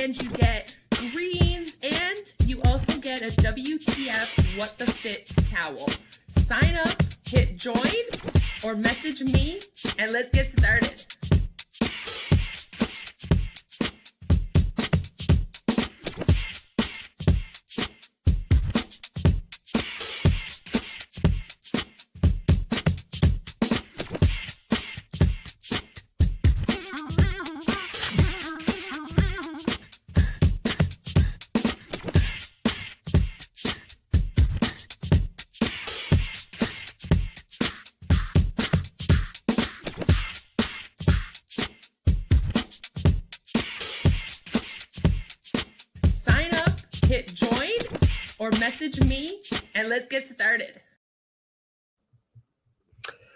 and you get greens, and you also get a WTF What the Fit towel. Sign up, hit join, or message me, and let's get started. Hit join or message me, and let's get started.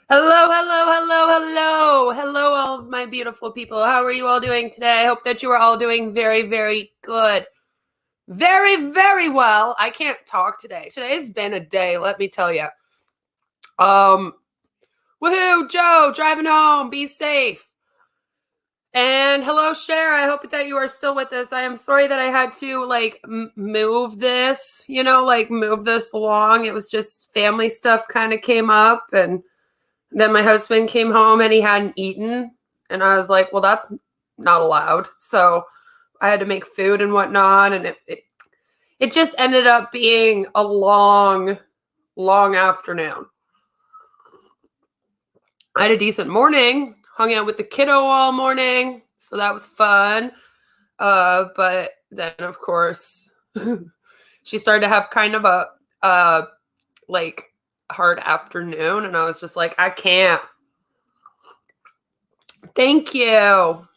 Hello, all of my beautiful people. How are you all doing today? I hope that you are all doing very, very good. Very, very well. I can't talk today. Today's been a day, let me tell you. Woohoo, Joe, driving home. Be safe. And hello, Cher. I hope that you are still with us. I am sorry that I had to move this, move this along. It was just family stuff kind of came up, and then my husband came home and he hadn't eaten. And I was like, well, that's not allowed. So I had to make food and whatnot. And it just ended up being a long afternoon. I had a decent morning. Hung out with the kiddo all morning, so that was fun. But then, of course, she started to have kind of a hard afternoon, and I was just like, I can't. Thank you.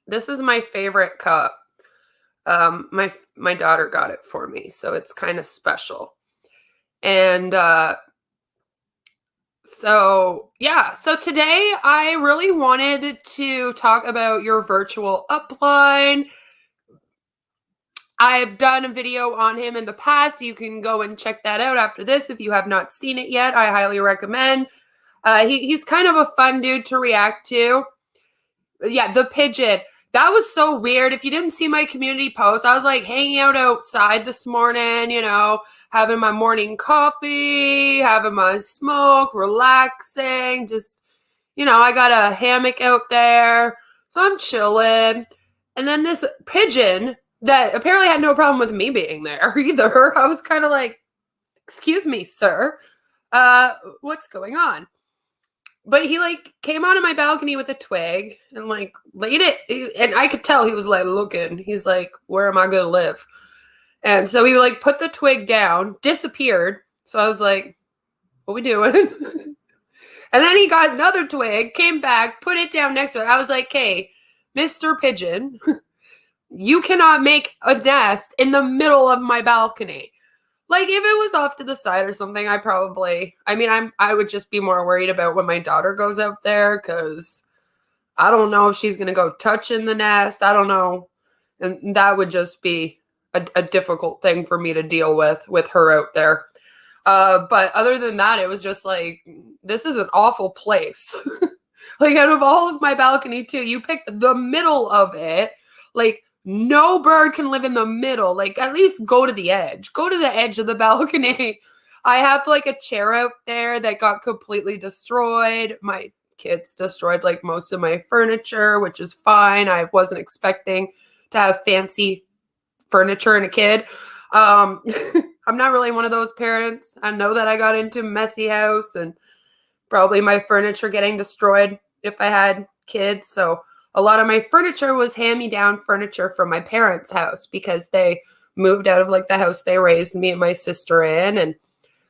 This is my favorite cup. My daughter got it for me, so it's kind of special. And So today I really wanted to talk about your virtual upline. I've done a video on him in the past. You can go and check that out after this if you have not seen it yet. I highly recommend. He's kind of a fun dude to react to. Yeah, the pigeon. That was so weird. If you didn't see my community post, I was like hanging out outside this morning, having my morning coffee, having my smoke, relaxing, just, I got a hammock out there. So I'm chilling. And then this pigeon that apparently had no problem with me being there either. I was kind of like, excuse me, sir. What's going on? But he came onto my balcony with a twig and laid it. And I could tell he was looking. He's like, where am I going to live? And so he put the twig down, disappeared. So I was like, what we doing? And then he got another twig, came back, put it down next to it. I was like, hey, Mr. Pigeon, you cannot make a nest in the middle of my balcony. If it was off to the side or something, I would just be more worried about when my daughter goes out there, because I don't know if she's going to go touching the nest. I don't know. And that would just be a difficult thing for me to deal with her out there. But other than that, it was just this is an awful place. Out of all of my balcony too, you picked the middle of it. No bird can live in the middle. At least go to the edge. Go to the edge of the balcony. I have a chair out there that got completely destroyed. My kids destroyed most of my furniture, which is fine. I wasn't expecting to have fancy furniture and a kid. I'm not really one of those parents. I know that I got into a messy house and probably my furniture getting destroyed if I had kids. So a lot of my furniture was hand-me-down furniture from my parents' house because they moved out of the house they raised me and my sister in. And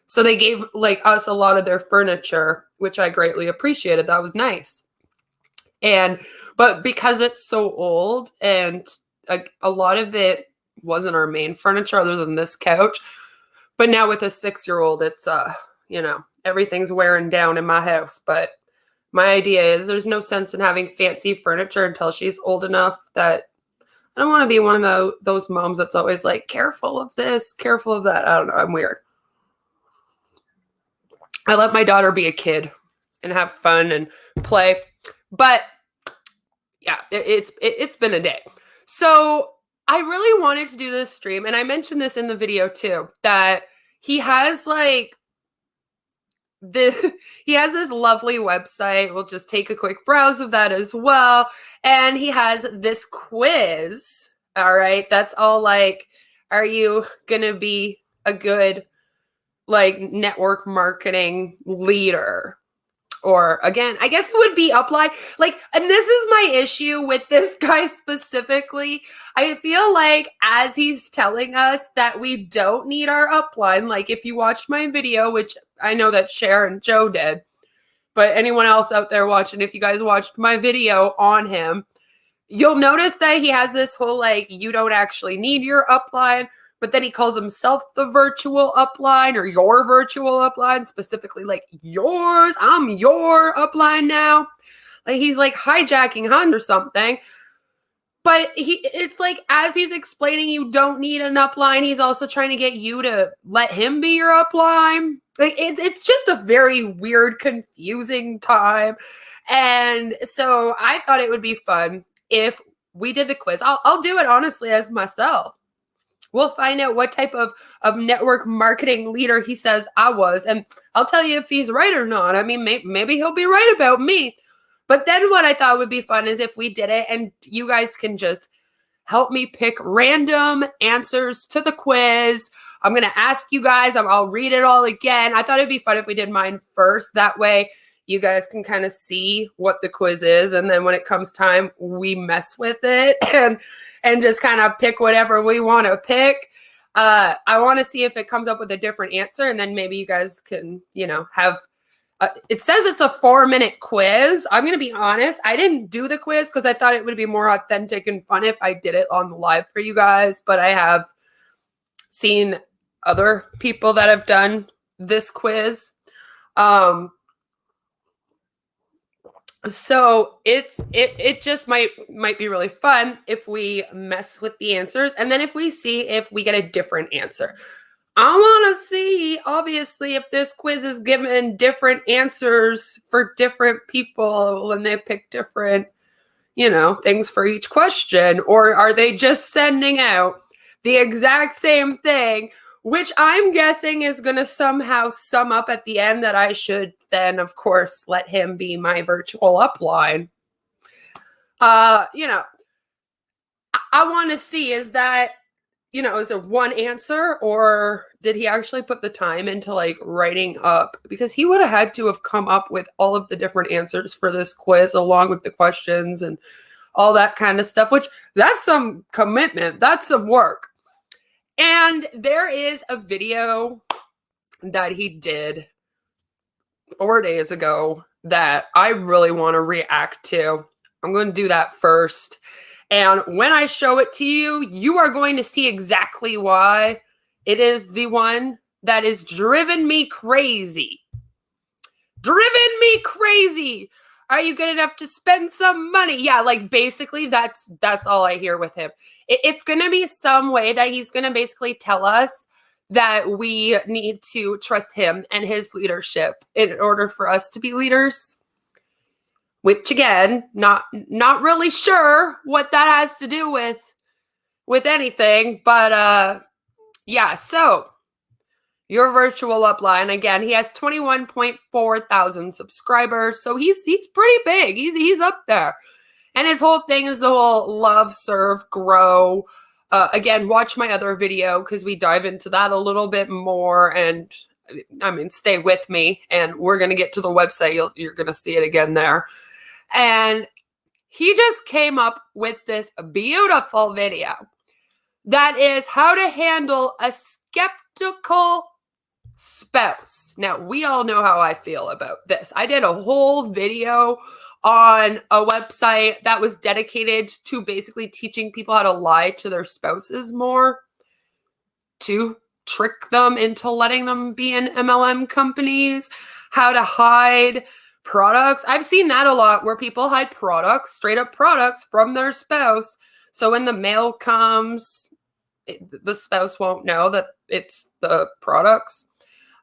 so they gave us a lot of their furniture, which I greatly appreciated. That was nice. But because it's so old and a lot of it wasn't our main furniture other than this couch. But now with a 6-year-old, it's, everything's wearing down in my house. But my idea is there's no sense in having fancy furniture until she's old enough that I don't want to be one of those moms that's always careful of this, careful of that. I don't know. I'm weird. I let my daughter be a kid and have fun and play. But yeah, it's been a day. So I really wanted to do this stream, and I mentioned this in the video too, that he has like he has this lovely website. We'll just take a quick browse of that as well. And he has this quiz. All right. That's all like, are you going to be a good like network marketing leader? Or again, I guess it would be Upline. Like, and this is my issue with this guy specifically. I feel like as he's telling us that we don't need our Upline, like if you watched my video, which I know that Cher and Joe did, but anyone else out there watching, if you guys watched my video on him, you'll notice that he has this whole like, you don't actually need your Upline. But then he calls himself the virtual upline or your virtual upline, specifically like yours. I'm your upline now. Like he's like hijacking Hans or something. But it's like as he's explaining you don't need an upline, he's also trying to get you to let him be your upline. Like it's just a very weird, confusing time. And so I thought it would be fun if we did the quiz. I'll do it honestly as myself. We'll find out what type of network marketing leader he says I was. And I'll tell you if he's right or not. I mean, maybe he'll be right about me. But then what I thought would be fun is if we did it and you guys can just help me pick random answers to the quiz. I'm going to ask you guys. I'll read it all again. I thought it'd be fun if we did mine first. That way you guys can kind of see what the quiz is. And then when it comes time, we mess with it and just kind of pick whatever we want to pick. I want to see if it comes up with a different answer. And then maybe you guys can, have, it says it's a 4-minute quiz. I'm going to be honest. I didn't do the quiz because I thought it would be more authentic and fun if I did it on the live for you guys. But I have seen other people that have done this quiz. So it just might be really fun if we mess with the answers and then if we see if we get a different answer. I want to see obviously if this quiz is given different answers for different people when they pick different, things for each question, or are they just sending out the exact same thing, which I'm guessing is going to somehow sum up at the end that I should then, of course, let him be my virtual upline. I want to see, is that, is it one answer or did he actually put the time into like writing up? Because he would have had to have come up with all of the different answers for this quiz along with the questions and all that kind of stuff, which that's some commitment. That's some work. And there is a video that he did 4 days ago that I really want to react to. I'm going to do that first. And when I show it to you, you are going to see exactly why it is the one that is driven me crazy. Driven me crazy. Are you good enough to spend some money? Yeah, like basically that's all I hear with him. It's going to be some way that he's going to basically tell us that we need to trust him and his leadership in order for us to be leaders. Which again, not really sure what that has to do with anything, but yeah, so your virtual upline, again, he has 21.4 thousand subscribers, so he's pretty big. He's up there. And his whole thing is the whole love, serve, grow. Again, watch my other video because we dive into that a little bit more. And I mean, stay with me and we're going to get to the website. You're going to see it again there. And he just came up with this beautiful video that is how to handle a skeptical spouse. Now, we all know how I feel about this. I did a whole video on a website that was dedicated to basically teaching people how to lie to their spouses more, to trick them into letting them be in MLM companies, how to hide products. I've seen that a lot where people hide products, straight up products from their spouse. So when the mail comes, the spouse won't know that it's the products.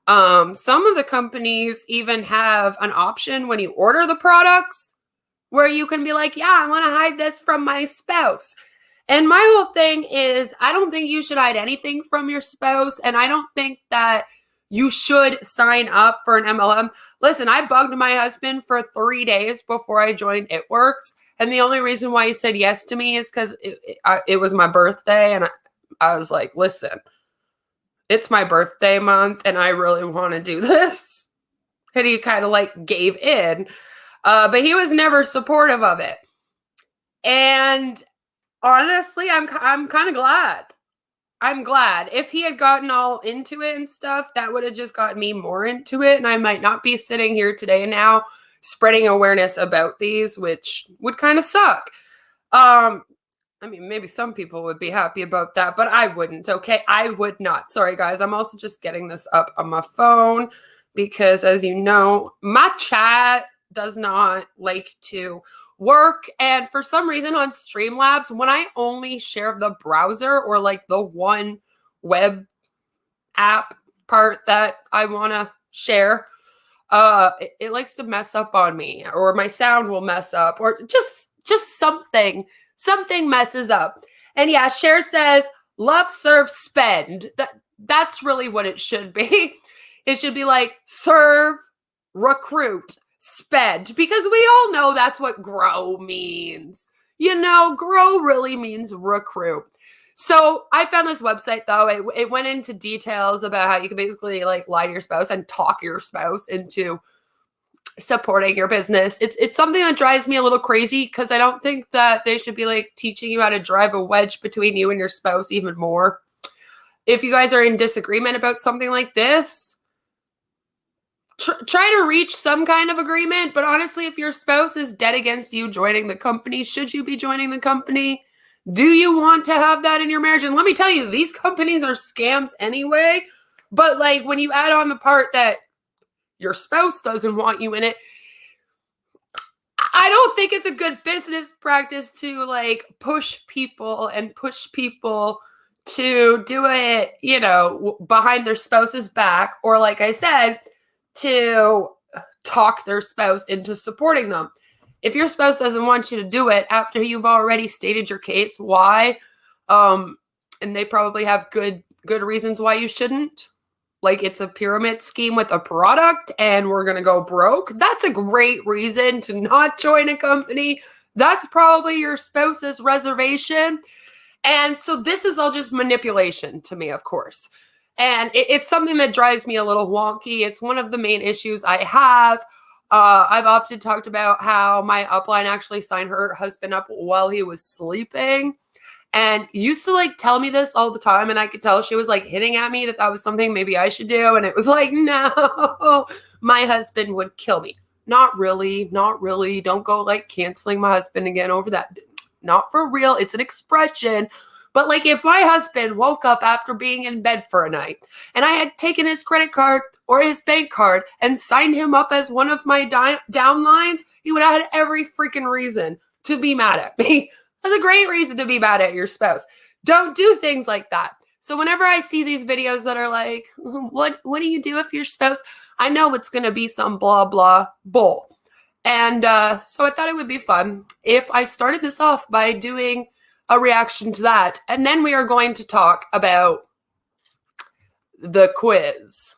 Some of the companies even have an option when you order the products where you can be like, yeah, I want to hide this from my spouse. And my whole thing is, I don't think you should hide anything from your spouse. And I don't think that you should sign up for an MLM. Listen, I bugged my husband for 3 days before I joined It Works. And the only reason why he said yes to me is because it was my birthday. And I was like, listen, it's my birthday month and I really want to do this. And he kind of like gave in. But he was never supportive of it. And honestly, I'm kind of glad. I'm glad. If he had gotten all into it and stuff, that would have just gotten me more into it. And I might not be sitting here today now spreading awareness about these, which would kind of suck. I mean, maybe some people would be happy about that, but I wouldn't, okay? I would not. Sorry, guys. I'm also just getting this up on my phone because, as you know, my chat does not like to work. And for some reason on Streamlabs, when I only share the browser or like the one web app part that I want to share, it likes to mess up on me, or my sound will mess up, or just something messes up. And yeah, Cher says love, serve, spend. That's really what it should be. It should be like serve, recruit, spend, because we all know that's what grow means. You know, grow really means recruit. So I found this website, though. It went into details about how you can basically like lie to your spouse and talk your spouse into supporting your business. It's something that drives me a little crazy because I don't think that they should be like teaching you how to drive a wedge between you and your spouse even more. If you guys are in disagreement about something like this, try to reach some kind of agreement. But honestly, if your spouse is dead against you joining the company, should you be joining the company? Do you want to have that in your marriage? And let me tell you, these companies are scams anyway. But like when you add on the part that your spouse doesn't want you in it, I don't think it's a good business practice to like push people to do it, you know, behind their spouse's back, or like I said, to talk their spouse into supporting them. If your spouse doesn't want you to do it after you've already stated your case, why, and they probably have good reasons why you shouldn't, like it's a pyramid scheme with a product and we're going to go broke, that's a great reason to not join a company. That's probably your spouse's reservation. And so this is all just manipulation to me, of course. And it's something that drives me a little wonky. It's one of the main issues I have. I've often talked about how my upline actually signed her husband up while he was sleeping, and used to like tell me this all the time. And I could tell she was like hitting at me that was something maybe I should do. And it was like, no, my husband would kill me. Not really. Don't go like canceling my husband again over that. Not for real. It's an expression. But like if my husband woke up after being in bed for a night and I had taken his credit card or his bank card and signed him up as one of my downlines, he would have had every freaking reason to be mad at me. That's a great reason to be mad at your spouse. Don't do things like that. So whenever I see these videos that are like, what do you do if your spouse, I know it's going to be some blah, blah, bull. And so I thought it would be fun if I started this off by doing a reaction to that. And then we are going to talk about the quiz.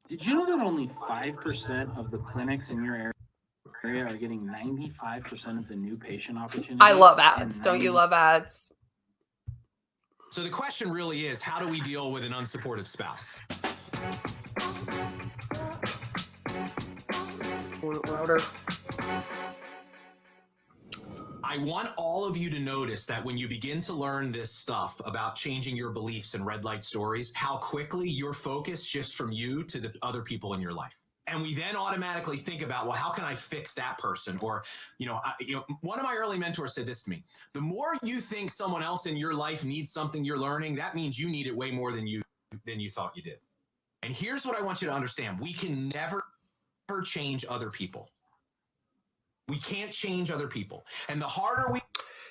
Did you know that only 5% of the clinics in your area are getting 95% of the new patient opportunities? I love ads. Don't you love ads? So the question really is, how do we deal with an unsupportive spouse? Want it louder? I want all of you to notice that when you begin to learn this stuff about changing your beliefs and red light stories, how quickly your focus shifts from you to the other people in your life. And we then automatically think about, well, how can I fix that person? Or, one of my early mentors said this to me: the more you think someone else in your life needs something you're learning, that means you need it way more than you thought you did. And here's what I want you to understand. We can never change other people. We can't change other people. And the harder we...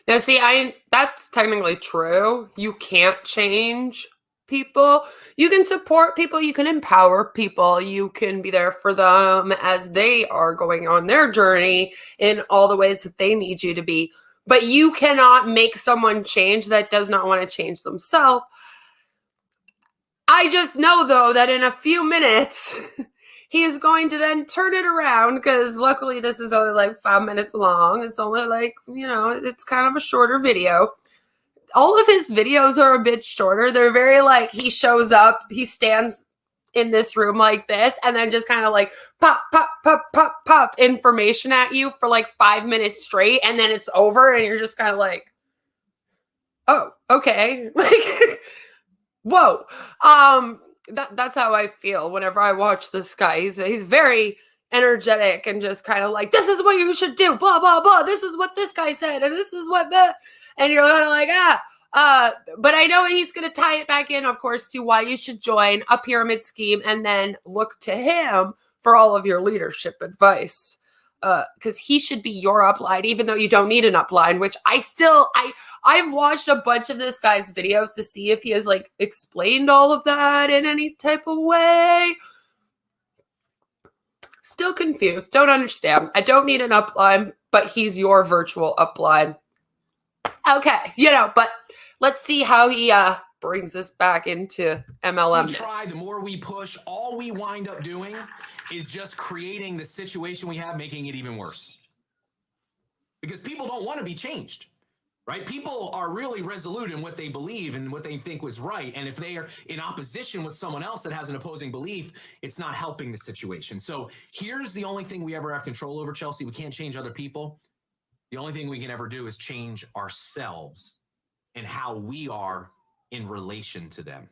Now, see, that's technically true. You can't change people. You can support people. You can empower people. You can be there for them as they are going on their journey in all the ways that they need you to be. but you cannot make someone change that does not want to change themselves. I just know, though, that in a few minutes, he is going to then turn it around, because luckily this is only like 5 minutes long. It's only like, it's kind of a shorter video. All of his videos are a bit shorter. They're very like, he shows up, he stands in this room like this, and then just kind of like pop, pop, pop, pop, pop information at you for like 5 minutes straight, and then it's over, and you're just kind of like, oh, okay. Like, whoa. That's how I feel whenever I watch this guy. He's very energetic and just kind of like, this is what you should do, blah, blah, blah. This is what this guy said, and this is what, blah. And you're kind of like, but I know he's going to tie it back in, of course, to why you should join a pyramid scheme and then look to him for all of your leadership advice. Because he should be your upline, even though you don't need an upline, which I've watched a bunch of this guy's videos to see if he has like explained all of that in any type of way. Still confused. Don't understand. I don't need an upline, but he's your virtual upline. Okay, but let's see how he brings us back into MLM. The more we push, all we wind up doing is just creating the situation we have, making it even worse. Because people don't want to be changed, right? People are really resolute in what they believe and what they think was right. And if they are in opposition with someone else that has an opposing belief, it's not helping the situation. So here's the only thing we ever have control over, Chelsea. We can't change other people. The only thing we can ever do is change ourselves and how we are in relation to them.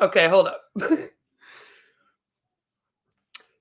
Okay, hold up.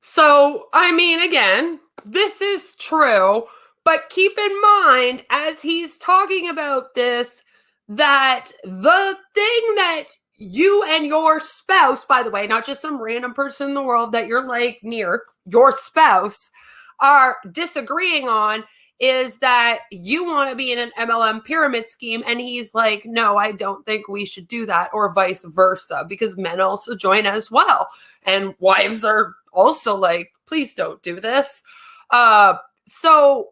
So, I mean, again, this is true, but keep in mind, as he's talking about this, that the thing that you and your spouse, by the way, not just some random person in the world that you're like near, your spouse, are disagreeing on is that you want to be in an MLM pyramid scheme, and he's like, no, I don't think we should do that, or vice versa, because men also join as well, and wives are also like, please don't do this. So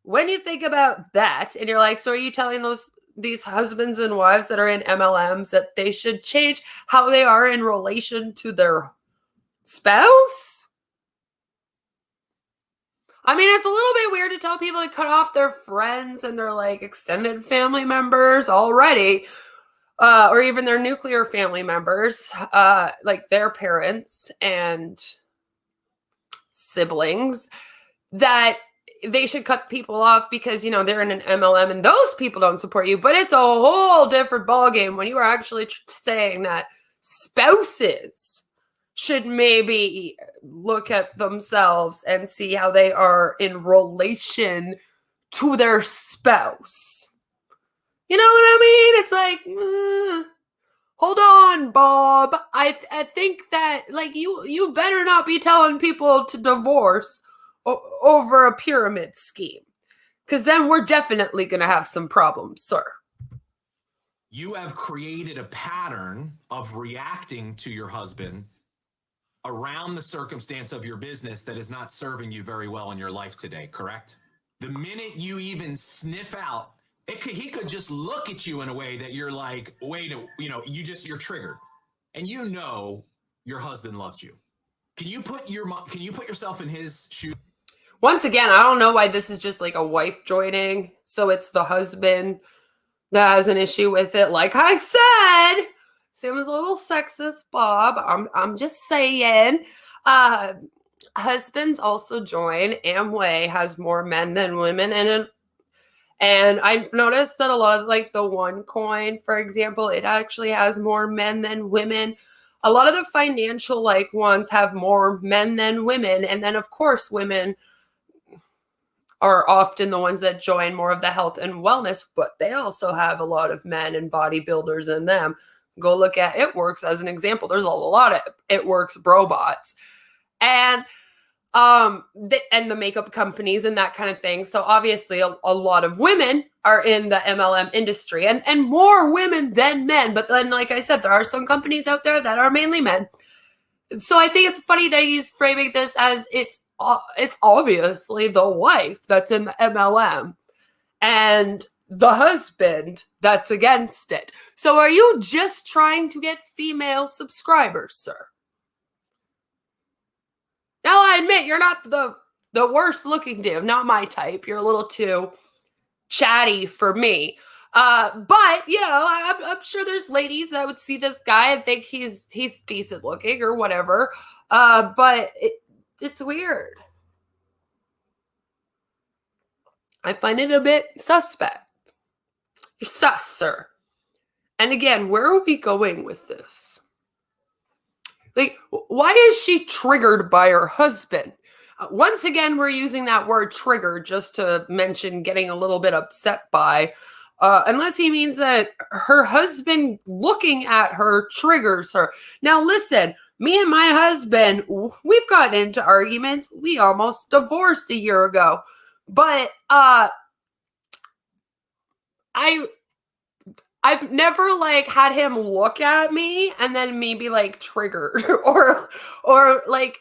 when you think about that, and you're like, so are you telling these husbands and wives that are in MLMs that they should change how they are in relation to their spouse? I mean, it's a little bit weird to tell people to cut off their friends and their like extended family members already, or even their nuclear family members, like their parents and siblings, that they should cut people off because, they're in an MLM and those people don't support you. But it's a whole different ballgame when you are actually saying that spouses should maybe look at themselves and see how they are in relation to their spouse. You know what I mean? It's like, hold on, Bob. I think that, like, you better not be telling people to divorce over a pyramid scheme, because then we're definitely going to have some problems, sir. You have created a pattern of reacting to your husband around the circumstance of your business that is not serving you very well in your life today, correct? The minute you even sniff out, he could just look at you in a way that you're like, wait, you're triggered. And your husband loves you. Can you put yourself in his shoes? Once again, I don't know why this is just like a wife joining. So it's the husband that has an issue with it. Like I said, seems a little sexist, Bob. I'm just saying. Husbands also join. Amway has more men than women in it. And I've noticed that a lot of like the OneCoin, for example, it actually has more men than women. A lot of the financial like ones have more men than women. And then of course, women are often the ones that join more of the health and wellness, but they also have a lot of men and bodybuilders in them. Go look at It Works as an example. There's a lot of It Works robots. And the makeup companies and that kind of thing. So obviously a lot of women are in the MLM industry and more women than men. But then, like I said, there are some companies out there that are mainly men. So I think it's funny that he's framing this as it's it's obviously the wife that's in the MLM and the husband that's against it. So are you just trying to get female subscribers, sir? Now, I admit you're not the worst looking dude, not my type. You're a little too chatty for me. But you know, I'm sure there's ladies that would see this guy and think he's decent looking or whatever. But it's weird. I find it a bit suspect. You're sus, sir. And again, where are we going with this? Like, why is she triggered by her husband? Once again, we're using that word trigger just to mention getting a little bit upset by, unless he means that her husband looking at her triggers her. Now, listen, me and my husband, we've gotten into arguments. We almost divorced a year ago. But I've never like had him look at me and then me be like triggered or like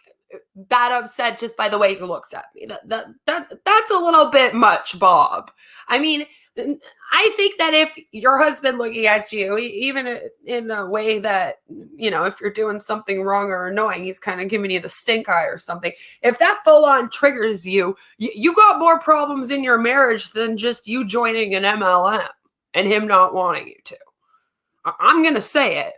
that upset just by the way he looks at me. That's a little bit much, Bob. I mean, I think that if your husband looking at you, even in a way that, you know, if you're doing something wrong or annoying, he's kind of giving you the stink eye or something. If that full on triggers you, you got more problems in your marriage than just you joining an MLM and him not wanting you to. I'm going to say it.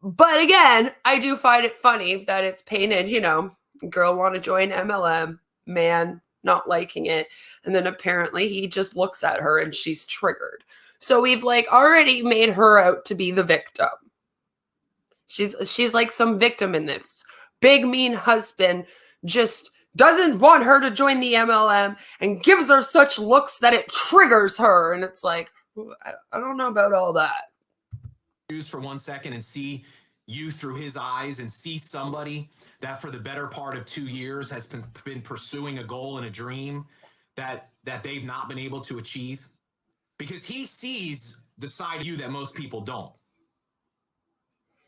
But again, I do find it funny that it's painted, you know, girl want to join MLM, man not liking it. And then apparently he just looks at her and she's triggered. So we've like already made her out to be the victim. She's like some victim in this. Big mean husband just doesn't want her to join the MLM and gives her such looks that it triggers her. And it's like, I don't know about all that. Use for 1 second and see you through his eyes and see somebody that for the better part of 2 years has been pursuing a goal and a dream that they've not been able to achieve, because he sees the side of you that most people don't.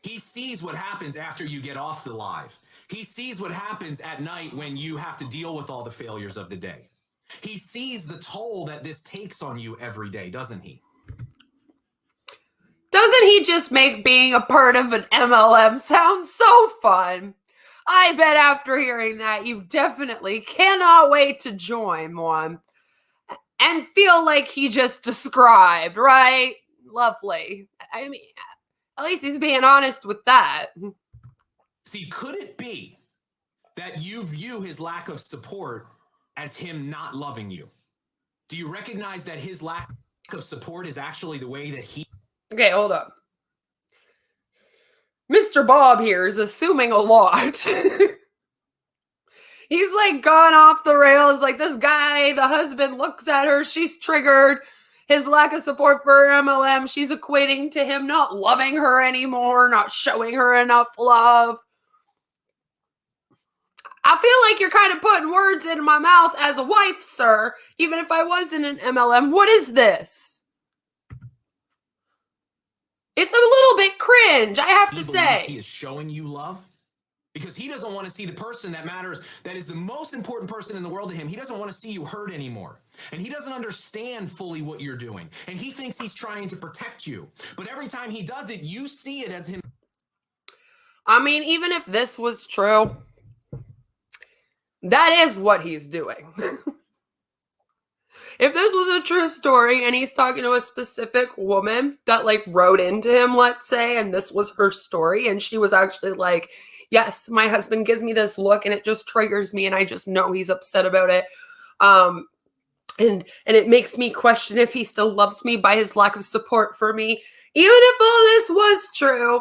He sees what happens after you get off the live. He sees what happens at night when you have to deal with all the failures of the day. He sees the toll that this takes on you every day, doesn't he? Doesn't he just make being a part of an MLM sound so fun? I bet after hearing that, you definitely cannot wait to join one and feel like he just described, right? Lovely. I mean, at least he's being honest with that. See, could it be that you view his lack of support as him not loving you? Do you recognize that his lack of support is actually the way that he... Okay, hold up. Mr. Bob here is assuming a lot. He's like gone off the rails. Like this guy, the husband looks at her. She's triggered. His lack of support for her MLM, she's equating to him not loving her anymore, not showing her enough love. I feel like you're kind of putting words in my mouth as a wife, sir, even if I was in an MLM. What is this? It's a little bit cringe, I have to say. He is showing you love because he doesn't want to see the person that matters, that is the most important person in the world to him. He doesn't want to see you hurt anymore. And he doesn't understand fully what you're doing. And he thinks he's trying to protect you. But every time he does it, you see it as him. I mean, even if this was true, that is what he's doing. If this was a true story and he's talking to a specific woman that like wrote into him, let's say, and this was her story and she was actually like, yes, my husband gives me this look and it just triggers me and I just know he's upset about it. And it makes me question if he still loves me by his lack of support for me. Even if all this was true,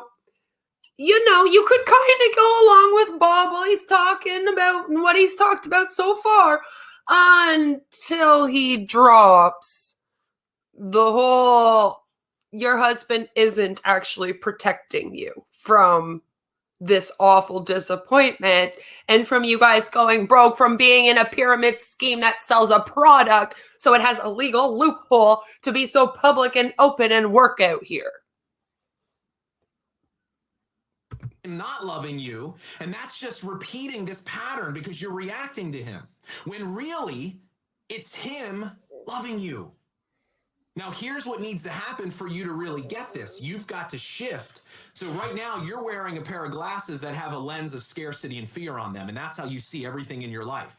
you know, you could kind of go along with Bob while he's talking about what he's talked about so far, until he drops the whole, your husband isn't actually protecting you from this awful disappointment and from you guys going broke, from being in a pyramid scheme that sells a product so it has a legal loophole to be so public and open and work out here. not loving you, and that's just repeating this pattern because you're reacting to him, when really it's him loving you. Now, here's what needs to happen for you to really get this. You've got to shift. So right now you're wearing a pair of glasses that have a lens of scarcity and fear on them, and that's how you see everything in your life.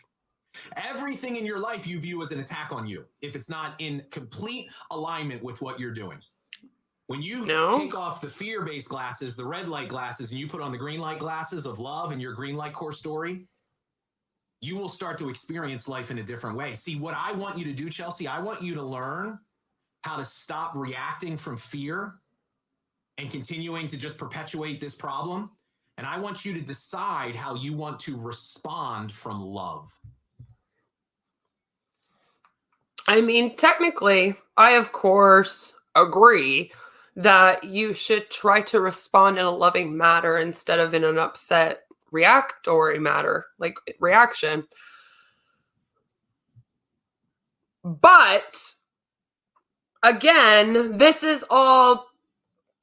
Everything in your life you view as an attack on you if it's not in complete alignment with what you're doing. When you take off the fear-based glasses, the red light glasses, and you put on the green light glasses of love and your green light core story, you will start to experience life in a different way. See, what I want you to do, Chelsea, I want you to learn how to stop reacting from fear and continuing to just perpetuate this problem. And I want you to decide how you want to respond from love. I mean, technically, I, of course, agree that you should try to respond in a loving manner instead of in an upset reactory matter, like reaction. But again, this is all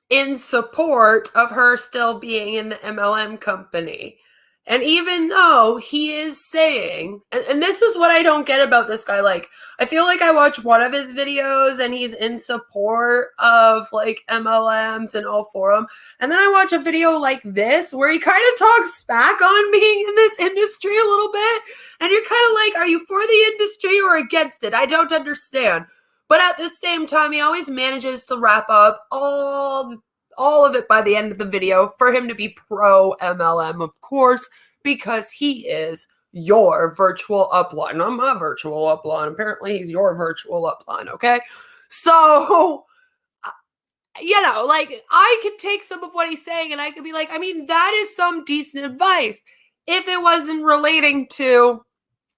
in support of her still being in the MLM company. And even though he is saying, and this is what I don't get about this guy, like, I feel like I watch one of his videos and he's in support of like MLMs and all for them. And then I watch a video like this where he kind of talks smack on being in this industry a little bit. And you're kind of like, are you for the industry or against it? I don't understand. But at the same time, he always manages to wrap up all of it by the end of the video for him to be pro MLM, of course, because he is your virtual upline. I'm my virtual upline. Apparently, he's your virtual upline, okay? So, you know, like, I could take some of what he's saying and I could be like, I mean, that is some decent advice if it wasn't relating to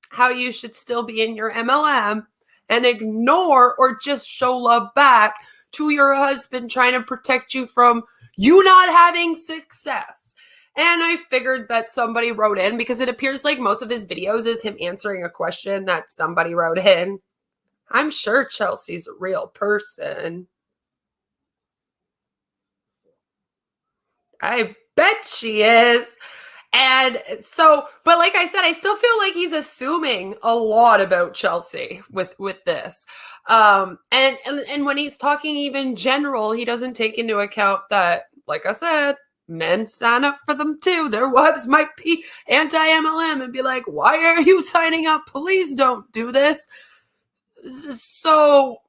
how you should still be in your MLM and ignore or just show love back to your husband trying to protect you from you not having success. And I figured that somebody wrote in, because it appears like most of his videos is him answering a question that somebody wrote in. I'm sure Chelsea's a real person. I bet she is. And so, but like I said, I still feel like he's assuming a lot about Chelsea with this. And when he's talking even general, he doesn't take into account that, like I said, men sign up for them too. Their wives might be anti-MLM and be like, why are you signing up? Please don't do this. So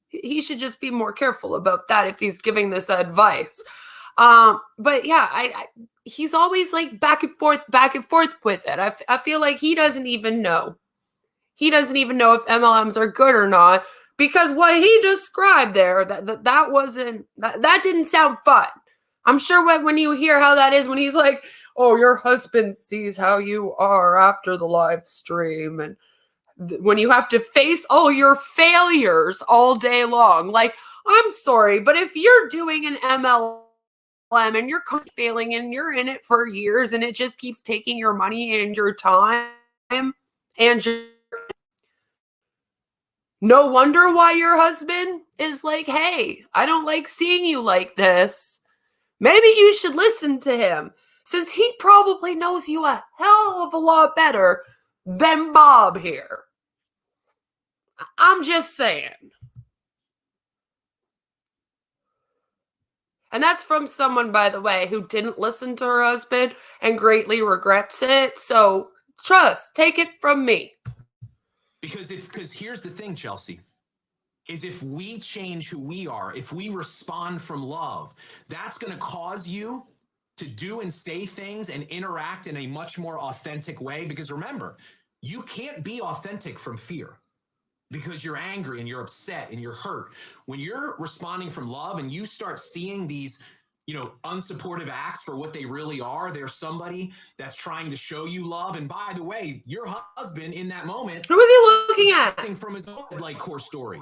he should just be more careful about that if he's giving this advice. But yeah, he's always like back and forth with it. I feel like he doesn't even know. He doesn't even know if MLMs are good or not, because what he described there, that didn't sound fun. I'm sure when you hear how that is, when he's like, oh, your husband sees how you are after the live stream, and when you have to face all your failures all day long. Like, I'm sorry, but if you're doing an MLM and you're constantly failing and you're in it for years and it just keeps taking your money and your time and no wonder why your husband is like, hey, I don't like seeing you like this. Maybe you should listen to him, since he probably knows you a hell of a lot better than Bob here. I'm just saying. And that's from someone, by the way, who didn't listen to her husband and greatly regrets it. So take it from me. Because here's the thing, Chelsea, is if we change who we are, if we respond from love, that's going to cause you to do and say things and interact in a much more authentic way. Because remember, you can't be authentic from fear, because you're angry and you're upset and you're hurt. When you're responding from love and you start seeing these, unsupportive acts for what they really are, they're somebody that's trying to show you love. And by the way, your husband in that moment, who is he looking at? From his own core story.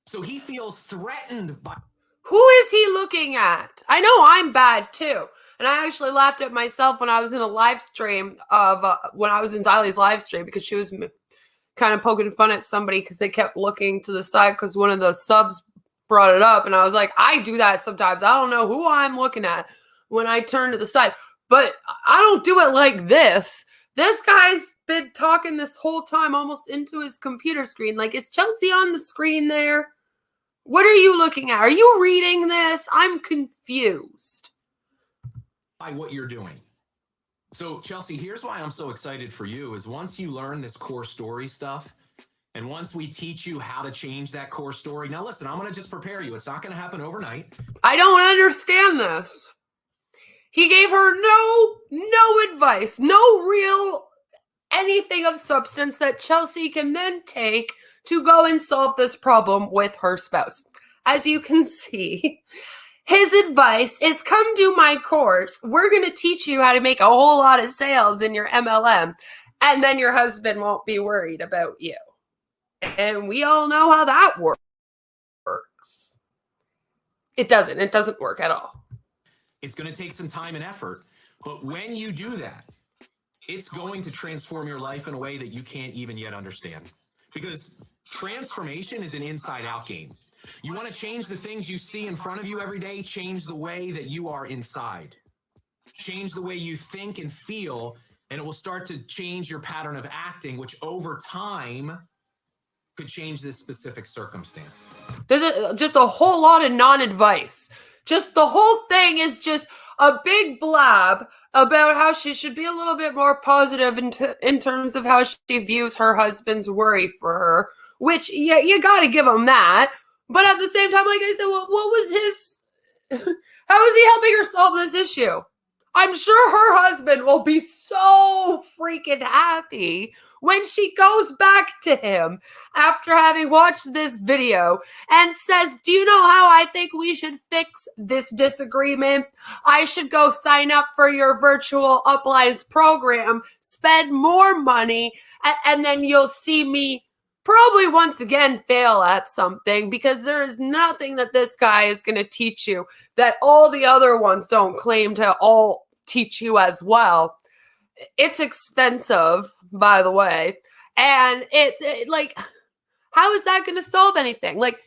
So he feels threatened by. Who is he looking at? I know I'm bad too. And I actually laughed at myself when I was in a live stream when I was in Xylie's live stream, because she was kind of poking fun at somebody because they kept looking to the side because one of the subs brought it up, and I was like, I do that sometimes. I don't know who I'm looking at when I turn to the side, but I don't do it like this. This guy's been talking this whole time almost into his computer screen. Like, is Chelsea on the screen there? What are you looking at? Are you reading this? I'm confused. By what you're doing. So, Chelsea, here's why I'm so excited for you is once you learn this core story stuff, and once we teach you how to change that core story. Now, listen, I'm going to just prepare you. It's not going to happen overnight. I don't understand this. He gave her no advice, no real anything of substance that Chelsea can then take to go and solve this problem with her spouse. As you can see, his advice is come do my course. We're going to teach you how to make a whole lot of sales in your MLM, and then your husband won't be worried about you. And we all know how that works. It doesn't work at all. It's going to take some time and effort, but when you do that, it's going to transform your life in a way that you can't even yet understand. Because transformation is an inside-out game. You want to change the things you see in front of you every day, change the way that you are inside. Change the way you think and feel, and it will start to change your pattern of acting, which over time could change this specific circumstance. This is just a whole lot of non-advice. Just the whole thing is just a big blab about how she should be a little bit more positive in terms of how she views her husband's worry for her, which you got to give him that. But at the same time, like I said, what was his... How is he helping her solve this issue? I'm sure her husband will be so freaking happy when she goes back to him after having watched this video and says, do you know how I think we should fix this disagreement? I should go sign up for your virtual Upline's program, spend more money, and then you'll see me probably once again fail at something, because there is nothing that this guy is going to teach you that all the other ones don't claim to all teach you as well. It's expensive, by the way. And it's like, how is that going to solve anything? Like,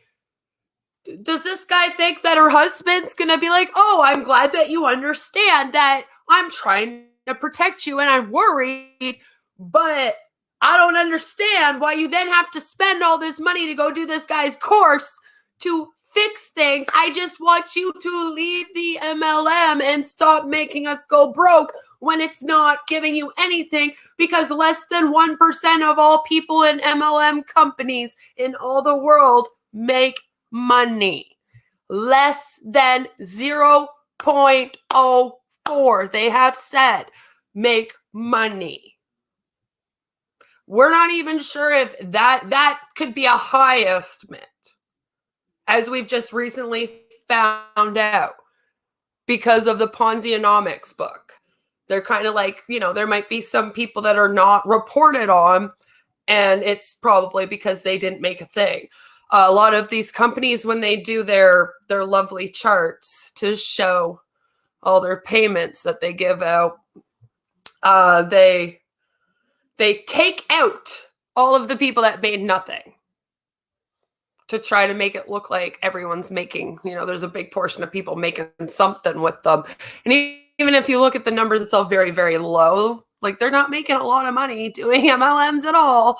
does this guy think that her husband's going to be like, oh, I'm glad that you understand that I'm trying to protect you and I'm worried, but I don't understand why you then have to spend all this money to go do this guy's course to fix things. I just want you to leave the MLM and stop making us go broke when it's not giving you anything, because less than 1% of all people in MLM companies in all the world make money. Less than 0.04, they have said, make money. We're not even sure if that could be a high estimate, as we've just recently found out because of the Ponzi-onomics book. They're kind of like, there might be some people that are not reported on, and it's probably because they didn't make a thing. A lot of these companies, when they do their lovely charts to show all their payments that they give out, they take out all of the people that made nothing to try to make it look like everyone's making, there's a big portion of people making something with them. And even if you look at the numbers, it's all very, very low. Like, they're not making a lot of money doing MLMs at all.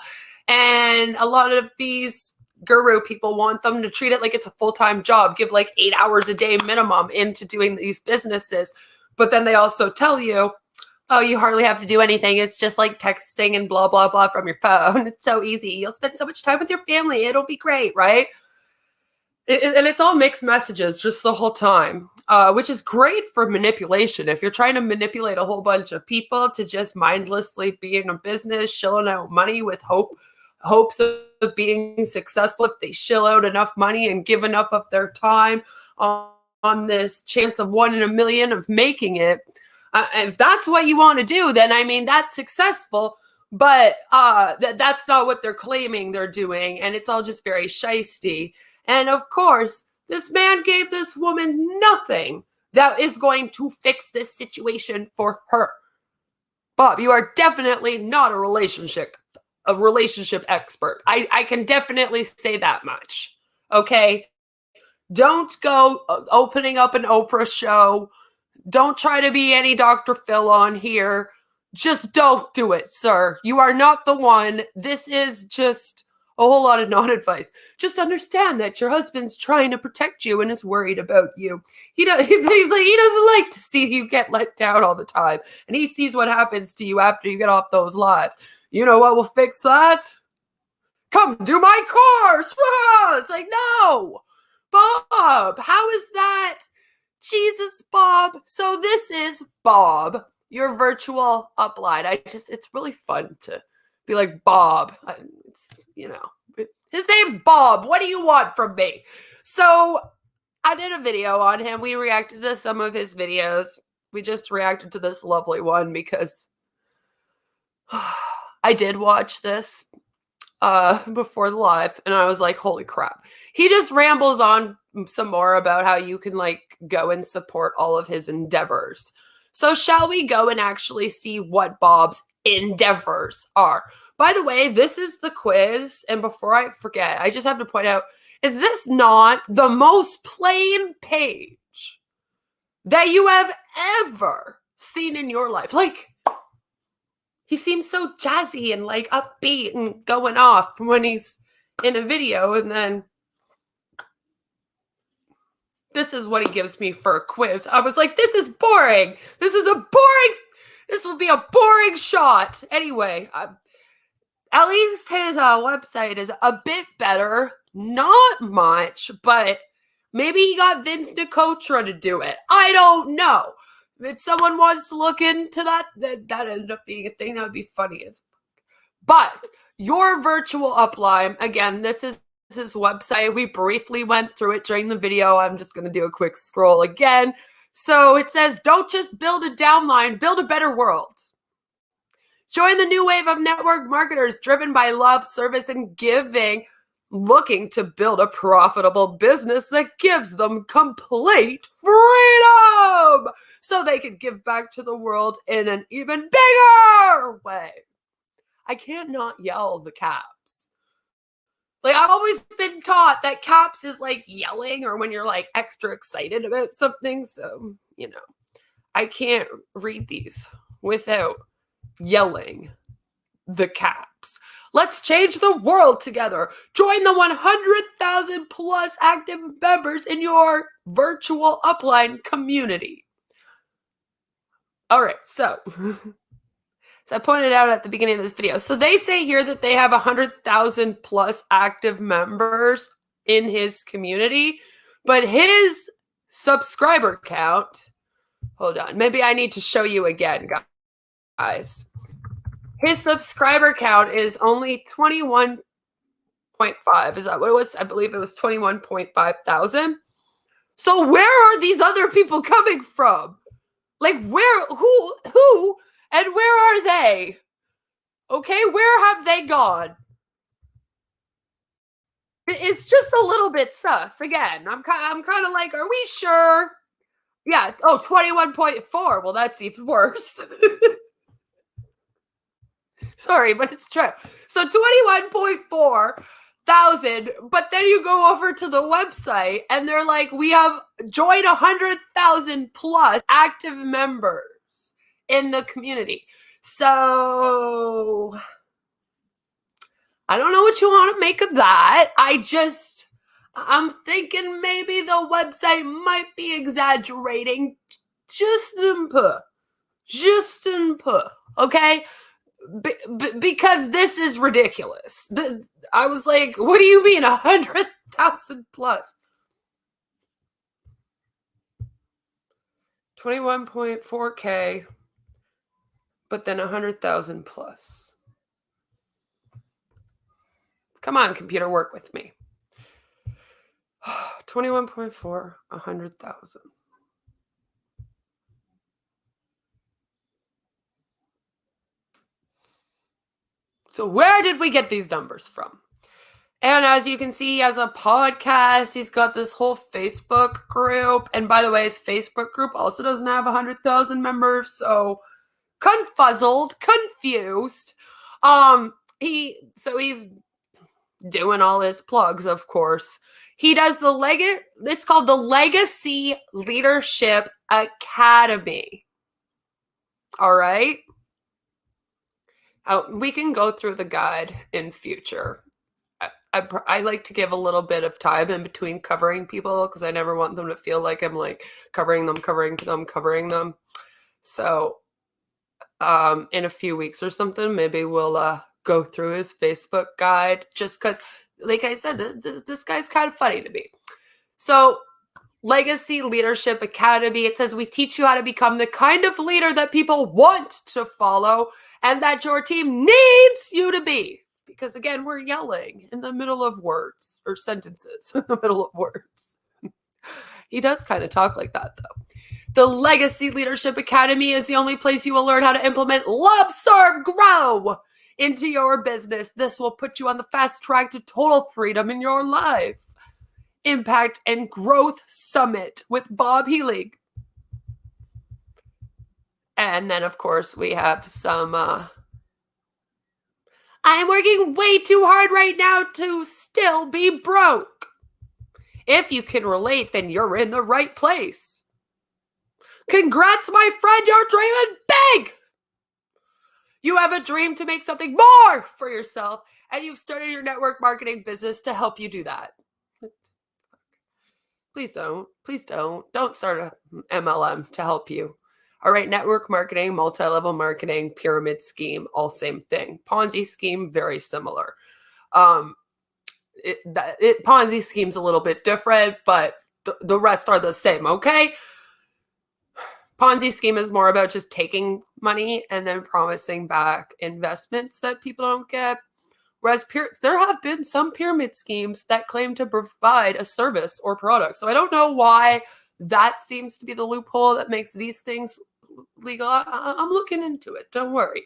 And a lot of these guru people want them to treat it like it's a full-time job, give like 8 hours a day minimum into doing these businesses. But then they also tell you, oh, you hardly have to do anything. It's just like texting and blah, blah, blah from your phone. It's so easy. You'll spend so much time with your family. It'll be great, right? And it's all mixed messages just the whole time, which is great for manipulation. If you're trying to manipulate a whole bunch of people to just mindlessly be in a business, shilling out money with hopes of being successful, if they shill out enough money and give enough of their time on this chance of 1 in a million of making it, if that's what you want to do, then that's successful. But that's not what they're claiming they're doing, and it's all just very shisty. And of course, this man gave this woman nothing that is going to fix this situation for her. Bob, you are definitely not a relationship expert. I can definitely say that much. Okay? Don't go opening up an Oprah show. Don't try to be any Dr. Phil on here. Just don't do it, sir. You are not the one. This is just a whole lot of non-advice. Just understand that your husband's trying to protect you and is worried about you. He's like, he doesn't like to see you get let down all the time. And he sees what happens to you after you get off those lives. You know what will fix that? Come do my course. It's like, no, Bob, how is that? Jesus, Bob. So this is Bob, your virtual upline. It's really fun to be like, Bob. His name's Bob. What do you want from me? So I did a video on him. We reacted to some of his videos. We just reacted to this lovely one because I did watch this before the live, and I was like, holy crap. He just rambles on some more about how you can like go and support all of his endeavors. So shall we go and actually see what Bob's endeavors are? By the way, this is the quiz, and before I forget, I just have to point out, is this not the most plain page that you have ever seen in your life? Like, he seems so jazzy and like upbeat and going off when he's in a video, and then this is what he gives me for a quiz. I was like, this is boring. This will be a boring shot. Anyway, at least his website is a bit better. Not much, but maybe he got Vince Nicotra to do it. I don't know. If someone wants to look into that, that ended up being a thing. That would be funny as fuck. But your virtual upline, again, this is his website. We briefly went through it during the video. I'm just going to do a quick scroll again. So it says, don't just build a downline, build a better world. Join the new wave of network marketers driven by love, service, and giving, looking to build a profitable business that gives them complete freedom so they can give back to the world in an even bigger way. I can't not yell the caps. Like, I've always been taught that caps is like yelling or when you're like extra excited about something. So, I can't read these without yelling the caps. Let's change the world together. Join the 100,000 plus active members in your virtual upline community. All right, so I pointed out at the beginning of this video. So they say here that they have 100,000 plus active members in his community, but his subscriber count, hold on, maybe I need to show you again, guys. His subscriber count is only 21.5. Is that what it was? I believe it was 21.5 thousand. So where are these other people coming from? Like, who, and where are they? Okay, where have they gone? It's just a little bit sus. Again, I'm kind of like, are we sure? Yeah, 21.4. Well, that's even worse. Sorry, but it's true. So 21.4 thousand, but then you go over to the website and they're like, we have joined 100,000 plus active members in the community. So I don't know what you want to make of that. I'm thinking maybe the website might be exaggerating just in okay? Because this is ridiculous. I was like, what do you mean 100,000 plus? 21.4K, but then 100,000 plus. Come on, computer, work with me. 21.4, 100,000. So where did we get these numbers from? And as you can see, he has a podcast. He's got this whole Facebook group. And by the way, his Facebook group also doesn't have 100,000 members. So confused. He's doing all his plugs, of course. He does it's called the Legacy Leadership Academy. All right. We can go through the guide in future. I like to give a little bit of time in between covering people because I never want them to feel like I'm like covering them. So in a few weeks or something, maybe we'll go through his Facebook guide just because, like I said, this guy's kind of funny to me. So Legacy Leadership Academy, it says we teach you how to become the kind of leader that people want to follow and that your team needs you to be. Because again, we're yelling in the middle of words or sentences in the middle of words. He does kind of talk like that though. The Legacy Leadership Academy is the only place you will learn how to implement love, serve, grow into your business. This will put you on the fast track to total freedom in your life. Impact and Growth Summit with Bob Healing. And then, of course, we have some... I'm working way too hard right now to still be broke. If you can relate, then you're in the right place. Congrats, my friend, you're dreaming big. You have a dream to make something more for yourself, and you've started your network marketing business to help you do that. Please don't. Please don't. Don't start a MLM to help you. All right, network marketing, multi-level marketing, pyramid scheme, all same thing. Ponzi scheme, very similar. Ponzi scheme's a little bit different, but the rest are the same, okay? Ponzi scheme is more about just taking money and then promising back investments that people don't get. Whereas there have been some pyramid schemes that claim to provide a service or product. So I don't know why that seems to be the loophole that makes these things legal. I'm looking into it. Don't worry.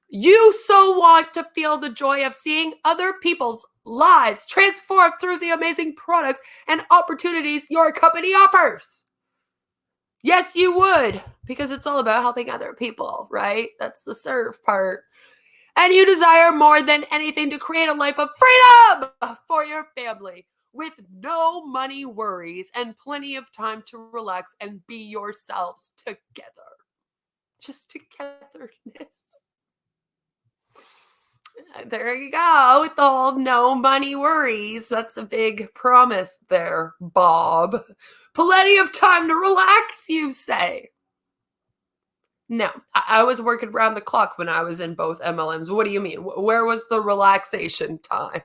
You so want to feel the joy of seeing other people's lives transform through the amazing products and opportunities your company offers. Yes, you would, because it's all about helping other people, right? That's the serve part. And you desire more than anything to create a life of freedom for your family with no money worries and plenty of time to relax and be yourselves together. Just togetherness. There you go with the whole no money worries. That's a big promise there, Bob. Plenty of time to relax, you say. No, I was working around the clock when I was in both MLMs. What do you mean? Where was the relaxation time?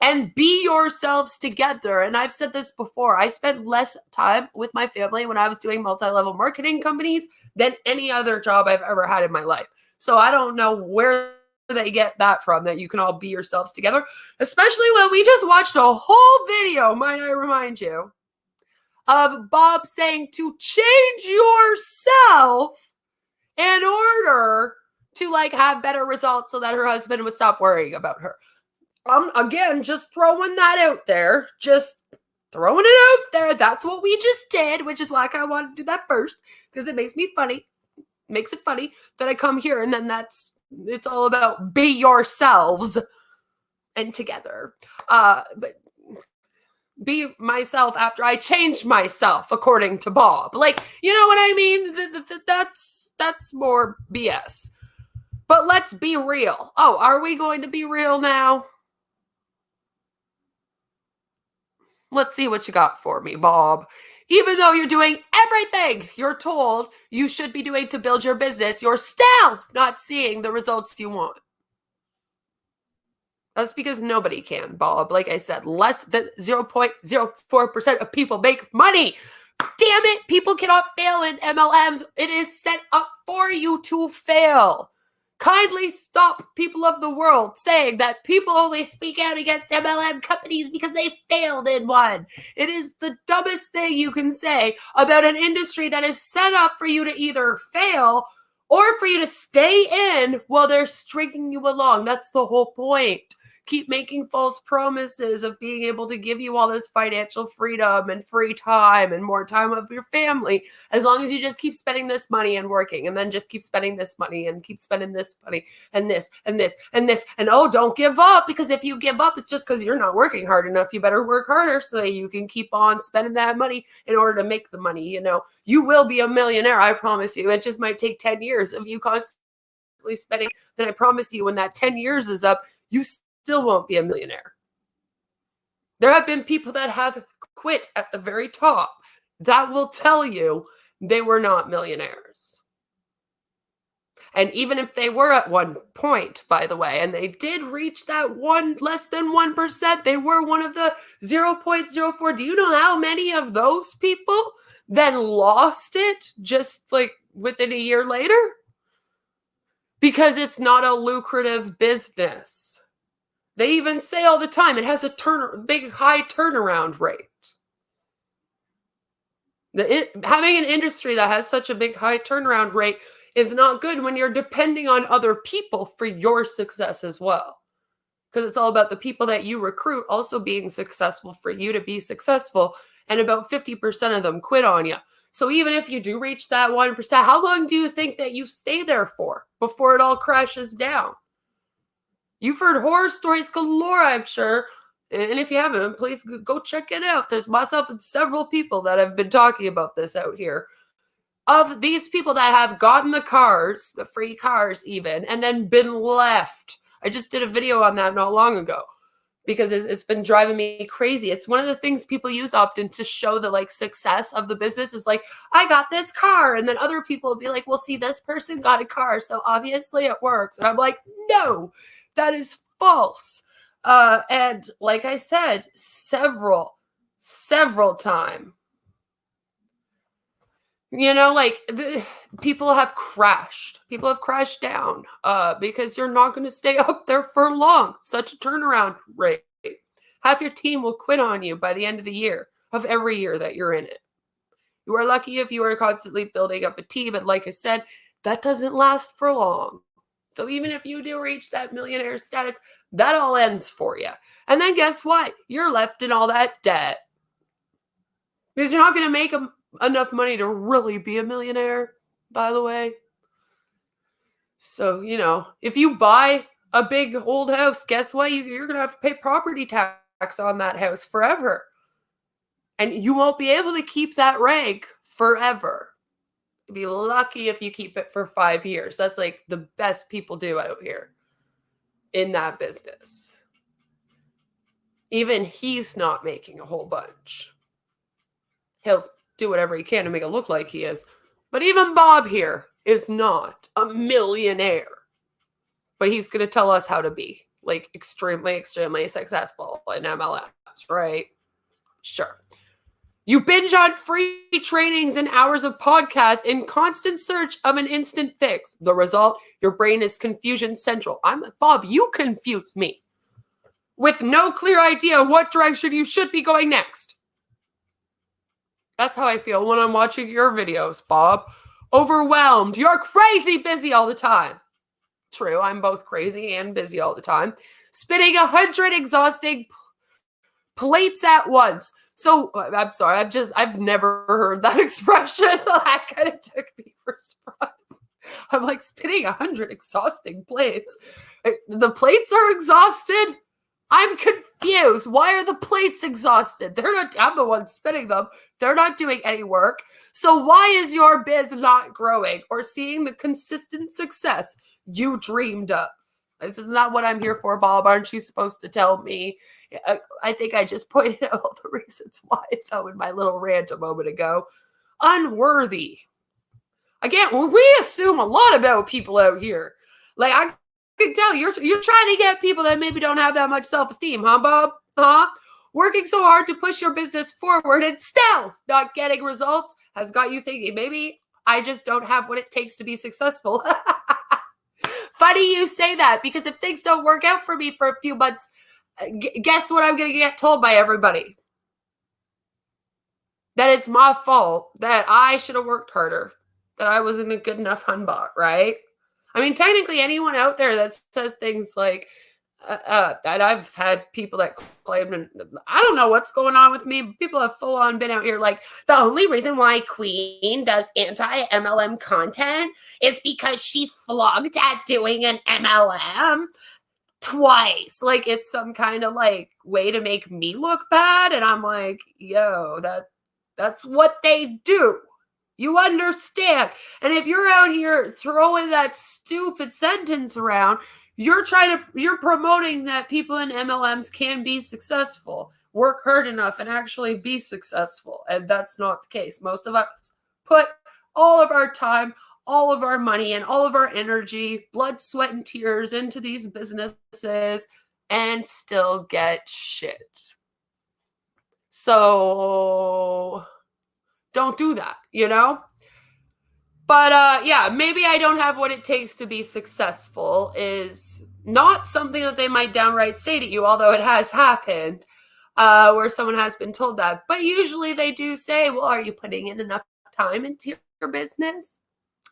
And be yourselves together. And I've said this before. I spent less time with my family when I was doing multi-level marketing companies than any other job I've ever had in my life. So I don't know where they get that from, that you can all be yourselves together, especially when we just watched a whole video, might I remind you, of Bob saying to change yourself in order to like have better results so that her husband would stop worrying about her. Again, just throwing that out there. Just throwing it out there. That's what we just did, which is why I wanted to do that first, because it makes me funny. Makes it funny that I come here and then it's all about be yourselves and together. But be myself after I change myself, according to Bob. Like, you know what I mean? That's more BS. But let's be real. Oh, are we going to be real now? Let's see what you got for me, Bob. Even though you're doing everything you're told you should be doing to build your business, you're still not seeing the results you want. That's because nobody can, Bob. Like I said, less than 0.04% of people make money. Damn it, people cannot fail in MLMs. It is set up for you to fail. Kindly stop, people of the world, saying that people only speak out against MLM companies because they failed in one. It is the dumbest thing you can say about an industry that is set up for you to either fail or for you to stay in while they're stringing you along. That's the whole point. keep making false promises of being able to give you all this financial freedom and free time and more time with your family, as long as you just keep spending this money and working, and then just keep spending this money and keep spending this money and this and this and this. And oh, don't give up, because if you give up, it's just because you're not working hard enough. You better work harder so that you can keep on spending that money in order to make the money. You know, you will be a millionaire, I promise you. It just might take 10 years of you constantly spending. Then I promise you, when that 10 years is up, you still won't be a millionaire. There have been people that have quit at the very top that will tell you they were not millionaires. And even if they were at one point, by the way, and they did reach that less than 1%, they were one of the 0.04. Do you know how many of those people then lost it just like within a year later? Because it's not a lucrative business. They even say all the time it has a big high turnaround rate. Having an industry that has such a big high turnaround rate is not good when you're depending on other people for your success as well. Because it's all about the people that you recruit also being successful for you to be successful. And about 50% of them quit on you. So even if you do reach that 1%, how long do you think that you stay there for before it all crashes down? You've heard horror stories galore, I'm sure. And if you haven't, please go check it out. There's myself and several people that have been talking about this out here. Of these people that have gotten the cars, the free cars even, and then been left. I just did a video on that not long ago because it's been driving me crazy. It's one of the things people use often to show the like success of the business is like, I got this car. And then other people will be like, well, see, this person got a car, so obviously it works. And I'm like, no, that is false. And like I said, several times, you know, like people have crashed. People have crashed down because you're not going to stay up there for long. Such a turnaround rate. Half your team will quit on you by the end of the year, of every year that you're in it. You are lucky if you are constantly building up a team. And like I said, that doesn't last for long. So even if you do reach that millionaire status, that all ends for you. And then guess what? You're left in all that debt. Because you're not going to make enough money to really be a millionaire, by the way. So, you know, if you buy a big old house, guess what? You're going to have to pay property tax on that house forever. And you won't be able to keep that rank forever. You'd be lucky if you keep it for 5 years. That's like the best people do out here in that business. Even he's not making a whole bunch. He'll do whatever he can to make it look like he is. But even Bob here is not a millionaire. But he's going to tell us how to be like extremely, extremely successful in MLS, right? Sure. You binge on free trainings and hours of podcasts in constant search of an instant fix. The result, your brain is confusion central. Bob, you confuse me with no clear idea what direction you should be going next. That's how I feel when I'm watching your videos, Bob. Overwhelmed. You're crazy busy all the time. True, I'm both crazy and busy all the time. Spinning 100 exhausting plates at once. So, I'm sorry, I've never heard that expression. That kind of took me for surprise. I'm like, spinning 100 exhausting plates. The plates are exhausted? I'm confused. Why are the plates exhausted? I'm the one spinning them. They're not doing any work. So why is your biz not growing or seeing the consistent success you dreamed of? This is not what I'm here for, Bob. Aren't you supposed to tell me? I think I just pointed out all the reasons why, though, in my little rant a moment ago. Unworthy. Again, we assume a lot about people out here. Like, I can tell you're trying to get people that maybe don't have that much self-esteem, huh, Bob? Huh? Working so hard to push your business forward and still not getting results has got you thinking, maybe I just don't have what it takes to be successful. Funny you say that, because if things don't work out for me for a few months, guess what I'm going to get told by everybody? That it's my fault, that I should have worked harder, that I wasn't a good enough hunbot, right? I mean, technically anyone out there that says things like, And I've had people that claim, and I don't know what's going on with me, but people have full on been out here like, the only reason why Queen does anti-MLM content is because she flogged at doing an MLM twice. Like, it's some kind of like way to make me look bad. And I'm like, yo, that's what they do. You understand? And if you're out here throwing that stupid sentence around, you're promoting that people in MLMs can be successful, work hard enough, and actually be successful. And that's not the case. Most of us put all of our time, all of our money, and all of our energy, blood, sweat, and tears into these businesses and still get shit. So don't do that, you know? But yeah, maybe I don't have what it takes to be successful is not something that they might downright say to you, although it has happened where someone has been told that. But usually they do say, well, are you putting in enough time into your business?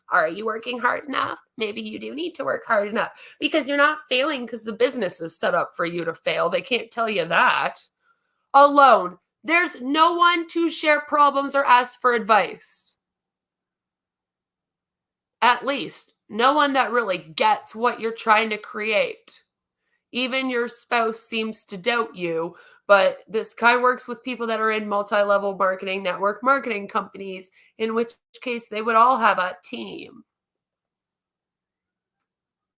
Are you working hard enough? Maybe you do need to work hard enough because you're not failing because the business is set up for you to fail. They can't tell you that. Alone. There's no one to share problems or ask for advice. At least no one that really gets what you're trying to create. Even your spouse seems to doubt you, but this guy works with people that are in multi-level marketing, network marketing companies, in which case they would all have a team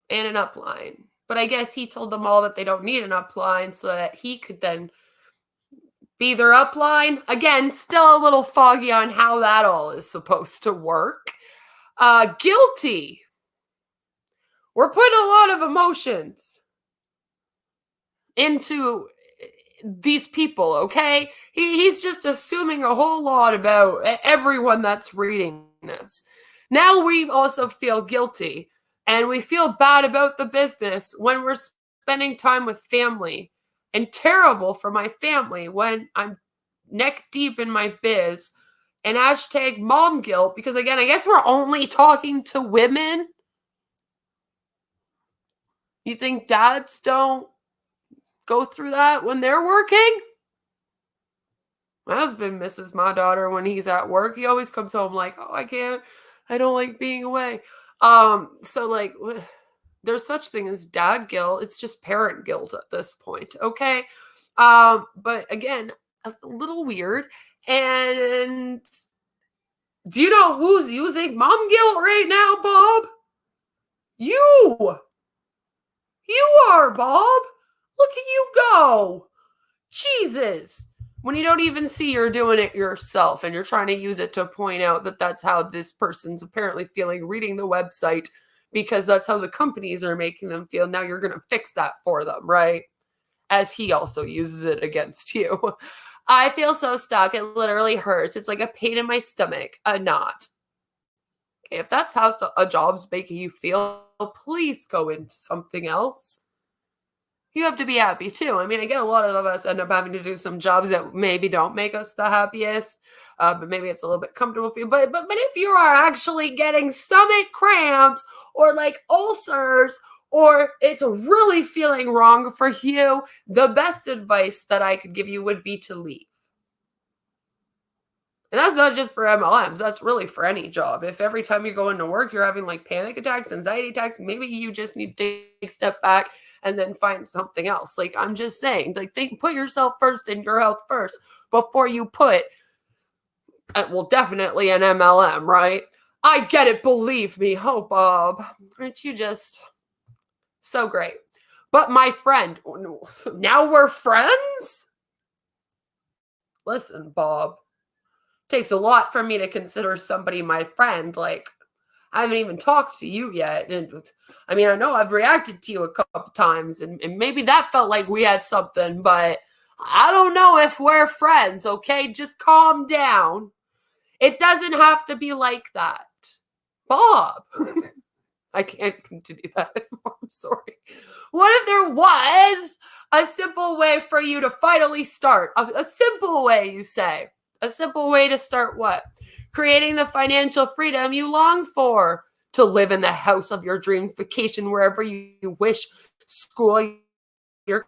and an upline. But I guess he told them all that they don't need an upline so that he could then be their upline. Again, still a little foggy on how that all is supposed to work. Guilty. We're putting a lot of emotions into these people, okay? He's just assuming a whole lot about everyone that's reading this. Now we also feel guilty and we feel bad about the business when we're spending time with family, and terrible for my family when I'm neck deep in my biz. And hashtag mom guilt, because again, I guess we're only talking to women. You think dads don't go through that when they're working? My husband misses my daughter when he's at work. He always comes home like, oh, I don't like being away. So like, there's such thing as dad guilt. It's just parent guilt at this point. Okay. But again, a little weird. And do you know who's using mom guilt right now, Bob? You are, Bob. Look at you go. Jesus. When you don't even see you're doing it yourself and you're trying to use it to point out that that's how this person's apparently feeling reading the website because that's how the companies are making them feel. Now you're going to fix that for them, right? As he also uses it against you. I feel so stuck. It literally hurts. It's like a pain in my stomach. A knot. Okay, if that's how a job's making you feel, please go into something else. You have to be happy too. I mean, I get a lot of us end up having to do some jobs that maybe don't make us the happiest, but maybe it's a little bit comfortable for you. But if you are actually getting stomach cramps or like ulcers, or it's really feeling wrong for you, the best advice that I could give you would be to leave. And that's not just for MLMs. That's really for any job. If every time you go into work, you're having like panic attacks, anxiety attacks, maybe you just need to take a step back and then find something else. Like, I'm just saying, like, put yourself first and your health first before you put, well, definitely an MLM, right? I get it. Believe me. Oh, Bob, aren't you just so great? But my friend, now we're friends? Listen, Bob. Takes a lot for me to consider somebody my friend. Like, I haven't even talked to you yet. And I mean, I know I've reacted to you a couple times and maybe that felt like we had something, but I don't know if we're friends, okay? Just calm down. It doesn't have to be like that. Bob. I can't continue that anymore. I'm sorry. What if there was a simple way for you to finally start? A simple way, you say. A simple way to start what? Creating the financial freedom you long for. To live in the house of your dreams, vacation wherever you wish, school your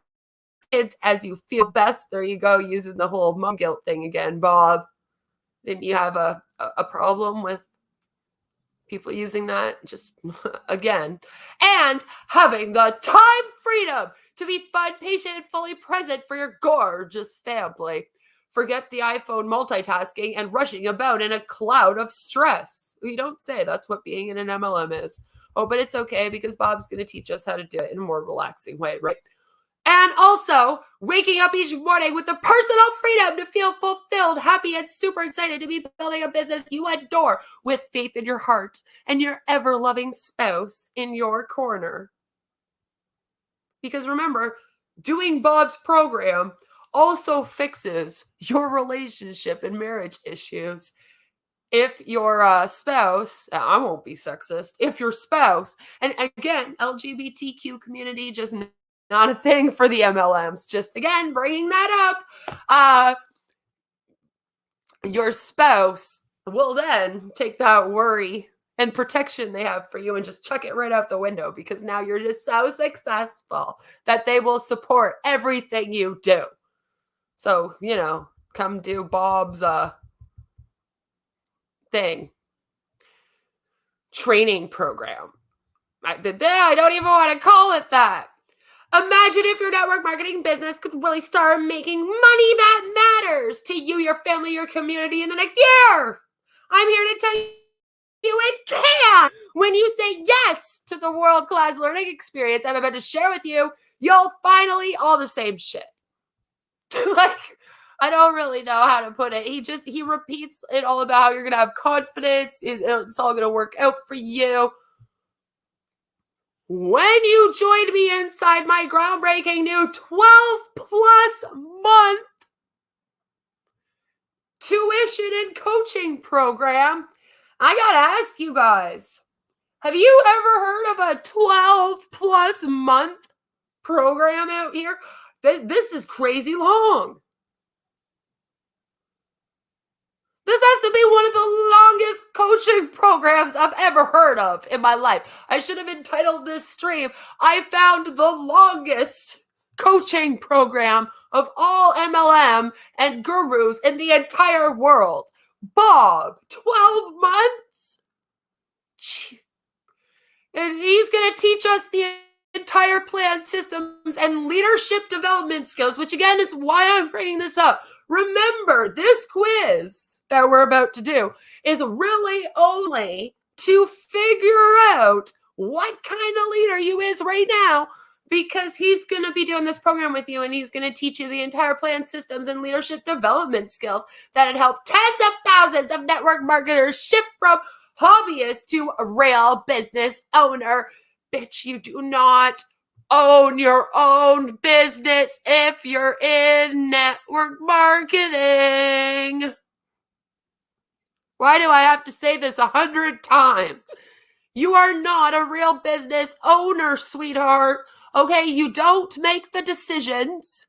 kids as you feel best. There you go, using the whole mom guilt thing again, Bob. Didn't you have a problem with people using that? Just again. And having the time freedom to be fun, patient, and fully present for your gorgeous family. Forget the iPhone multitasking and rushing about in a cloud of stress. We don't say that's what being in an MLM is. Oh, but it's okay because Bob's going to teach us how to do it in a more relaxing way, right? And also waking up each morning with the personal freedom to feel fulfilled, happy, and super excited to be building a business you adore with faith in your heart and your ever-loving spouse in your corner. Because remember, doing Bob's program also fixes your relationship and marriage issues. If your spouse, I won't be sexist, if your spouse, and again, LGBTQ community, just not a thing for the MLMs, just again, bringing that up, your spouse will then take that worry and protection they have for you and just chuck it right out the window because now you're just so successful that they will support everything you do. So, you know, come do Bob's training program. I don't even want to call it that. Imagine if your network marketing business could really start making money that matters to you, your family, your community in the next year. I'm here to tell you it can. When you say yes to the world-class learning experience I'm about to share with you, you'll finally all the same shit. Like, I don't really know how to put it. He repeats it all about how you're going to have confidence. It's all going to work out for you. When you joined me inside my groundbreaking new 12-plus month tuition and coaching program, I got to ask you guys, have you ever heard of a 12-plus month program out here? This is crazy long. This has to be one of the longest coaching programs I've ever heard of in my life. I should have entitled this stream, I found the longest coaching program of all MLM and gurus in the entire world. Bob, 12 months? And he's going to teach us the entire plan, systems, and leadership development skills, which again is why I'm bringing this up. Remember, this quiz that we're about to do is really only to figure out what kind of leader you is right now, because he's going to be doing this program with you and he's going to teach you the entire plan, systems, and leadership development skills that would help tens of thousands of network marketers shift from hobbyist to a real business owner. Bitch, you do not own your own business if you're in network marketing. Why do I have to say this 100 times? You are not a real business owner, sweetheart. Okay, you don't make the decisions.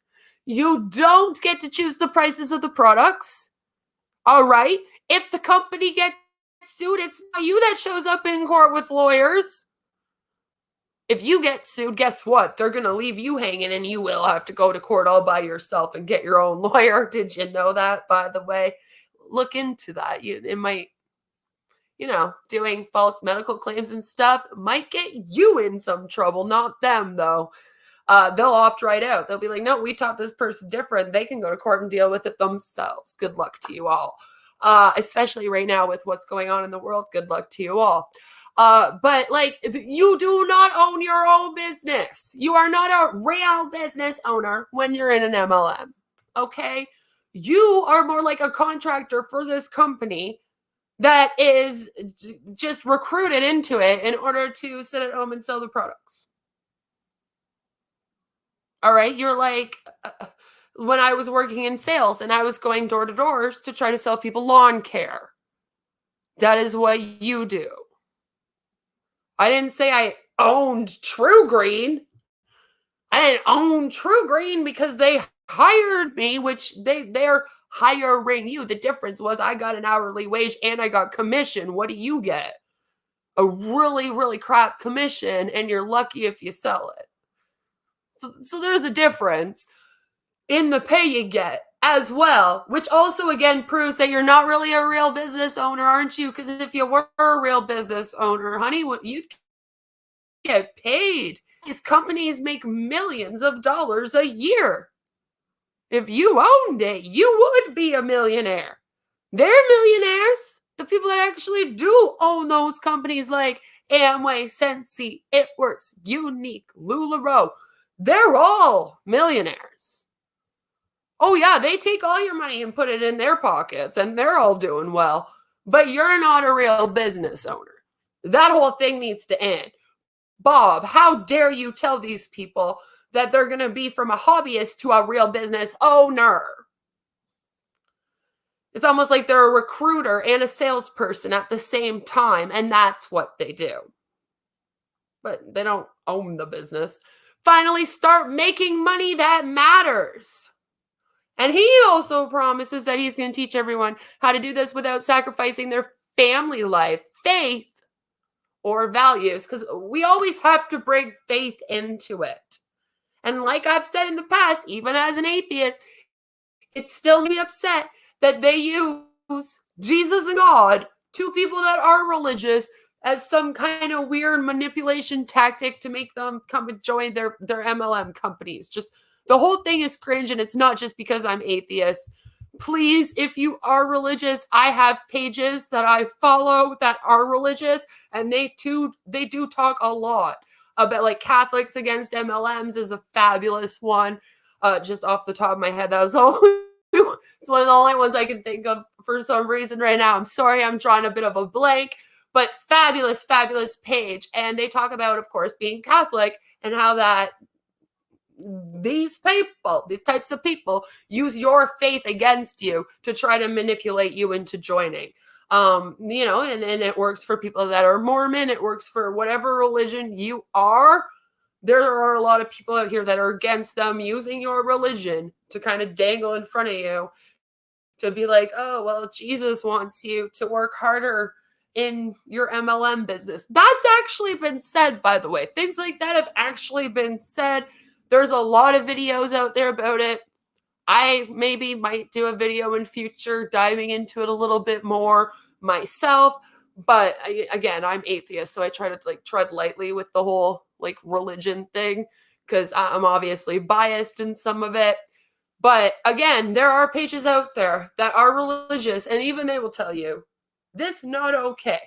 You don't get to choose the prices of the products. All right? If the company gets sued, it's not you that shows up in court with lawyers. If you get sued, guess what? They're going to leave you hanging and you will have to go to court all by yourself and get your own lawyer. Did you know that, by the way? Look into that. It might, doing false medical claims and stuff might get you in some trouble, not them, though. They'll opt right out. They'll be like, no, we taught this person different. They can go to court and deal with it themselves. Good luck to you all. Especially right now with what's going on in the world. Good luck to you all. But you do not own your own business. You are not a real business owner when you're in an MLM. Okay? You are more like a contractor for this company that is just recruited into it in order to sit at home and sell the products. All right? You're like, when I was working in sales and I was going door to doors to try to sell people lawn care. That is what you do. I didn't say I owned True Green. I didn't own True Green because they hired me, which they're hiring you. The difference was I got an hourly wage and I got commission. What do you get? A really, really crap commission, and you're lucky if you sell it. So there's a difference in the pay you get as well, which also again proves that you're not really a real business owner, aren't you? Because if you were a real business owner, honey, you'd get paid. These companies make millions of dollars a year. If you owned it, you would be a millionaire. They're millionaires. The people that actually do own those companies like Amway, Sensi, It Works, Unique, LuLaRoe, they're all millionaires. Oh yeah, they take all your money and put it in their pockets and they're all doing well, but you're not a real business owner. That whole thing needs to end. Bob, how dare you tell these people that they're going to be from a hobbyist to a real business owner? It's almost like they're a recruiter and a salesperson at the same time, and that's what they do. But they don't own the business. Finally, start making money that matters. And he also promises that he's going to teach everyone how to do this without sacrificing their family life, faith, or values, because we always have to bring faith into it. And like I've said in the past, even as an atheist, it's still me upset that they use Jesus and God, two people that are religious, as some kind of weird manipulation tactic to make them come and join their MLM companies. Just the whole thing is cringe, and it's not just because I'm atheist. Please, if you are religious, I have pages that I follow that are religious, and they do talk a lot about, like, Catholics Against MLMs is a fabulous one. Just off the top of my head, that was all. It's one of the only ones I can think of for some reason right now. I'm sorry, I'm drawing a bit of a blank, but fabulous, fabulous page. And they talk about, of course, being Catholic and how that these types of people use your faith against you to try to manipulate you into joining. And it works for people that are Mormon. It works for whatever religion you are. There are a lot of people out here that are against them using your religion to kind of dangle in front of you to be like, oh, well, Jesus wants you to work harder in your MLM business. That's actually been said, by the way. Things like that have actually been said. There's a lot of videos out there about it. I maybe might do a video in future diving into it a little bit more myself. But again, I'm atheist, so I try to tread lightly with the whole religion thing because I'm obviously biased in some of it. But again, there are pages out there that are religious, and even they will tell you this not okay.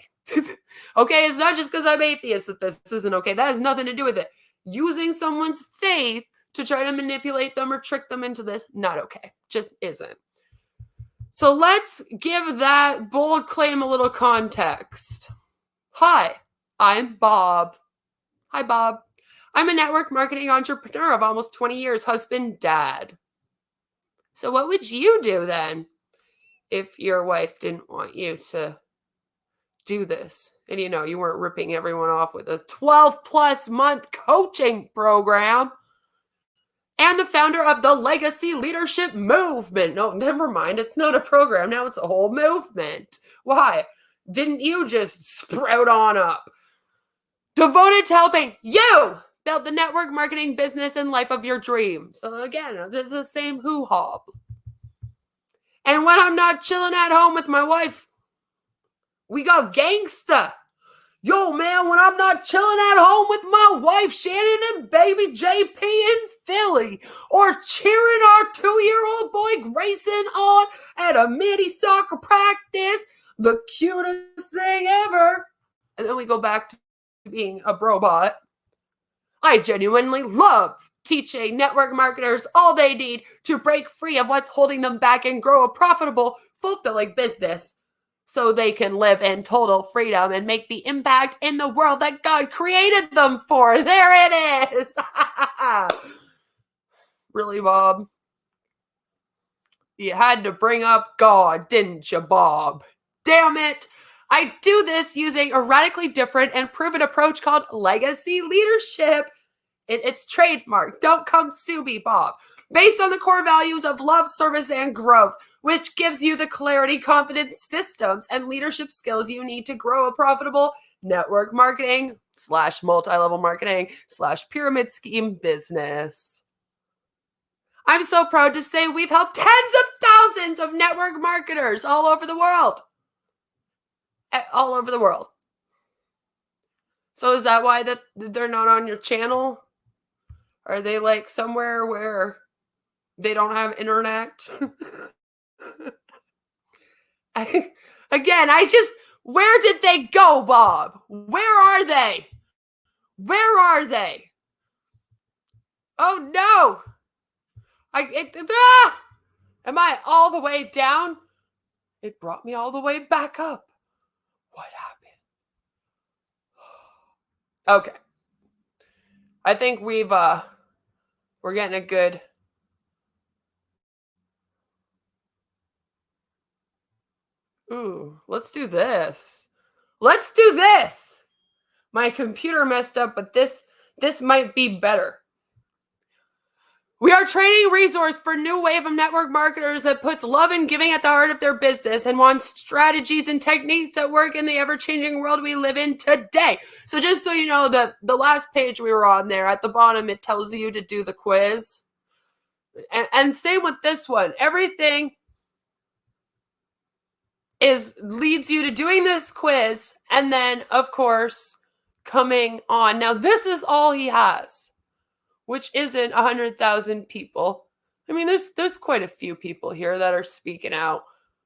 Okay, it's not just because I'm atheist that this isn't okay. That has nothing to do with it. Using someone's faith to try to manipulate them or trick them into this, not okay. Just isn't. So let's give that bold claim a little context. Hi, I'm Bob. Hi, Bob. I'm a network marketing entrepreneur of almost 20 years, husband, dad. So what would you do then if your wife didn't want you to do this? And you weren't ripping everyone off with a 12+ month coaching program. And the founder of the Legacy Leadership Movement. No, never mind. It's not a program. Now it's a whole movement. Why? Didn't you just sprout on up? Devoted to helping you build the network marketing business and life of your dreams. So again, it's the same hoo-ha. And when I'm not chilling at home with my wife, we go gangsta. Yo, man, when I'm not chilling at home with my wife, Shannon, and baby JP in Philly, or cheering our 2-year-old boy Grayson on at a mini soccer practice, the cutest thing ever. And then we go back to being a robot. I genuinely love teaching network marketers all they need to break free of what's holding them back and grow a profitable, fulfilling business so they can live in total freedom and make the impact in the world that God created them for. There it is. Really, Bob? You had to bring up God, didn't you, Bob? Damn it. I do this using a radically different and proven approach called legacy leadership. It's trademark. Don't come sue me, Bob. Based on the core values of love, service, and growth, which gives you the clarity, confidence, systems, and leadership skills you need to grow a profitable network marketing / multi-level marketing / pyramid scheme business. I'm so proud to say we've helped tens of thousands of network marketers all over the world. All over the world. So is that why that they're not on your channel? Are they like somewhere where they don't have internet? Where did they go, Bob? Where are they? Where are they? Oh no! Am I all the way down? It brought me all the way back up. What happened? Okay. I think we're getting a good. Ooh, let's do this. Let's do this. My computer messed up, but this might be better. We are training resource for new wave of network marketers that puts love and giving at the heart of their business and wants strategies and techniques that work in the ever-changing world we live in today. So just so you know, the last page we were on there, at the bottom, it tells you to do the quiz. And same with this one. Everything leads you to doing this quiz and then, of course, coming on. Now, this is all he has, which isn't 100,000 people. I mean, there's quite a few people here that are speaking out,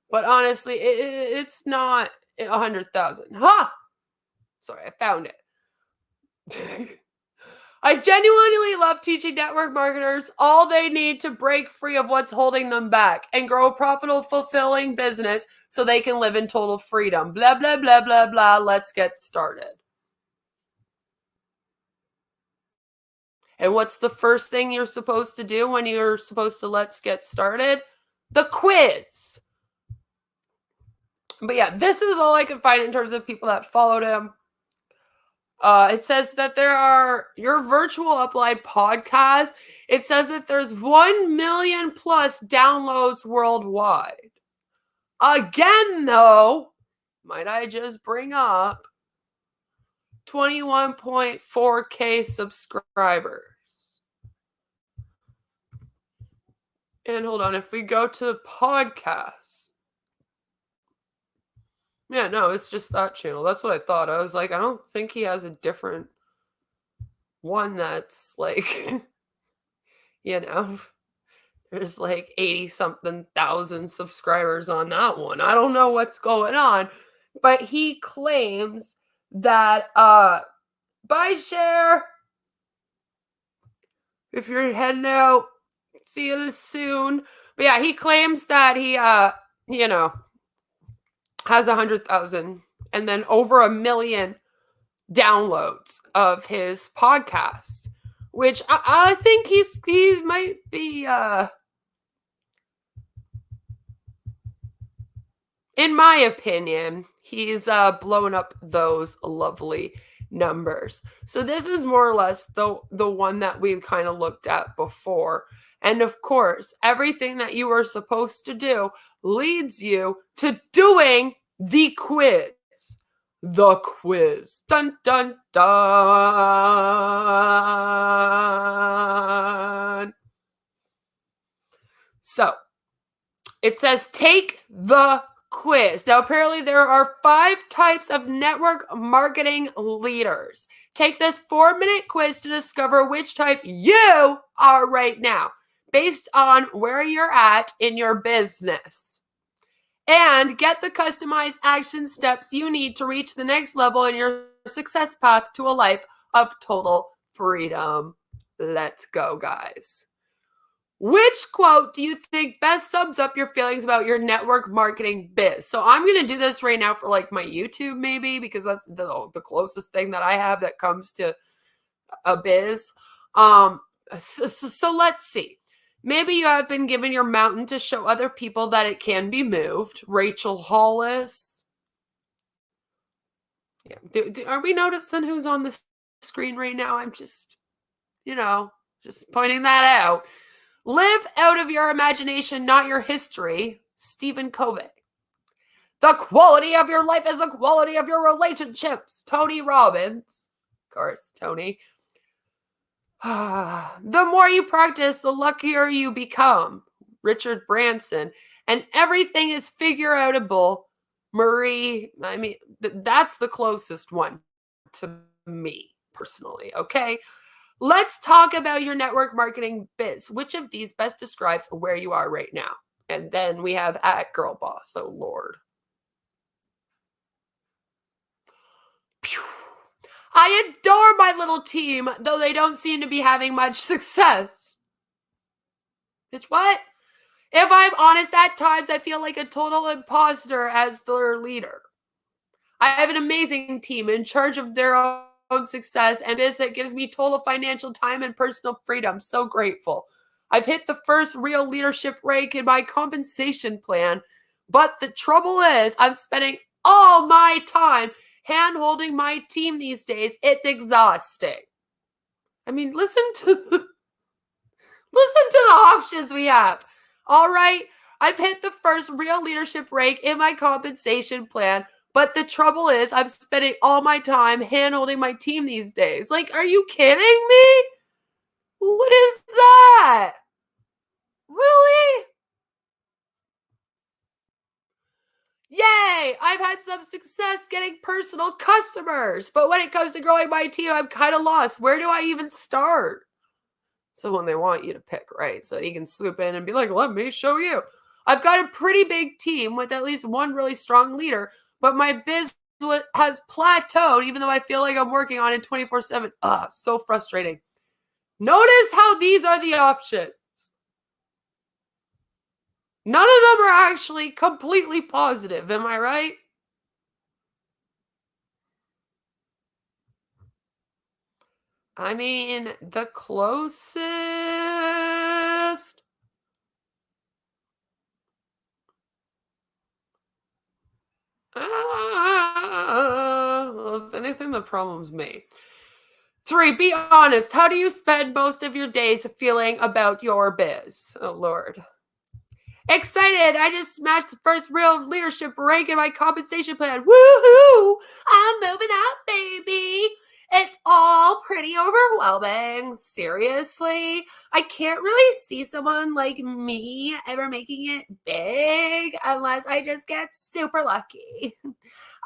but honestly, it's not 100,000. Ha! Sorry, I found it. I genuinely love teaching network marketers all they need to break free of what's holding them back and grow a profitable, fulfilling business so they can live in total freedom. Blah, blah, blah, blah, blah. Let's get started. And what's the first thing you're supposed to do when you're supposed to let's get started? The quiz. But yeah, this is all I could find in terms of people that followed him. It says that there are your virtual Upline podcast. It says that there's 1 million plus downloads worldwide. Again, though, might I just bring up 21.4K subscribers. And hold on, if we go to podcasts. Yeah, no, it's just that channel. That's what I thought. I was like, I don't think he has a different one that's like, there's like 80-something thousand subscribers on that one. I don't know what's going on, but he claims that, bye, Cher. If you're heading out, see you soon. But yeah, he claims that he, has 100,000 and then over 1 million downloads of his podcast, which I think he might be, in my opinion, he's blown up those lovely numbers. So this is more or less the one that we kind of looked at before. And of course, everything that you are supposed to do leads you to doing the quiz. The quiz. Dun, dun, dun. So, it says take the quiz. Now, apparently there are 5 types of network marketing leaders. Take this 4-minute quiz to discover which type you are right now, based on where you're at in your business. And get the customized action steps you need to reach the next level in your success path to a life of total freedom. Let's go, guys. Which quote do you think best sums up your feelings about your network marketing biz? So I'm going to do this right now for like my YouTube maybe, because that's the closest thing that I have that comes to a biz. So let's see. Maybe you have been given your mountain to show other people that it can be moved. Rachel Hollis. Yeah. Are we noticing who's on the screen right now? I'm just just pointing that out. Live out of your imagination, not your history. Stephen Covey. The quality of your life is the quality of your relationships. Tony Robbins. Of course, Tony. The more you practice, the luckier you become. Richard Branson. And everything is figure outable. Marie, that's the closest one to me personally, okay? Let's talk about your network marketing biz. Which of these best describes where you are right now? And then we have at Girl Boss. Oh, Lord. Pew. I adore my little team, though they don't seem to be having much success. Bitch, what? If I'm honest, at times I feel like a total imposter as their leader. I have an amazing team in charge of their own success and this that gives me total financial time and personal freedom. So grateful. I've hit the first real leadership rank in my compensation plan, but the trouble is I'm spending all my time hand-holding my team these days. It's exhausting. I mean, listen to the options we have. All right, I've hit the first real leadership rank in my compensation plan, but the trouble is I'm spending all my time hand-holding my team these days. Like, are you kidding me? What is that? Really? Yay! I've had some success getting personal customers, but when it comes to growing my team, I'm kind of lost. Where do I even start? So when they want you to pick, right? So you can swoop in and be like, let me show you. I've got a pretty big team with at least one really strong leader, but my biz has plateaued, even though I feel like I'm working on it 24/7. So frustrating. Notice how these are the options. None of them are actually completely positive. Am I right? I mean, the closest. If anything, the problem's me. 3, be honest. How do you spend most of your days feeling about your biz? Oh, Lord. Excited! I just smashed the first real leadership rank in my compensation plan. Woohoo! I'm moving up, baby! It's all pretty overwhelming. Seriously? I can't really see someone like me ever making it big unless I just get super lucky.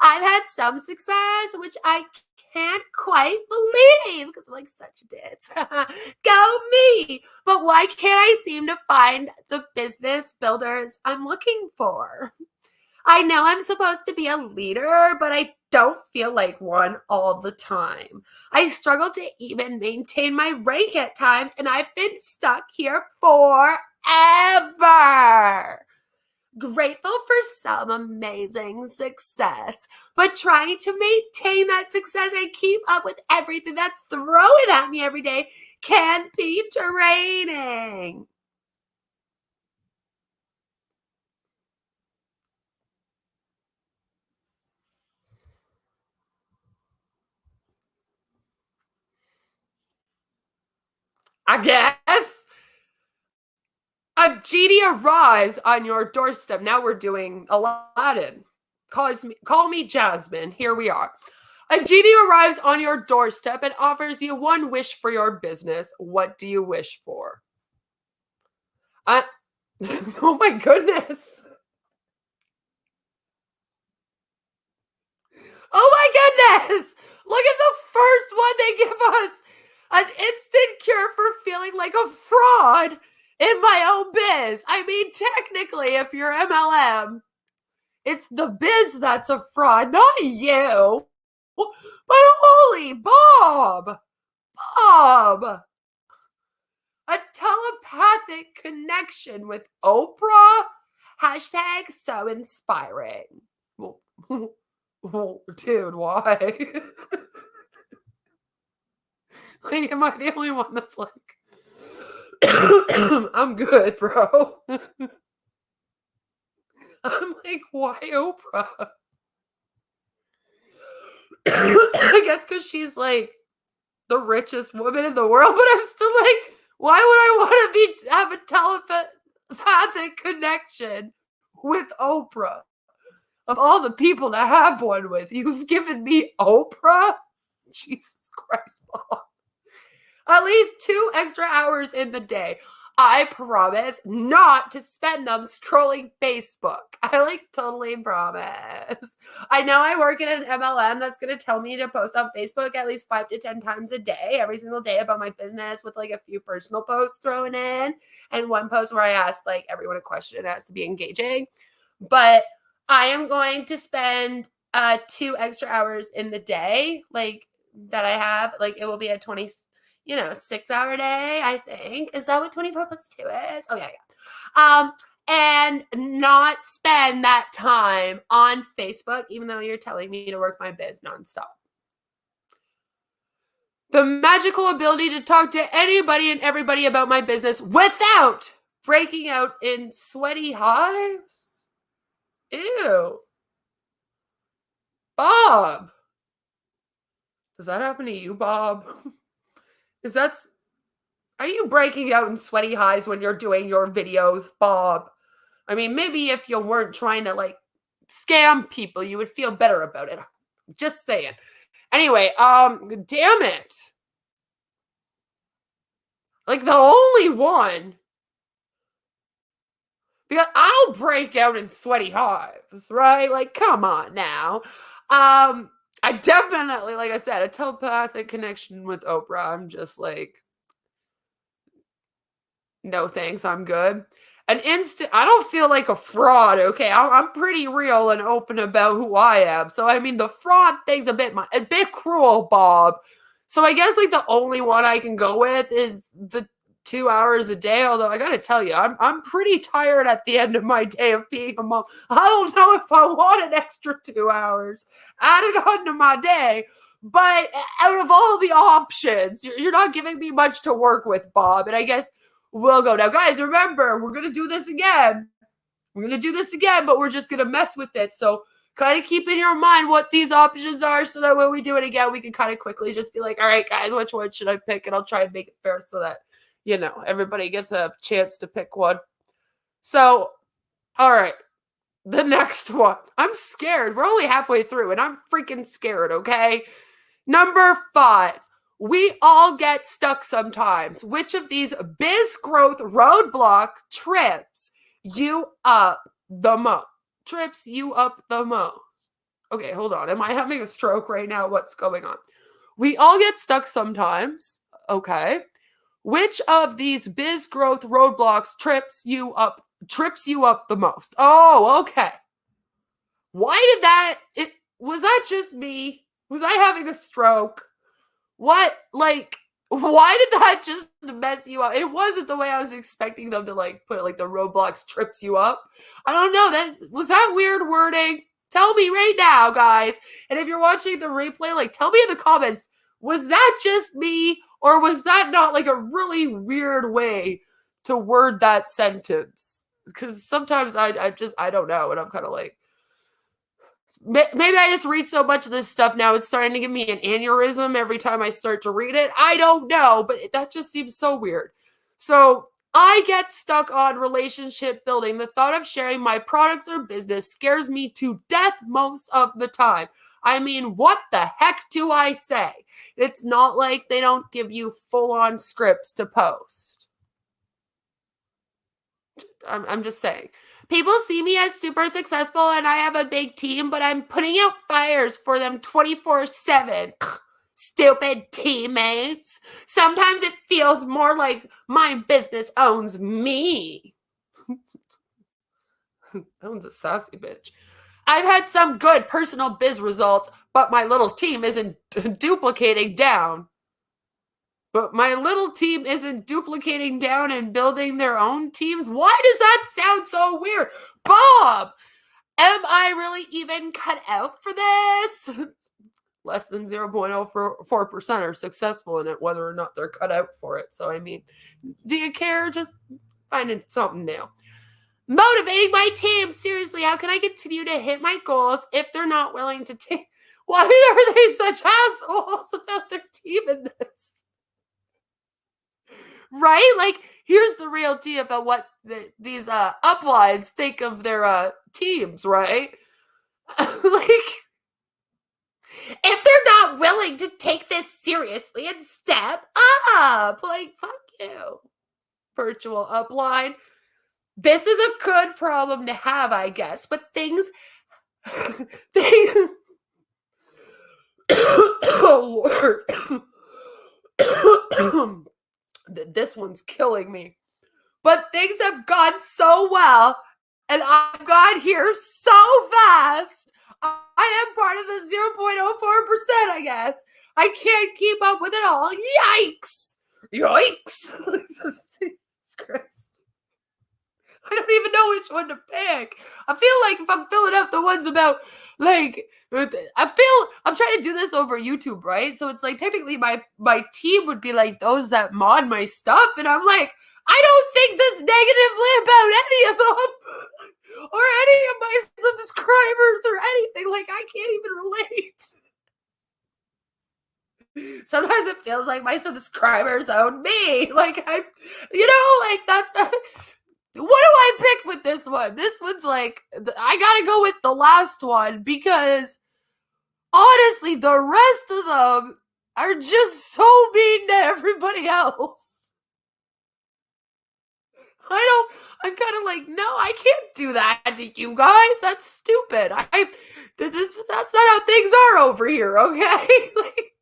I've had some success, which I can't quite believe because I'm like such a ditz. Go me! But why can't I seem to find the business builders I'm looking for? I know I'm supposed to be a leader, but I don't feel like one all the time. I struggle to even maintain my rank at times, and I've been stuck here forever. Grateful for some amazing success, but trying to maintain that success and keep up with everything that's thrown at me every day can be draining. I guess. A genie arrives on your doorstep. Now we're doing Aladdin. Call me Jasmine. Here we are. A genie arrives on your doorstep and offers you one wish for your business. What do you wish for? Oh my goodness. Oh my goodness. Look at the first one they give us. An instant cure for feeling like a fraud in my own biz. I mean, technically, if you're MLM, it's the biz that's a fraud, not you. But holy Bob! A telepathic connection with Oprah? Hashtag so inspiring. Dude, why? Like, am I the only one that's like, I'm good, bro? I'm like, why Oprah? I guess because she's like the richest woman in the world, but I'm still like, why would I want to have a telepathic connection with Oprah? Of all the people to have one with, you've given me Oprah? Jesus Christ, Mom. At least 2 extra hours in the day. I promise not to spend them scrolling Facebook. I totally promise. I know I work in an MLM that's going to tell me to post on Facebook at least 5 to 10 times a day, every single day about my business, with a few personal posts thrown in and one post where I ask everyone a question. It has to be engaging. But I am going to spend 2 extra hours in the day that I have. It will be a 6-hour day, I think. Is that what 24 plus 2 is? Oh, yeah. And not spend that time on Facebook, even though you're telling me to work my biz nonstop. The magical ability to talk to anybody and everybody about my business without breaking out in sweaty hives. Ew. Bob. Does that happen to you, Bob? Are you breaking out in sweaty hives when you're doing your videos, Bob? I mean, maybe if you weren't trying to scam people, you would feel better about it. Just saying. Anyway, damn it. The only one. Because I'll break out in sweaty hives, right? Come on now. I definitely, like I said, a telepathic connection with Oprah. I'm just no thanks, I'm good. I don't feel like a fraud, okay? I'm pretty real and open about who I am. So, I mean, the fraud thing's a bit cruel, Bob. So, I guess, the only one I can go with is the 2 hours a day. Although, I gotta tell you, I'm pretty tired at the end of my day of being a mom. I don't know if I want an extra 2 hours added onto my day. But out of all the options, you're not giving me much to work with, Bob. And I guess we'll go. Now, guys, remember, we're going to do this again. But we're just going to mess with it. So kind of keep in your mind what these options are so that when we do it again, we can kind of quickly just be like, all right, guys, which one should I pick? And I'll try and make it fair so that, everybody gets a chance to pick one. So, all right, the next one. I'm scared. We're only halfway through and I'm freaking scared, okay? Number 5. We all get stuck sometimes. Which of these biz growth roadblock trips you up the most? Okay, hold on. Am I having a stroke right now? What's going on? We all get stuck sometimes. Okay. Which of these biz growth roadblocks trips you up the most? Oh, okay. Was that just me? Was I having a stroke? What? Why did that just mess you up? It wasn't the way I was expecting them to put it, the roadblocks trips you up. I don't know. Was that weird wording? Tell me right now, guys. And if you're watching the replay, tell me in the comments, was that just me? Or was that not a really weird way to word that sentence? Because sometimes I don't know. And I'm kind of maybe I just read so much of this stuff now, it's starting to give me an aneurysm every time I start to read it. I don't know, but that just seems so weird. So I get stuck on relationship building. The thought of sharing my products or business scares me to death most of the time. I mean, what the heck do I say? It's not like they don't give you full-on scripts to post. I'm just saying. People see me as super successful and I have a big team, but I'm putting out fires for them 24/7. Stupid teammates. Sometimes it feels more like my business owns me. Owns a sassy bitch. I've had some good personal biz results, but my little team isn't duplicating down. And building their own teams? Why does that sound so weird? Bob, am I really even cut out for this? Less than 0.04% are successful in it, whether or not they're cut out for it. So, I mean, do you care? Just finding something new. Motivating my team. Seriously, how can I continue to hit my goals if they're not willing to take? Why are they such assholes about their team in this? Right? Like, here's the real tea about what these uplines think of their teams, right? Like, if they're not willing to take this seriously and step up, like, fuck you, virtual upline. This is a good problem to have, I guess, but things oh Lord. This one's killing me. But things have gone so well, and I've got here so fast. I am part of the 0.04%, I guess. I can't keep up with it all. Yikes! Yikes! Jesus Christ. I don't even know which one to pick. I feel like if I'm filling out the ones about, like, I'm trying to do this over YouTube, right? So it's like technically my team would be like those that mod my stuff, and I'm like, I don't think this negatively about any of them or any of my subscribers or anything. Like, I can't even relate. Sometimes it feels like my subscribers own me. Like, like that's what do I pick with this one? This one's like, I gotta go with the last one because honestly, the rest of them are just so mean to everybody else. I'm kind of like, no, I can't do that to you guys. That's stupid. That's not how things are over here, okay? Like,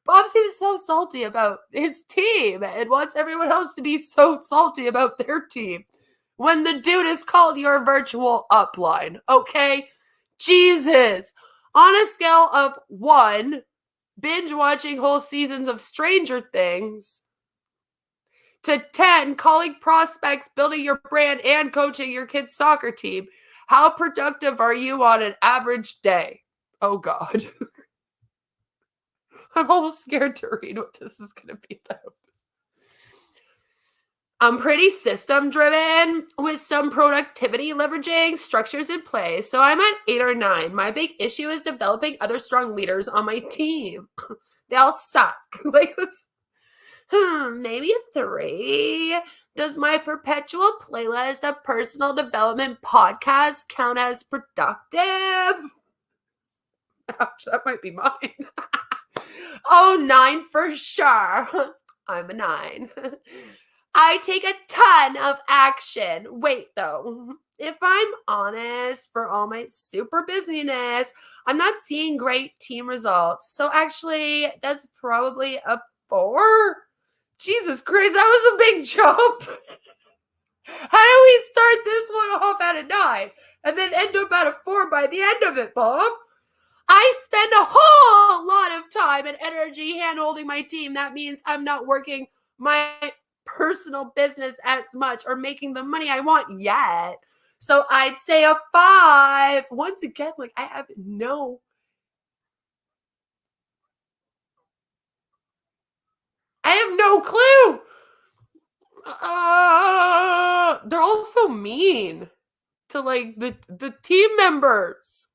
Bob seems so salty about his team and wants everyone else to be so salty about their team when the dude is called your virtual upline, okay? Jesus. On a scale of 1, binge watching whole seasons of Stranger Things, to 10, calling prospects, building your brand, and coaching your kid's soccer team, how productive are you on an average day? Oh, God. I'm almost scared to read what this is going to be about. I'm pretty system driven with some productivity leveraging structures in place. So I'm at 8 or 9. My big issue is developing other strong leaders on my team. They all suck. Like, maybe a 3. Does my perpetual playlist of personal development podcasts count as productive? Ouch, that might be mine. Oh, 9 for sure. I'm a 9. I take a ton of action. Wait, though. If I'm honest, for all my super busyness, I'm not seeing great team results. So actually, that's probably a 4. Jesus Christ, that was a big jump. How do we start this one off at a 9 and then end up at a 4 by the end of it, Bob? I spend a whole lot of time and energy hand-holding my team. That means I'm not working my personal business as much or making the money I want yet. So I'd say a 5. Once again, like, I have no... I have no clue. They're all so mean to, like, the team members.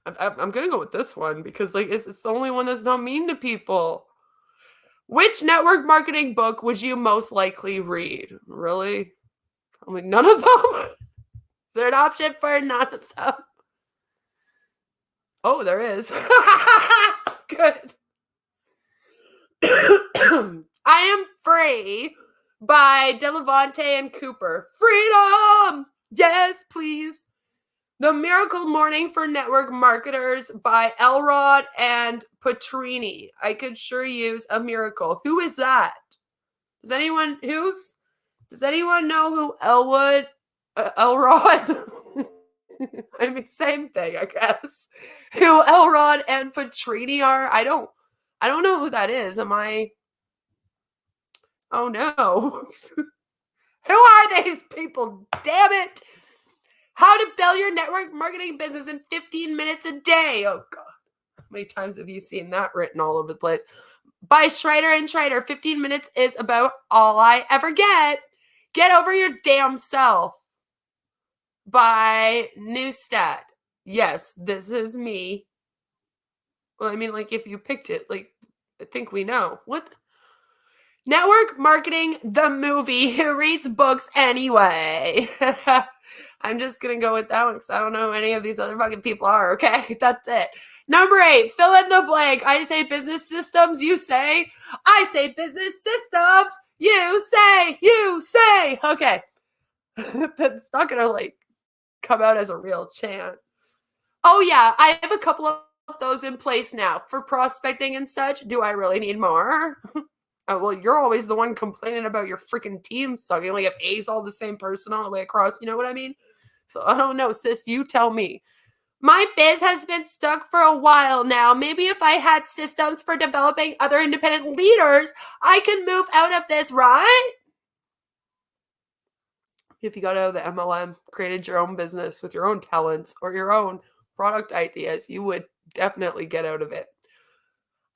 I'm gonna go with this one because, like, it's the only one that's not mean to people. Which network marketing book would you most likely read? Really? I'm like, none of them? Is there an option for none of them? Oh, there is. Good. I Am Free by Delevante and Cooper. Freedom! Yes, please. The Miracle Morning for Network Marketers by Elrod and Petrini. I could sure use a miracle. Who is that? Does anyone know who Elrod? I mean, same thing, I guess. Who Elrod and Petrini are? I don't know who that is. Am I? Oh no. Who are these people? Damn it. How to build your network marketing business in 15 minutes a day. Oh, God. How many times have you seen that written all over the place? By Schreider and Schreider. 15 minutes is about all I ever get. Get over your damn self. by Neustadt. Yes, this is me. Well, I mean, like, if you picked it, like, I think we know. What? Network marketing, the movie. Who reads books anyway? I'm just going to go with that one because I don't know who any of these other fucking people are, okay? That's it. Number 8, fill in the blank. I say business systems, you say. I say business systems, you say. Okay. That's not going to, like, come out as a real chant. Oh, yeah, I have a couple of those in place now for prospecting and such. Do I really need more? Well, you're always the one complaining about your freaking team sucking. Like, if A's all the same person all the way across, you know what I mean? So I don't know, sis. You tell me. My biz has been stuck for a while now. Maybe if I had systems for developing other independent leaders, I could move out of this, right? If you got out of the MLM, created your own business with your own talents or your own product ideas, you would definitely get out of it.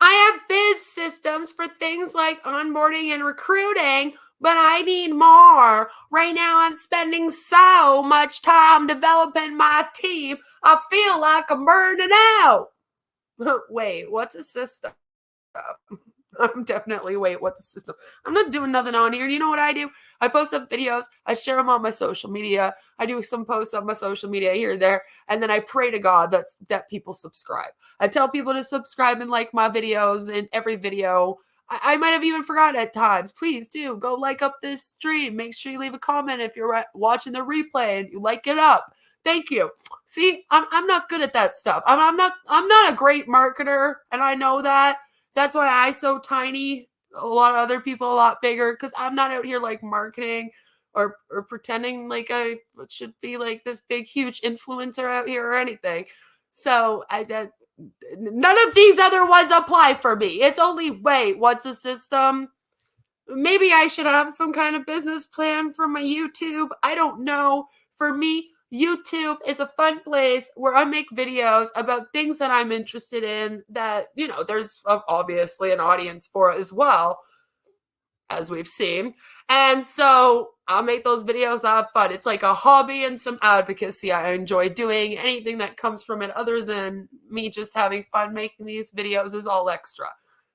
I have biz systems for things like onboarding and recruiting, but I need more. Right now, I'm spending so much time developing my team, I feel like I'm burning out. Wait, what's a system? I'm definitely, what's the system? I'm not doing nothing on here. You know what I do? I post up videos. I share them on my social media. I do some posts on my social media here and there. And then I pray to God that people subscribe. I tell people to subscribe and like my videos in every video. I might have even forgotten at times. Please do go like up this stream. Make sure you leave a comment if you're watching the replay and you like it up. Thank you. See, I'm not good at that stuff. I'm not a great marketer, and I know that. That's why I'm so tiny. A lot of other people a lot bigger because I'm not out here like marketing or pretending like I should be like this big, huge influencer out here or anything. So none of these other ones apply for me. It's only, what's a system? Maybe I should have some kind of business plan for my YouTube. I don't know. For me, YouTube is a fun place where I make videos about things that I'm interested in that, there's obviously an audience for as well, as we've seen. And so I'll make those videos. I have fun. It's like a hobby and some advocacy. I enjoy doing anything that comes from it other than me just having fun making these videos is all extra.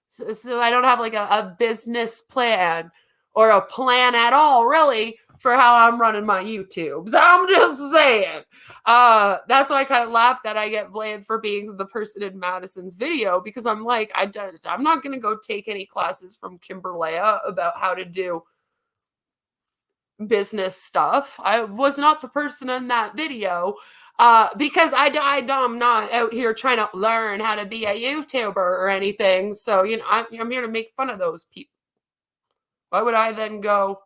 So I don't have like a business plan or a plan at all, really, for how I'm running my YouTube. So I'm just saying. That's why I kind of laugh that I get blamed for being the person in Madison's video because I'm like, I'm not going to go take any classes from Kimberlea about how to do business stuff. I was not the person in that video because I'm not out here trying to learn how to be a YouTuber or anything. So, I'm here to make fun of those people. Why would I then go?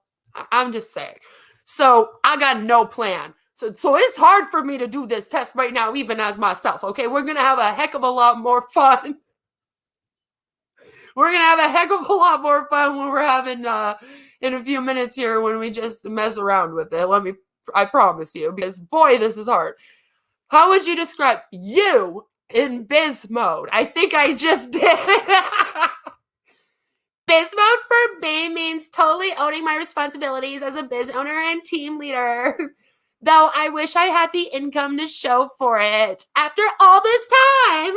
I'm just saying. So I got no plan. So it's hard for me to do this test right now, even as myself. Okay, we're going to have a heck of a lot more fun. We're going to have a heck of a lot more fun when we're having in a few minutes here when we just mess around with it. I promise you, because boy, this is hard. How would you describe you in biz mode? I think I just did. Biz mode for me means totally owning my responsibilities as a biz owner and team leader. Though I wish I had the income to show for it. After all this time,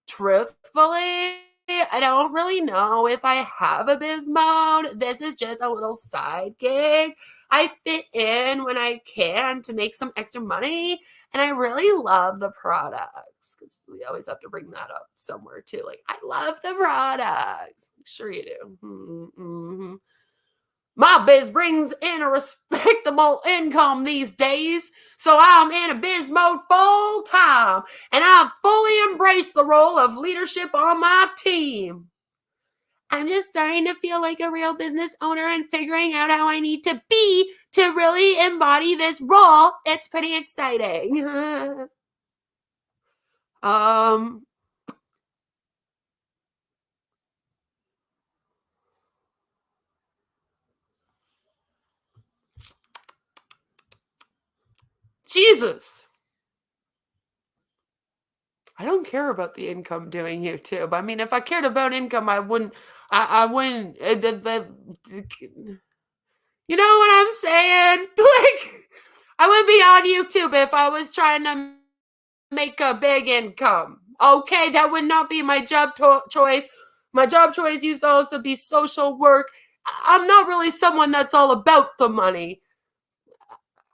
truthfully, I don't really know if I have a biz mode. This is just a little side gig. I fit in when I can to make some extra money. And I really love the products because we always have to bring that up somewhere too. Like, I love the products. Sure you do. Mm-hmm. My biz brings in a respectable income these days, so I'm in a biz mode full time, and I've fully embraced the role of leadership on my team. I'm just starting to feel like a real business owner and figuring out how I need to be to really embody this role. It's pretty exciting. Jesus. I don't care about the income doing YouTube. I mean, if I cared about income, I wouldn't. You know what I'm saying? Like, I wouldn't be on YouTube if I was trying to make a big income. Okay, that would not be my job choice. My job choice used to also be social work. I'm not really someone that's all about the money.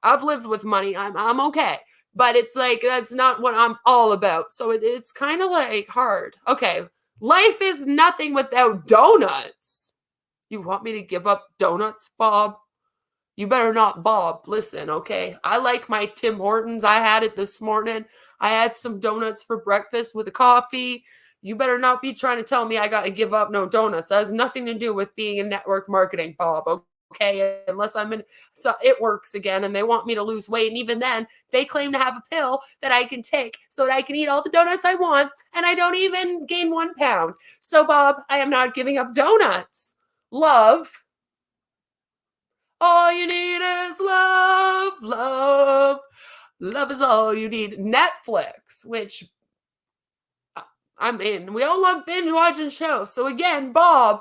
I've lived with money. I'm okay. But it's like that's not what I'm all about. So it's kind of like hard. Okay, life is nothing without donuts. You want me to give up donuts, Bob? You better not, Bob. Listen, okay? I like my Tim Hortons. I had it this morning. I had some donuts for breakfast with a coffee. You better not be trying to tell me I got to give up no donuts. That has nothing to do with being in network marketing, Bob. Okay, unless I'm in, so it works again, and they want me to lose weight. And even then, they claim to have a pill that I can take so that I can eat all the donuts I want, and I don't even gain 1 pound. So, Bob, I am not giving up donuts. Love. All you need is love, love. Love is all you need. Netflix, which, I mean, we all love binge watching shows. So again, Bob,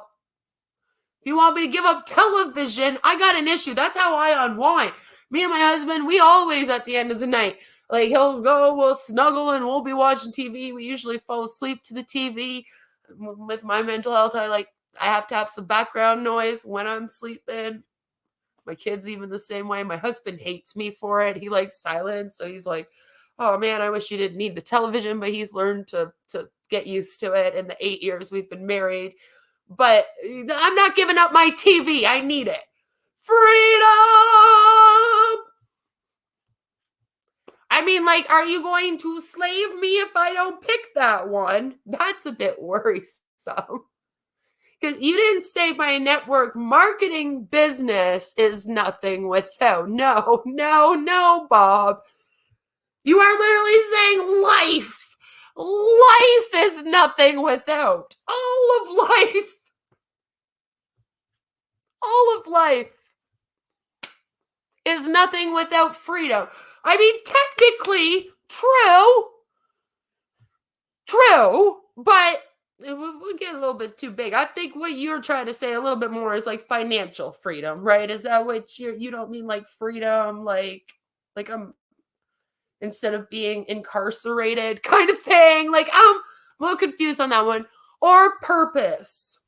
if you want me to give up television, I got an issue. That's how I unwind. Me and my husband, we always at the end of the night, like he'll go, we'll snuggle and we'll be watching TV. We usually fall asleep to the TV. With my mental health, I have to have some background noise when I'm sleeping. My kids even the same way. My husband hates me for it. He likes silence. So he's like, oh man, I wish you didn't need the television, but he's learned to get used to it in the 8 years we've been married. But I'm not giving up my TV. I need it. Freedom! I mean, like, are you going to slave me if I don't pick that one? That's a bit worrisome. Because you didn't say my network marketing business is nothing without. No, no, no, Bob. You are literally saying life. Life is nothing without. All of life. All of life is nothing without freedom. I mean, technically, true, but we get a little bit too big. I think what you're trying to say a little bit more is like financial freedom, right? Is that what you don't mean like freedom, like I'm instead of being incarcerated kind of thing? Like I'm a little confused on that one. Or purpose.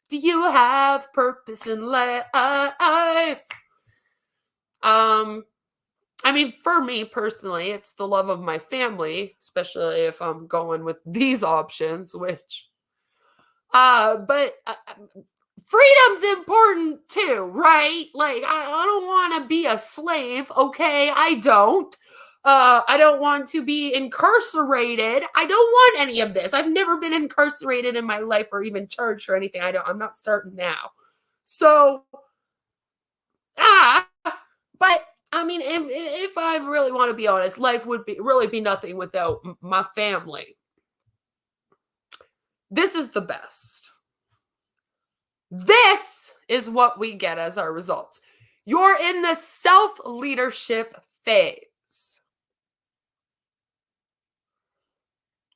Do you have purpose in life? I mean, for me personally, it's the love of my family, especially if I'm going with these options, which but freedom's important too, right? Like I don't want to be a slave, okay? I don't. I don't want to be incarcerated. I don't want any of this. I've never been incarcerated in my life or even charged for anything. I'm not starting now. So but I mean, if I really want to be honest, life would really be nothing without my family. This is the best. This is what we get as our results. You're in the self-leadership phase.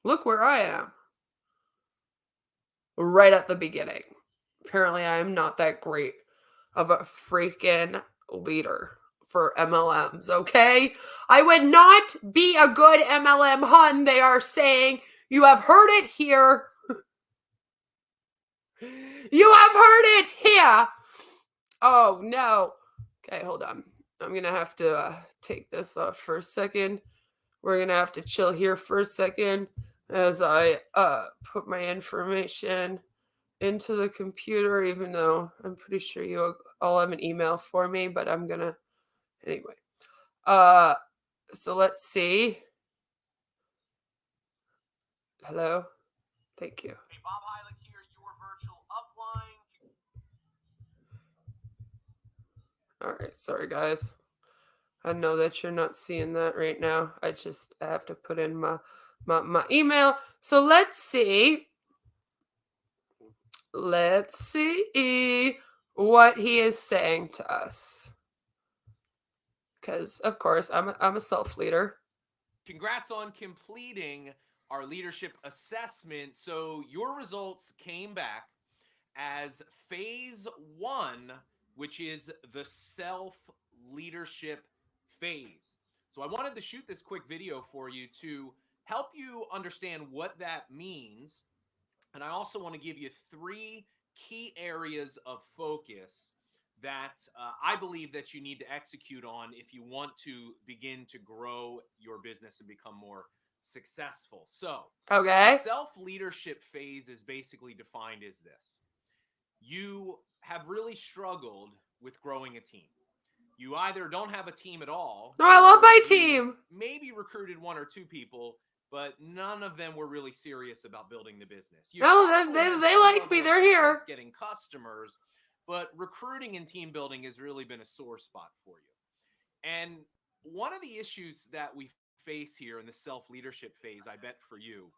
Look where I am. Right at the beginning. Apparently, I am not that great of a freaking leader for MLMs, okay? I would not be a good MLM hun, they are saying. You have heard it here. You have heard it here. Oh, no. Okay, hold on. I'm going to have to take this off for a second. We're going to have to chill here for a second as I put my information into the computer, even though I'm pretty sure you all have an email for me, but I'm going to, anyway. So let's see. Hello? Thank you. Hey, Bob Heilig here, your virtual upline. All right, sorry guys. I know that you're not seeing that right now. I have to put in my email. So let's see. Let's see what he is saying to us. Because of course I'm a self-leader. Congrats on completing our leadership assessment. So your results came back as phase 1, which is the self-leadership phase. So I wanted to shoot this quick video for you to help you understand what that means. And I also want to give you 3 key areas of focus that I believe that you need to execute on if you want to begin to grow your business and become more successful. So Okay. the self-leadership phase is basically defined as this. You have really struggled with growing a team. You either don't have a team at all. No, I love or my you team. Maybe recruited 1 or 2 people, but none of them were really serious about building the business. You No, probably they had they some like level me. of They're success here. getting customers, but recruiting and team building has really been a sore spot for you. And one of the issues that we face here in the self-leadership phase, I bet for you,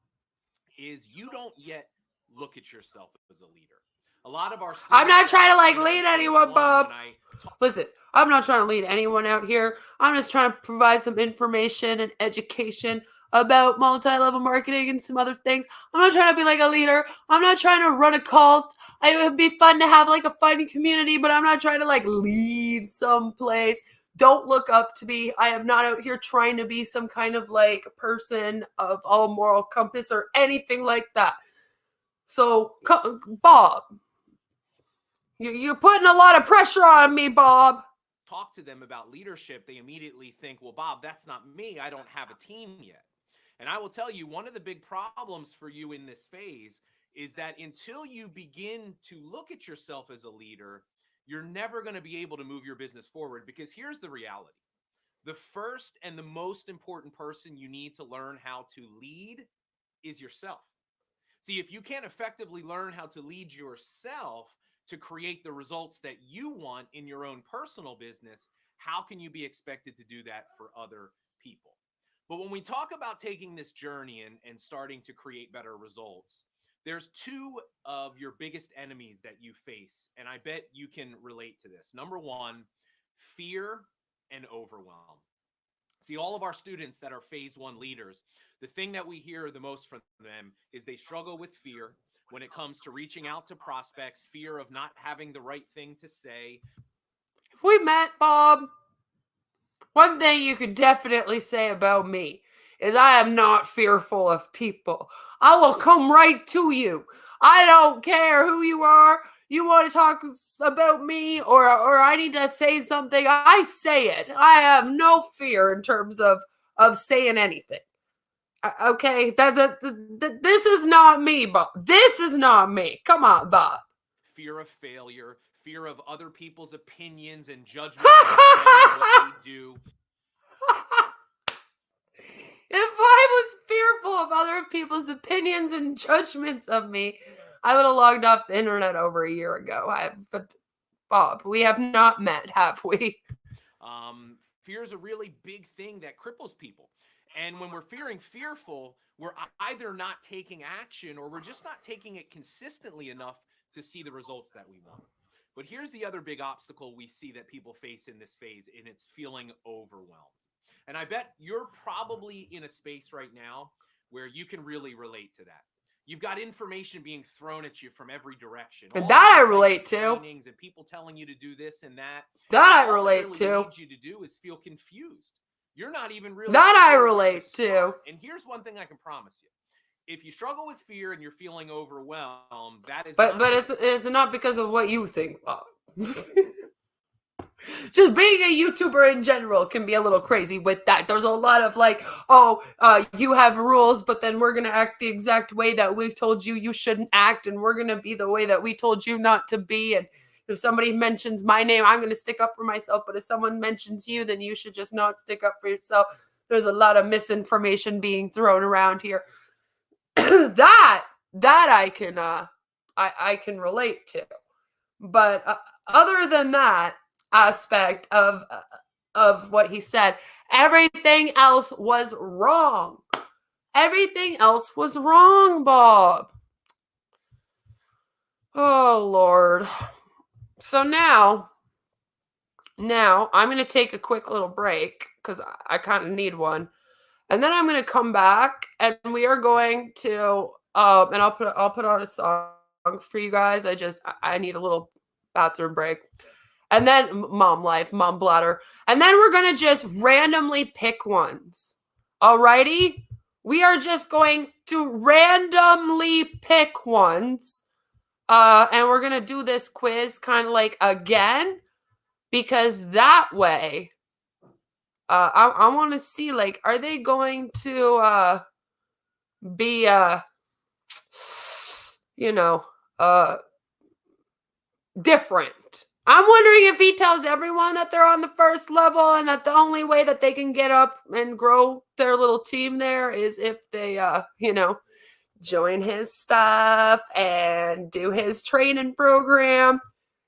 is you don't yet look at yourself as a leader. A lot of our students I'm not trying to like sign up in lead phase anyone, 1, Bob. when I Listen, I'm not trying to lead anyone out here. I'm just trying to provide some information and education about multi-level marketing and some other things. I'm not trying to be like a leader. I'm not trying to run a cult. It would be fun to have like a fun community, but I'm not trying to like lead someplace. Don't look up to me. I am not out here trying to be some kind of like person of all moral compass or anything like that. So, Bob, you're putting a lot of pressure on me, Bob. talk to them about leadership, they immediately think, well, Bob, that's not me. I don't have a team yet. And I will tell you, one of the big problems for you in this phase is that until you begin to look at yourself as a leader, you're never going to be able to move your business forward, because here's the reality. The first and the most important person you need to learn how to lead is yourself. See, if you can't effectively learn how to lead yourself to create the results that you want in your own personal business, how can you be expected to do that for other people? But when we talk about taking this journey and starting to create better results, there's 2 of your biggest enemies that you face, and I bet you can relate to this. Number 1, fear and overwhelm. See, all of our students that are phase 1 leaders, the thing that we hear the most from them is they struggle with fear when it comes to reaching out to prospects, fear of not having the right thing to say. If we met, Bob, one thing you could definitely say about me is I am not fearful of people. I will come right to you. I don't care who you are. You want to talk about me or I need to say something, I say it. I have no fear in terms of saying anything. Okay, this is not me, Bob. This is not me. Come on, Bob. Fear of failure, fear of other people's opinions and judgments about what they do. If I was fearful of other people's opinions and judgments of me, I would have logged off the internet over a year ago. But Bob, we have not met, have we? Fear is a really big thing that cripples people. And when we're fearful, we're either not taking action or we're just not taking it consistently enough to see the results that we want. But here's the other big obstacle we see that people face in this phase, and it's feeling overwhelmed. And I bet you're probably in a space right now where you can really relate to that. You've got information being thrown at you from every direction. And that I relate to. Trainings and people telling you to do this and that. That And I relate all it to. really needs you to do is feel confused. You're not even really That I sure where relate to. start. And here's one thing I can promise you. If you struggle with fear and you're feeling overwhelmed, that is But it's not because of what you think, Bob. Just being a YouTuber in general can be a little crazy with that. There's a lot of like, you have rules, but then we're going to act the exact way that we told you shouldn't act, and we're going to be the way that we told you not to be. And if somebody mentions my name, I'm going to stick up for myself. But if someone mentions you, then you should just not stick up for yourself. There's a lot of misinformation being thrown around here. that I can relate to. But other than that aspect of what he said, everything else was wrong. Everything else was wrong, Bob. Oh, Lord. So now I'm going to take a quick little break because I kind of need one. And then I'm going to come back and we are going to, and I'll put on a song for you guys. I need a little bathroom break. And then mom life, mom bladder. And then we're going to just randomly pick ones. Alrighty? We are just going to randomly pick ones. And we're going to do this quiz kind of like again, because that way, I want to see, like, are they going to be, different? I'm wondering if he tells everyone that they're on the first level and that the only way that they can get up and grow their little team there is if they, join his stuff and do his training program.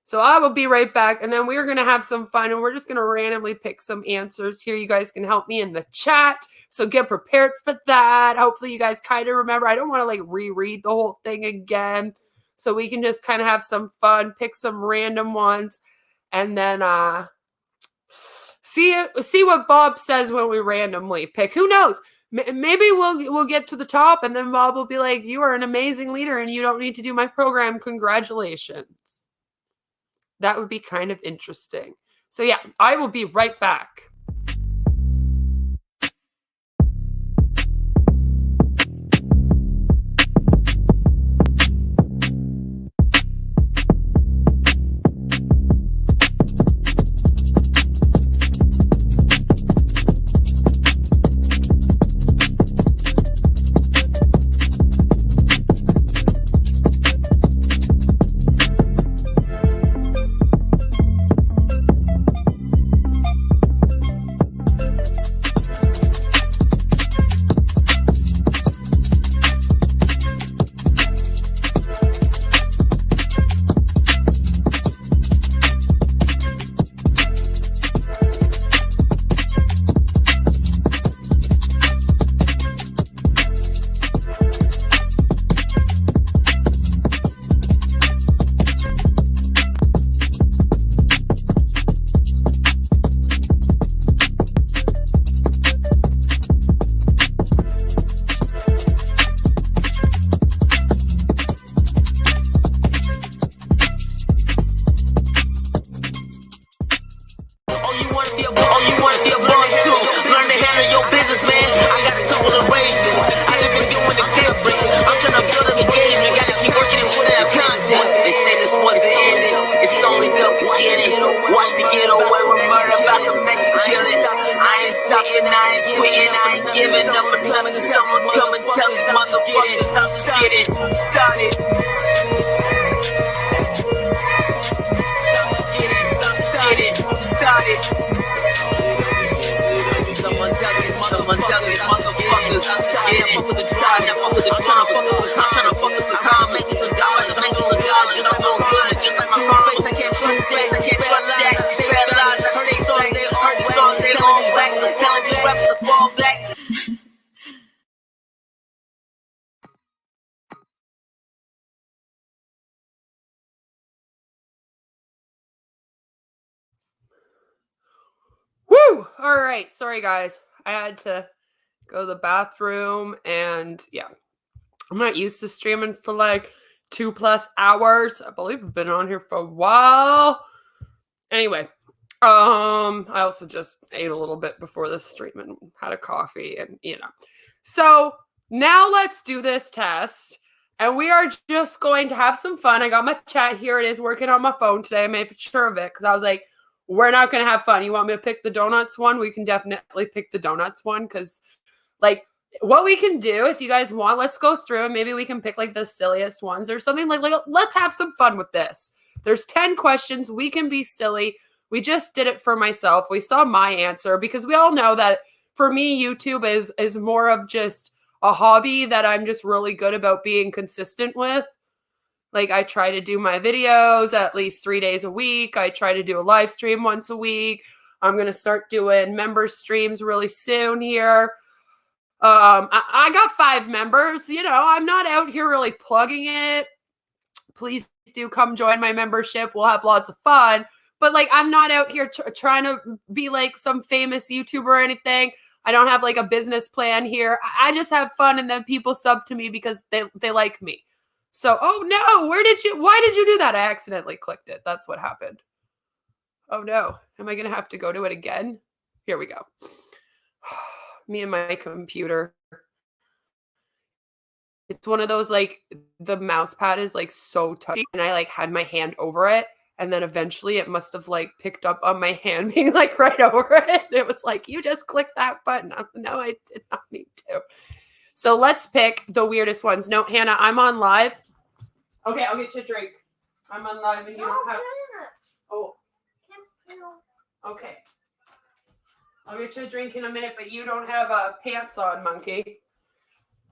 So I will be right back, and then we're going to have some fun, and we're just going to randomly pick some answers here. You guys can help me in the chat, so get prepared for that. Hopefully you guys kind of remember. I don't want to like reread the whole thing again, so we can just kind of have some fun, pick some random ones, and then see what Bob says when we randomly pick. Who knows? Maybe we'll get to the top, and then Bob will be like, "You are an amazing leader, and you don't need to do my program. Congratulations." That would be kind of interesting. So yeah, I will be right back. Woo! All right. Sorry, guys. I had to go to the bathroom, and yeah, I'm not used to streaming for like 2+ hours. I believe I've been on here for a while. Anyway, I also just ate a little bit before the stream and had a coffee, and So now let's do this test, and we are just going to have some fun. I got my chat here. It is working on my phone today. I made sure of it because I was like, we're not going to have fun. You want me to pick the donuts one? We can definitely pick the donuts one because, like, what we can do, if you guys want, let's go through and maybe we can pick, like, the silliest ones or something. Like let's have some fun with this. There's 10 questions. We can be silly. We just did it for myself. We saw my answer because we all know that, for me, YouTube is more of just a hobby that I'm just really good about being consistent with. Like, I try to do my videos at least 3 days a week. I try to do a live stream once a week. I'm going to start doing member streams really soon here. I got 5 members. I'm not out here really plugging it. Please do come join my membership. We'll have lots of fun. But, like, I'm not out here trying to be like some famous YouTuber or anything. I don't have like a business plan here. I just have fun, and then people sub to me because they like me. So, oh no, why did you do that? I accidentally clicked it. That's what happened. Oh no, am I going to have to go to it again? Here we go. Me and my computer. It's one of those, like, the mouse pad is, like, so touchy, and I, like, had my hand over it, and then eventually it must have, like, picked up on my hand being, like, right over it. It was like, you just click that button. No, I did not need to. So let's pick the weirdest ones. No, Hannah, I'm on live. Okay, I'll get you a drink. I'm on live and you don't have... Oh. Okay. I'll get you a drink in a minute, but you don't have pants on, monkey.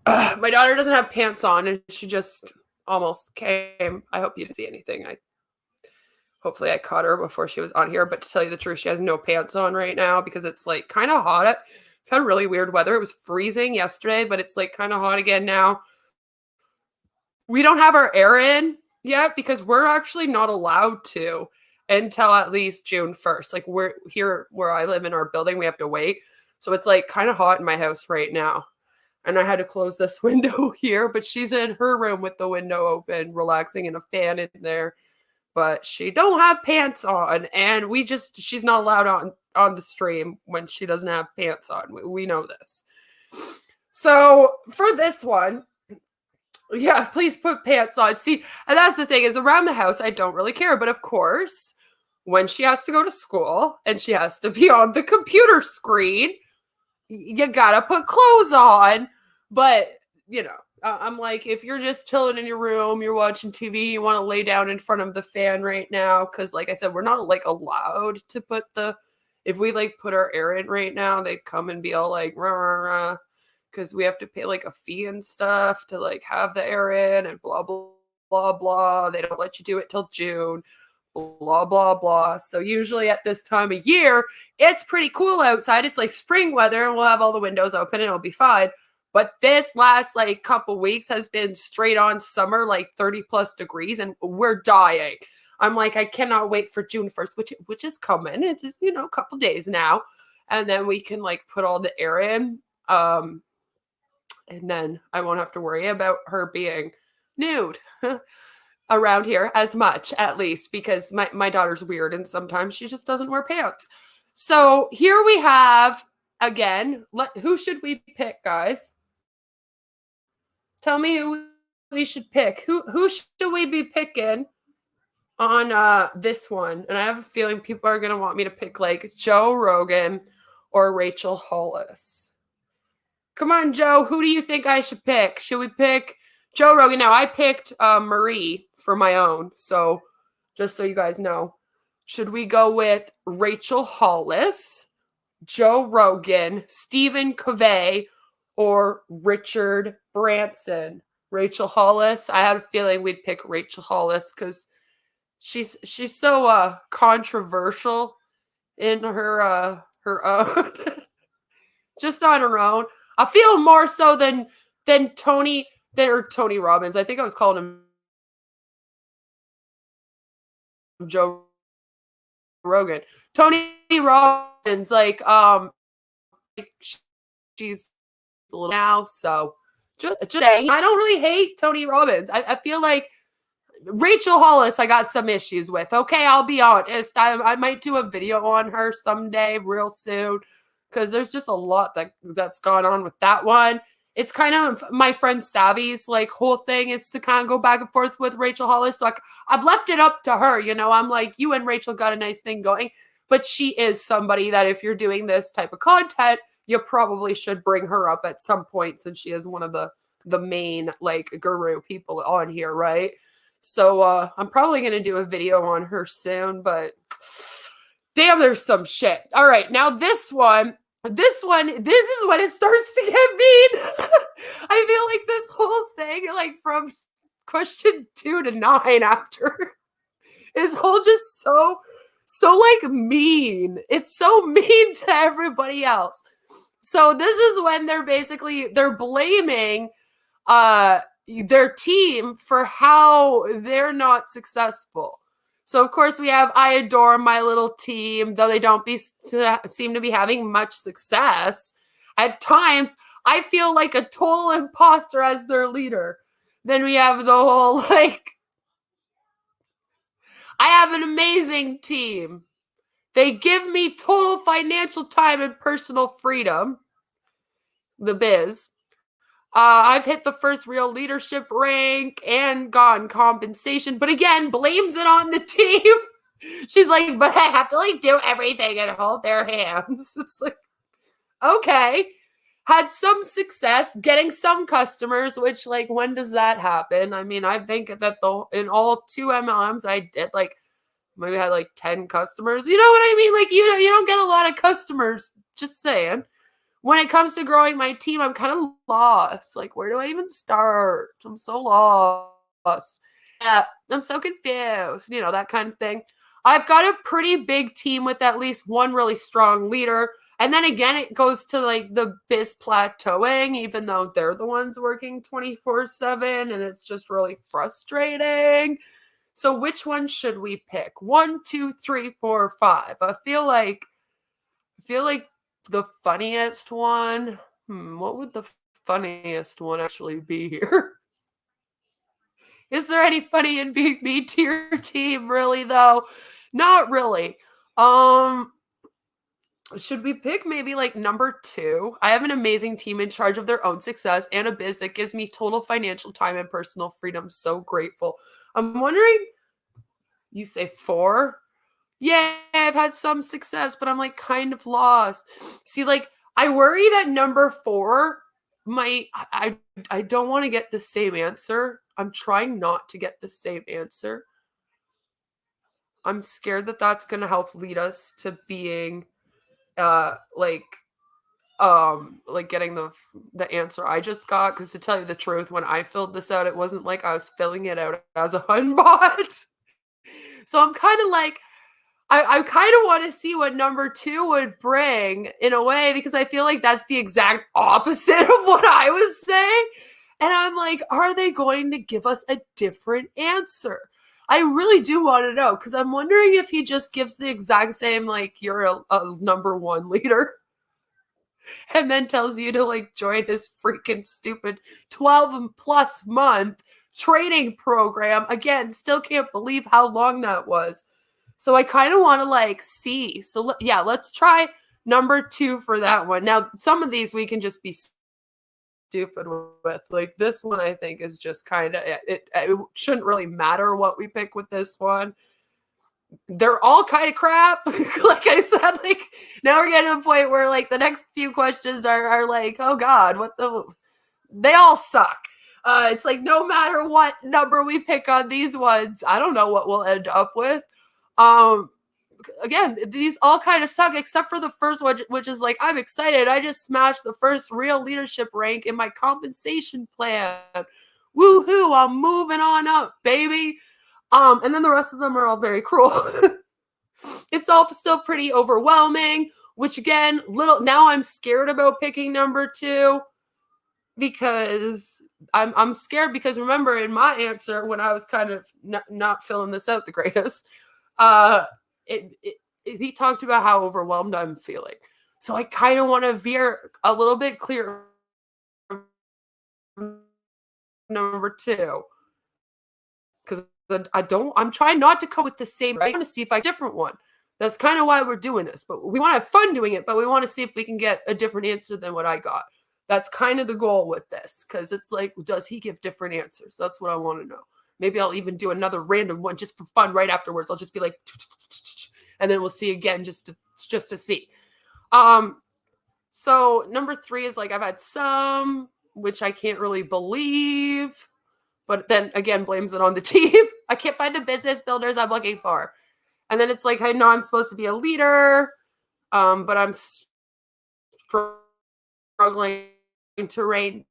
My daughter doesn't have pants on, and she just almost came. I hope you didn't see anything. Hopefully I caught her before she was on here, but to tell you the truth, she has no pants on right now because it's like kind of hot. I've had really weird weather. It was freezing yesterday, but it's like kind of hot again now. We don't have our air in yet because we're actually not allowed to until at least June 1st. Like, we're here where I live in our building, we have to wait. So it's like kind of hot in my house right now. And I had to close this window here, but she's in her room with the window open, relaxing and a fan in there. But she don't have pants on, and she's not allowed on the stream when she doesn't have pants on. We know this. So for this one, yeah, please put pants on. See, and that's the thing is around the house, I don't really care. But of course, when she has to go to school and she has to be on the computer screen, you gotta put clothes on. But, you know, I'm like, if you're just chilling in your room, you're watching TV, you want to lay down in front of the fan right now. Because like I said, we're not like allowed to put if we like put our air in right now, they'd come and be all like, rah, rah, rah, because we have to pay like a fee and stuff to like have the air in and blah, blah, blah, blah. They don't let you do it till June. Blah, blah, blah. So usually at this time of year, it's pretty cool outside. It's like spring weather and we'll have all the windows open and it'll be fine. But this last like couple weeks has been straight on summer, like 30 plus degrees, and we're dying. I'm like, I cannot wait for June 1st, which is coming. It's just, a couple days now. And then we can like put all the air in. And then I won't have to worry about her being nude around here as much, at least, because my daughter's weird and sometimes she just doesn't wear pants. So here we have, again, who should we pick, guys? Tell me who we should pick. Who should we be picking on this one? And I have a feeling people are going to want me to pick like Joe Rogan or Rachel Hollis. Come on, Joe. Who do you think I should pick? Should we pick Joe Rogan? Now, I picked Marie for my own. So just so you guys know, should we go with Rachel Hollis, Joe Rogan, Stephen Covey, or Richard Branson? Rachel Hollis. I had a feeling we'd pick Rachel Hollis because she's so controversial in her own, just on her own. I feel more so than Tony Robbins. I think I was calling him Joe Rogan. Tony Robbins, like she's a little now, so just saying. I don't really hate Tony Robbins. I feel like Rachel Hollis, I got some issues with. Okay, I'll be honest. I might do a video on her someday, real soon, because there's just a lot that's gone on with that one. It's kind of my friend Savvy's like whole thing is to kind of go back and forth with Rachel Hollis. So I've left it up to her. I'm like, you and Rachel got a nice thing going, but she is somebody that if you're doing this type of content, you probably should bring her up at some point since she is one of the main like guru people on here, right? So I'm probably going to do a video on her soon, but damn, there's some shit. All right, now this is when it starts to get mean. I feel like this whole thing, like from question 2 to 9 after, is all just so like mean. It's so mean to everybody else. So this is when they're blaming their team for how they're not successful. So, of course, we have I adore my little team, though they don't seem to be having much success. At times, I feel like a total imposter as their leader. Then we have the whole, like, I have an amazing team. They give me total financial time and personal freedom. The biz. I've hit the first real leadership rank and gotten compensation, but again, blames it on the team. She's like, but I have to like do everything and hold their hands. It's like, okay. Had some success getting some customers, which like, when does that happen? I mean, I think that in all 2 MLMs I did like, maybe had like 10 customers. You know what I mean? Like, you don't get a lot of customers, just saying. When it comes to growing my team, I'm kind of lost. Like, where do I even start? I'm so lost. Yeah, I'm so confused. You know, that kind of thing. I've got a pretty big team with at least one really strong leader. And then again, it goes to like the biz plateauing, even though they're the ones working 24/7, and it's just really frustrating. So which one should we pick? 1, 2, 3, 4, 5. I feel like the funniest one. What would the funniest one actually be here? Is there any funny in being mean to your team, really, though? Not really. Should we pick maybe like number 2? I have an amazing team in charge of their own success and a biz that gives me total financial time and personal freedom. So grateful. I'm wondering, you say 4? Yeah, I've had some success, but I'm like kind of lost. See, like I worry that number 4 might, I don't want to get the same answer. I'm trying not to get the same answer. I'm scared that that's going to help lead us to being like getting the answer I just got, because to tell you the truth, when I filled this out, it wasn't like I was filling it out as a Hunbot. So I'm kind of like, I kind of want to see what number 2 would bring in a way, because I feel like that's the exact opposite of what I was saying. And I'm like, are they going to give us a different answer? I really do want to know, because I'm wondering if he just gives the exact same, like, you're a number 1 leader, and then tells you to like join his freaking stupid 12+ month training program. Again, still can't believe how long that was. So I kind of want to like see. So yeah, let's try number 2 for that one. Now, some of these we can just be stupid with. Like this one, I think is just kind of, it shouldn't really matter what we pick with this one. They're all kind of crap. Like I said, like now we're getting to the point where like the next few questions are like, oh God, they all suck. It's like no matter what number we pick on these ones, I don't know what we'll end up with. Again, these all kind of suck except for the first one, which is like, I'm excited. I just smashed the first real leadership rank in my compensation plan. Woohoo, I'm moving on up, baby. And then the rest of them are all very cruel. It's all still pretty overwhelming, which again, now I'm scared about picking number 2 because I'm scared, because remember in my answer when I was kind of not filling this out the greatest, he talked about how overwhelmed I'm feeling. So I kind of want to veer a little bit clear number 2, because I'm trying not to come with the same. I want to see if I different one. That's kind of why we're doing this, but we want to have fun doing it, but we want to see if we can get a different answer than what I got. That's kind of the goal with this, because it's like, does he give different answers? That's what I want to know. Maybe I'll even do another random one just for fun right afterwards. I'll just be like, and then we'll see again just to see. So number 3 is like, I've had some, which I can't really believe, but then again, blames it on the team. I can't find the business builders I'm looking for. And then it's like, I know I'm supposed to be a leader, but I'm struggling to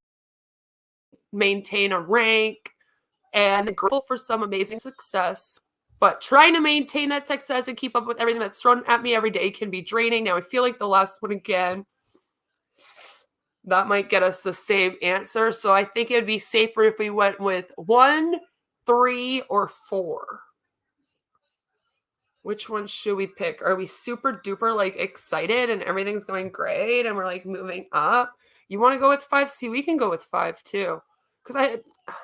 maintain a rank, and grateful for some amazing success. But trying to maintain that success and keep up with everything that's thrown at me every day can be draining. Now, I feel like the last one again, that might get us the same answer. So I think it'd be safer if we went with 1, 3, or 4. Which one should we pick? Are we super duper like excited and everything's going great and we're like moving up? You want to go with 5? See, we can go with 5 too. Because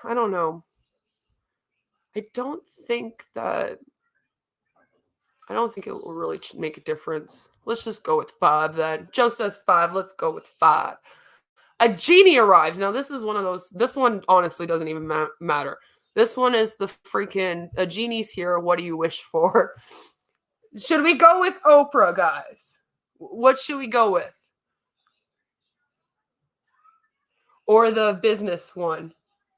I don't know. I don't think that I don't think it will really make a difference. Let's just go with 5 then. Joe says 5. Let's go with 5. A genie arrives. Now, this is one of those. This one honestly doesn't even matter. This one is the freaking a genie's here. What do you wish for? Should we go with Oprah, guys? What should we go with? Or the business one?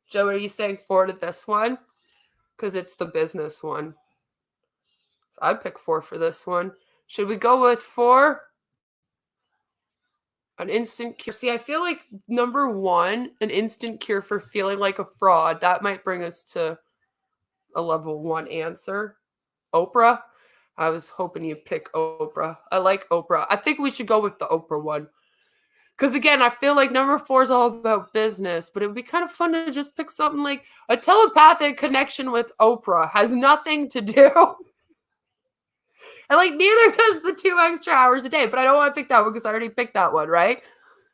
Joe, are you saying 4 to this one? Because it's the business one. So I'd pick 4 for this one. Should we go with 4? An instant cure. See, I feel like number 1, an instant cure for feeling like a fraud. That might bring us to a level 1 answer. Oprah. I was hoping you'd pick Oprah. I like Oprah. I think we should go with the Oprah one. Because again, I feel like number 4 is all about business, but it would be kind of fun to just pick something like a telepathic connection with Oprah. Has nothing to do. And like neither does the 2 extra hours a day, but I don't want to pick that one because I already picked that one, right?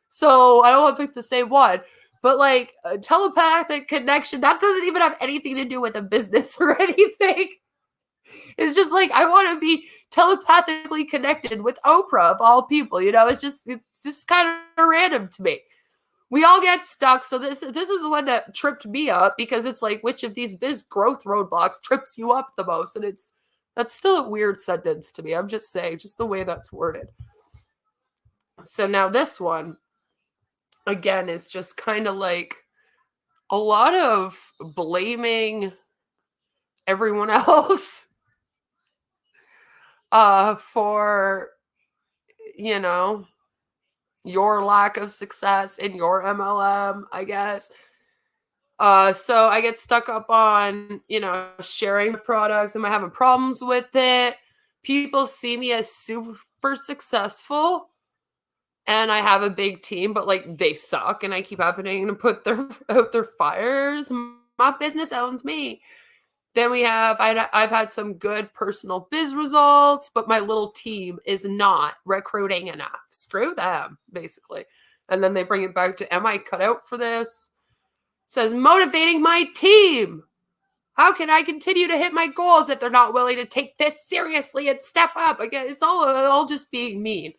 So I don't want to pick the same one. But like a telepathic connection, that doesn't even have anything to do with a business or anything. It's just like I want to be telepathically connected with Oprah of all people. You know, it's just kind of random to me. We all get stuck. So this is the one that tripped me up because it's like which of these biz growth roadblocks trips you up the most? And that's still a weird sentence to me. I'm just saying, just the way that's worded. So now this one, again, is just kind of like a lot of blaming everyone else for, you know, your lack of success in your MLM, I guess. So I get stuck up on, you know, sharing the products. Am I having problems with it? People see me as super successful and I have a big team, but like they suck and I keep having to put out their fires. My business owns me. Then I've had some good personal biz results, but my little team is not recruiting enough. Screw them, basically. And then they bring it back to, am I cut out for this? It says, motivating my team. How can I continue to hit my goals if they're not willing to take this seriously and step up? Again, it's all just being mean.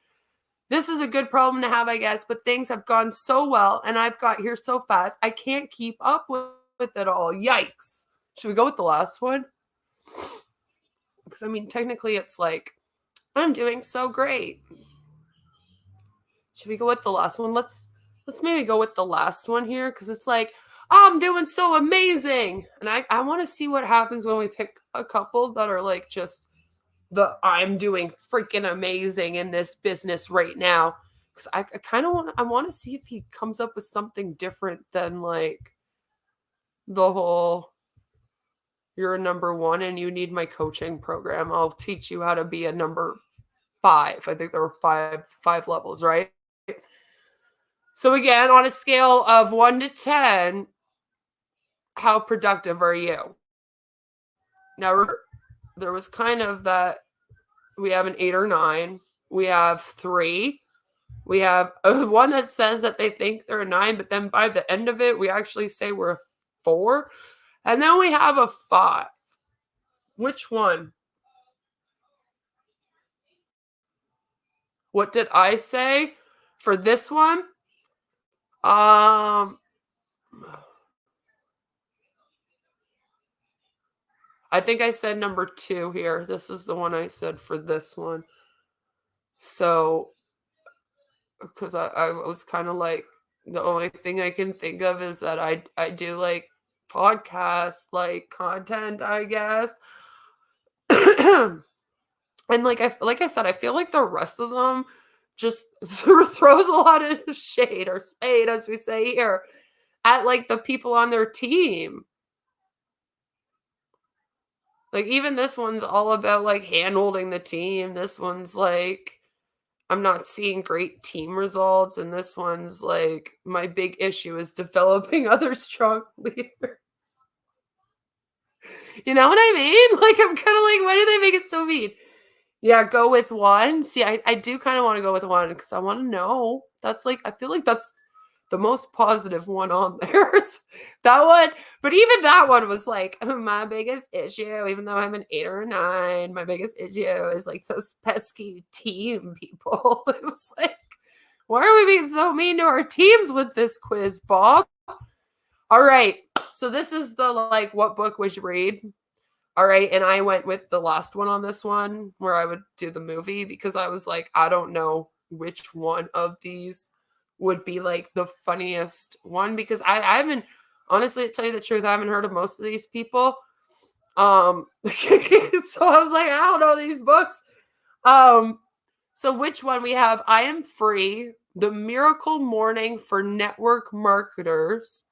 This is a good problem to have, I guess, but things have gone so well and I've got here so fast, I can't keep up with it all. Yikes. Should we go with the last one? Because, I mean, technically it's like, I'm doing so great. Should we go with the last one? Let's maybe go with the last one here because it's like, oh, I'm doing so amazing. And I want to see what happens when we pick a couple that are like just I'm doing freaking amazing in this business right now. Because I kind of want to see if he comes up with something different than like the whole, you're a number 1 and you need my coaching program. I'll teach you how to be a number 5. I think there were five levels, right? So again, on a scale of 1 to 10, how productive are you? Now, there was kind of that we have an 8 or 9. We have 3. We have one that says that they think they're a 9, but then by the end of it, we actually say we're a 4. And then we have a 5. Which one? What did I say for this one? I think I said number 2 here. This is the one I said for this one. So, because I was kind of like, the only thing I can think of is that I do like podcast like content, I guess. And like I said, I feel like the rest of them just throws a lot of shade or spade, as we say here, at like the people on their team. Like even this one's all about like hand-holding the team. This one's like, I'm not seeing great team results. And this one's like, my big issue is developing other strong leaders. You know what I mean? Like, I'm kind of like, why do they make it so mean? Yeah, go with 1. See, I do kind of want to go with 1 because I want to know. That's like, I feel like that's the most positive one on there. That one, but even that one was like, my biggest issue, even though I'm an 8 or a 9, my biggest issue is like those pesky team people. It was like, why are we being so mean to our teams with this quiz, Bob? All right. So this is the like, what book would you read? All right. And I went with the last one on this one where I would do the movie because I was like, I don't know which one of these would be like the funniest one because I haven't, honestly, to tell you the truth, I haven't heard of most of these people. So I was like, I don't know these books. So which one we have? I Am Free, The Miracle Morning for Network Marketers,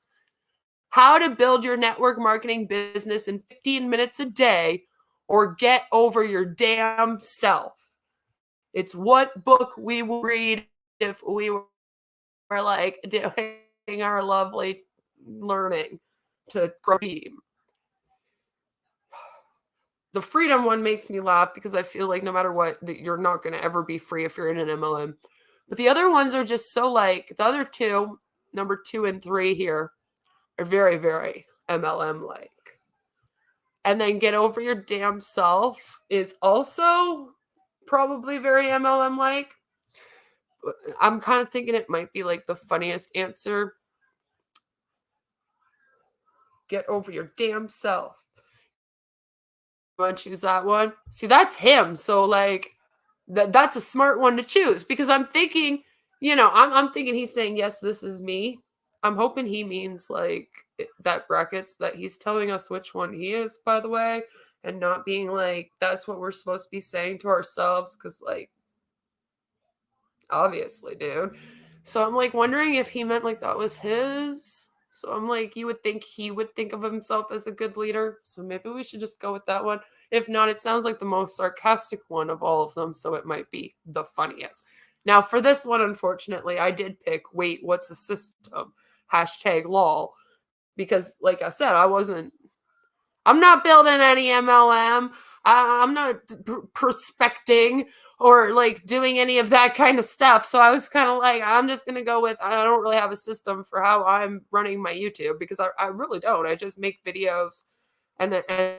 How to Build Your Network Marketing Business in 15 Minutes a Day, or Get Over Your Damn Self. It's what book we would read if we were like doing our lovely learning to grow team. The freedom one makes me laugh because I feel like no matter what, you're not going to ever be free if you're in an MLM. But the other ones are just so like, the other two, number 2 and 3 here, are very, very MLM-like. And then Get Over Your Damn Self is also probably very MLM-like. I'm kind of thinking it might be like the funniest answer. Get over your damn self. You want to choose that one? See, that's him. So like that's a smart one to choose because I'm thinking, I'm thinking he's saying, yes, this is me. I'm hoping he means like that brackets that he's telling us which one he is, by the way, and not being like, that's what we're supposed to be saying to ourselves. Cause like, obviously, dude. So I'm like wondering if he meant like that was his. So I'm like, you would think he would think of himself as a good leader. So maybe we should just go with that one. If not, it sounds like the most sarcastic one of all of them. So it might be the funniest. Now for this one, unfortunately, I did pick, wait, what's a system? #lol. Because like I said, I'm not building any MLM. I'm not prospecting or like doing any of that kind of stuff. So I was kind of like, I'm just going to go with, I don't really have a system for how I'm running my YouTube because I really don't. I just make videos and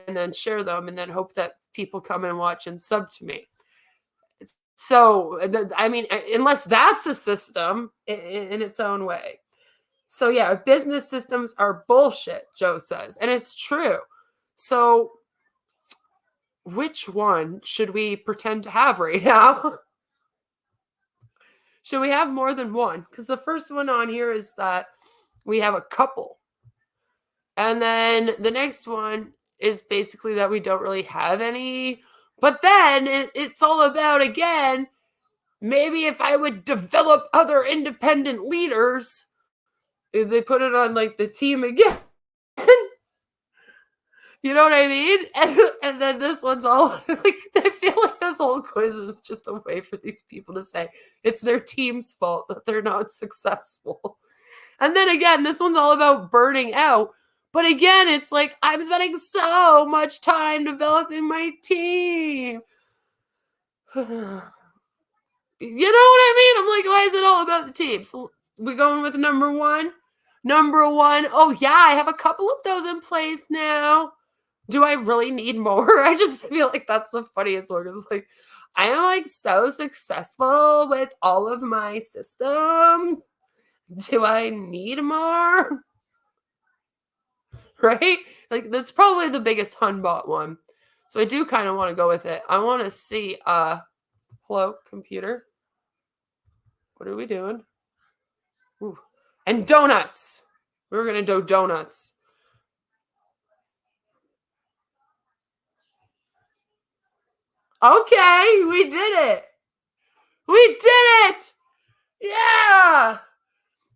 then share them and then hope that people come and watch and sub to me. So, I mean, unless that's a system in its own way. So yeah, business systems are bullshit, Joe says. And it's true. So which one should we pretend to have right now? Should we have more than one? Because the first one on here is that we have a couple. And then the next one is basically that we don't really have any. But then it's all about, again, maybe if I would develop other independent leaders, if they put it on like the team again. You know what I mean? And then this one's all like, I feel like this whole quiz is just a way for these people to say it's their team's fault that they're not successful. And then again, this one's all about burning out. But again, it's like, I'm spending so much time developing my team. You know what I mean? I'm like, why is it all about the team? So we're going with number 1. Number 1. Oh, yeah, I have a couple of those in place now. Do I really need more? I just feel like that's the funniest one. It's like, I am like so successful with all of my systems. Do I need more? Right? Like that's probably the biggest Hunbot one. So I do kind of want to go with it. I want to see, hello, computer. What are we doing? Ooh. And donuts. We're going to do donuts. Okay, we did it. We did it. Yeah.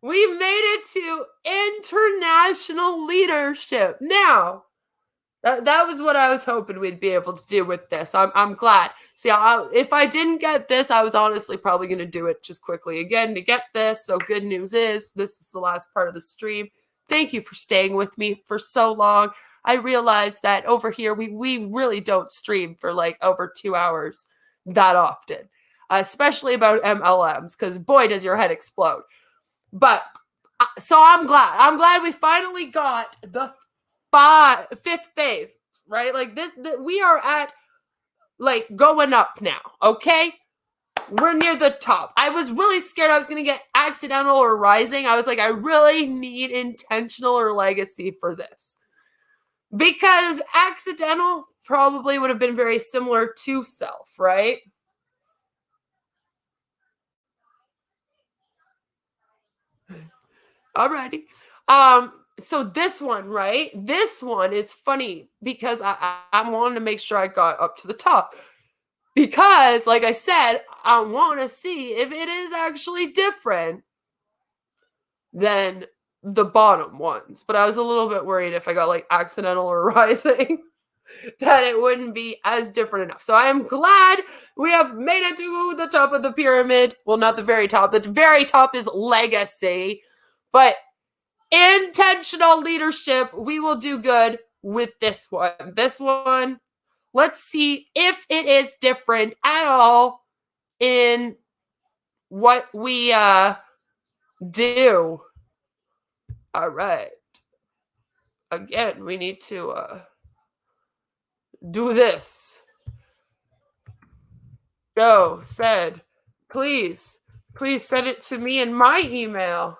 We made it to international leadership. Now, that was what I was hoping we'd be able to do with this. I'm glad. See, if I didn't get this, I was honestly probably going to do it just quickly again to get this. So good news is this is the last part of the stream. Thank you for staying with me for so long. I realized that over here, we really don't stream for like over 2 hours that often, especially about MLMs, because boy, does your head explode. But So I'm glad. I'm glad we finally got the fifth phase, right? Like this, we are at like going up now, okay? We're near the top. I was really scared I was going to get accidental or rising. I was like, I really need intentional or legacy for this. Because accidental probably would have been very similar to self, right? Alrighty. So this one, right? This one is funny because I wanted to make sure I got up to the top. Because, like I said, I want to see if it is actually different than the bottom ones. But I was a little bit worried if I got like accidental or rising that it wouldn't be as different enough. So I am glad we have made it to the top of the pyramid. Well, not the very top. The very top is legacy. But intentional leadership, we will do good with this one. This one, let's see if it is different at all in what we do. All right. Again, we need to do this. Joe said, please send it to me in my email.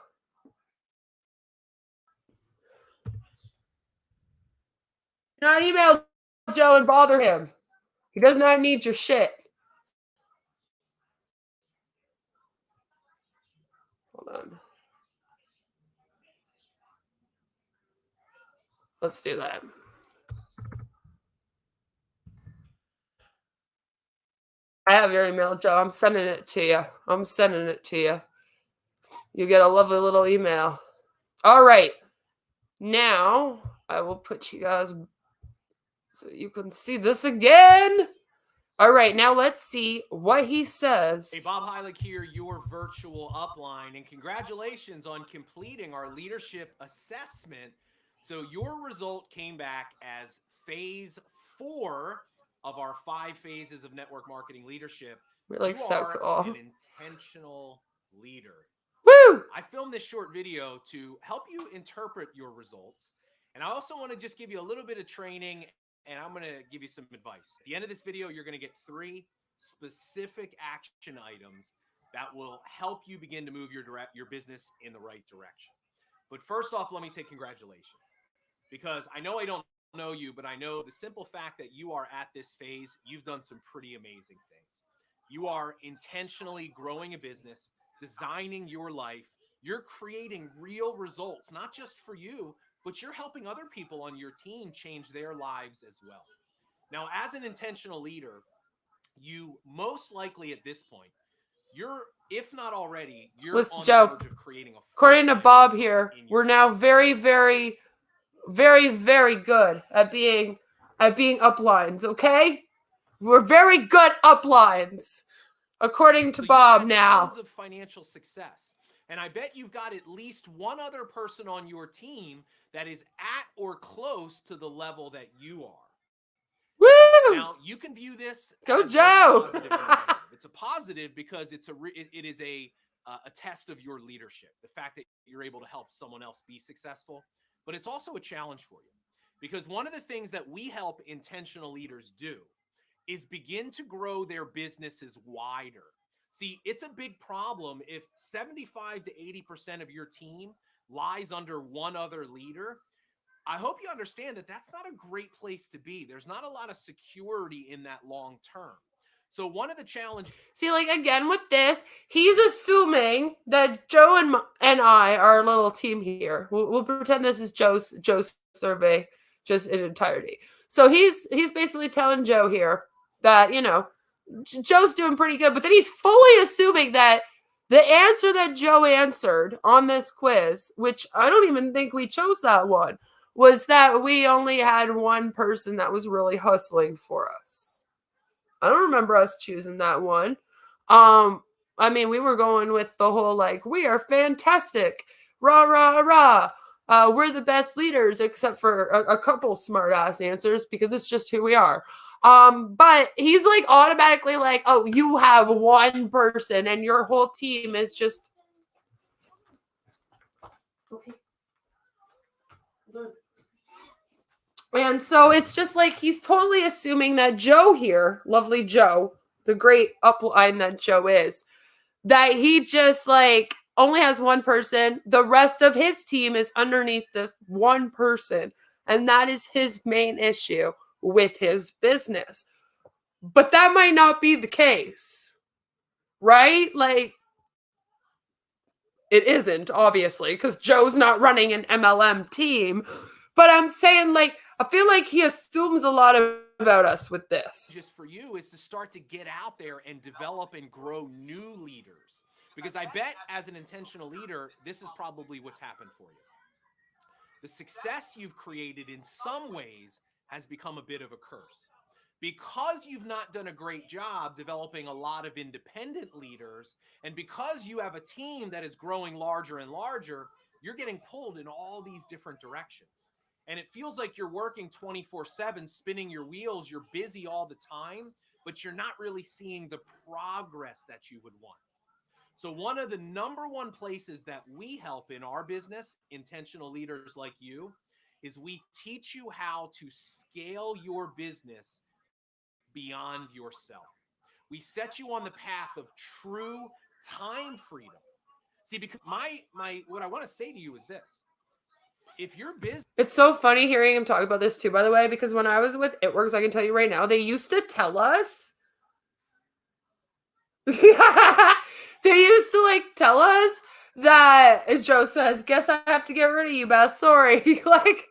Do not email Joe and bother him. He does not need your shit. Hold on. Let's do that. I have your email, Joe. I'm sending it to you. You get a lovely little email. All right. Now, I will put you guys so you can see this again. All right. Now, let's see what he says. Hey, Bob Heilig here, your virtual upline, and congratulations on completing our leadership assessment. So your result came back as phase 4 of our 5 phases of network marketing leadership. We're like so cool. An intentional leader. Woo! I filmed this short video to help you interpret your results. And I also want to just give you a little bit of training, and I'm going to give you some advice. At the end of this video, you're going to get 3 specific action items that will help you begin to move your business in the right direction. But first off, let me say congratulations, because I know I don't know you, but I know the simple fact that you are at this phase, you've done some pretty amazing things. You are intentionally growing a business, designing your life. You're creating real results, not just for you, but you're helping other people on your team change their lives as well. Now, as an intentional leader, you most likely at this point, you're, if not already, you're on the verge of creating a according to Bob here, we're now very, very, very, very good at being uplines, okay? We're very good uplines, according to Bob now. Tons of financial success. And I bet you've got at least one other person on your team that is at or close to the level that you are. Woo! Now, you can view this Go as Joe! It's a positive because it is a test of your leadership, the fact that you're able to help someone else be successful. But it's also a challenge for you, because one of the things that we help intentional leaders do is begin to grow their businesses wider. See, it's a big problem if 75 to 80% of your team lies under one other leader. I hope you understand that that's not a great place to be. There's not a lot of security in that long term. So one of the challenges... See, like, again, with this, he's assuming that Joe and I are a little team here. We'll pretend this is Joe's survey just in entirety. So he's basically telling Joe here that, you know, Joe's doing pretty good, but then he's fully assuming that the answer that Joe answered on this quiz, which I don't even think we chose that one, was that we only had one person that was really hustling for us. I don't remember us choosing that one. I mean, we were going with the whole, like, we are fantastic. Rah, rah, rah. We're the best leaders, except for a couple smart ass answers, because it's just who we are. But he's like automatically like, oh, you have one person and your whole team is just Okay. Good. And so it's just like he's totally assuming that Joe here, lovely Joe, the great upline that Joe is, that he just like only has one person. The rest of his team is underneath this one person. And that is his main issue with his business. But that might not be the case, right? Like, it isn't, obviously, because Joe's not running an MLM team. But I'm saying, like, I feel like he assumes a lot about us with this. Just for you is to start to get out there and develop and grow new leaders. Because I bet as an intentional leader, this is probably what's happened for you. The success you've created in some ways has become a bit of a curse. Because you've not done a great job developing a lot of independent leaders, and because you have a team that is growing larger and larger, you're getting pulled in all these different directions. And it feels like you're working 24/7, spinning your wheels, you're busy all the time, but you're not really seeing the progress that you would want. So one of the number one places that we help in our business, intentional leaders like you, is we teach you how to scale your business beyond yourself. We set you on the path of true time freedom. See, because my what I want to say to you is this. If your business It's so funny hearing him talk about this too, by the way, because when I was with It Works, I can tell you right now, they used to tell us they used to like tell us that Joe says, guess I have to get rid of you, Beth. Sorry. Like,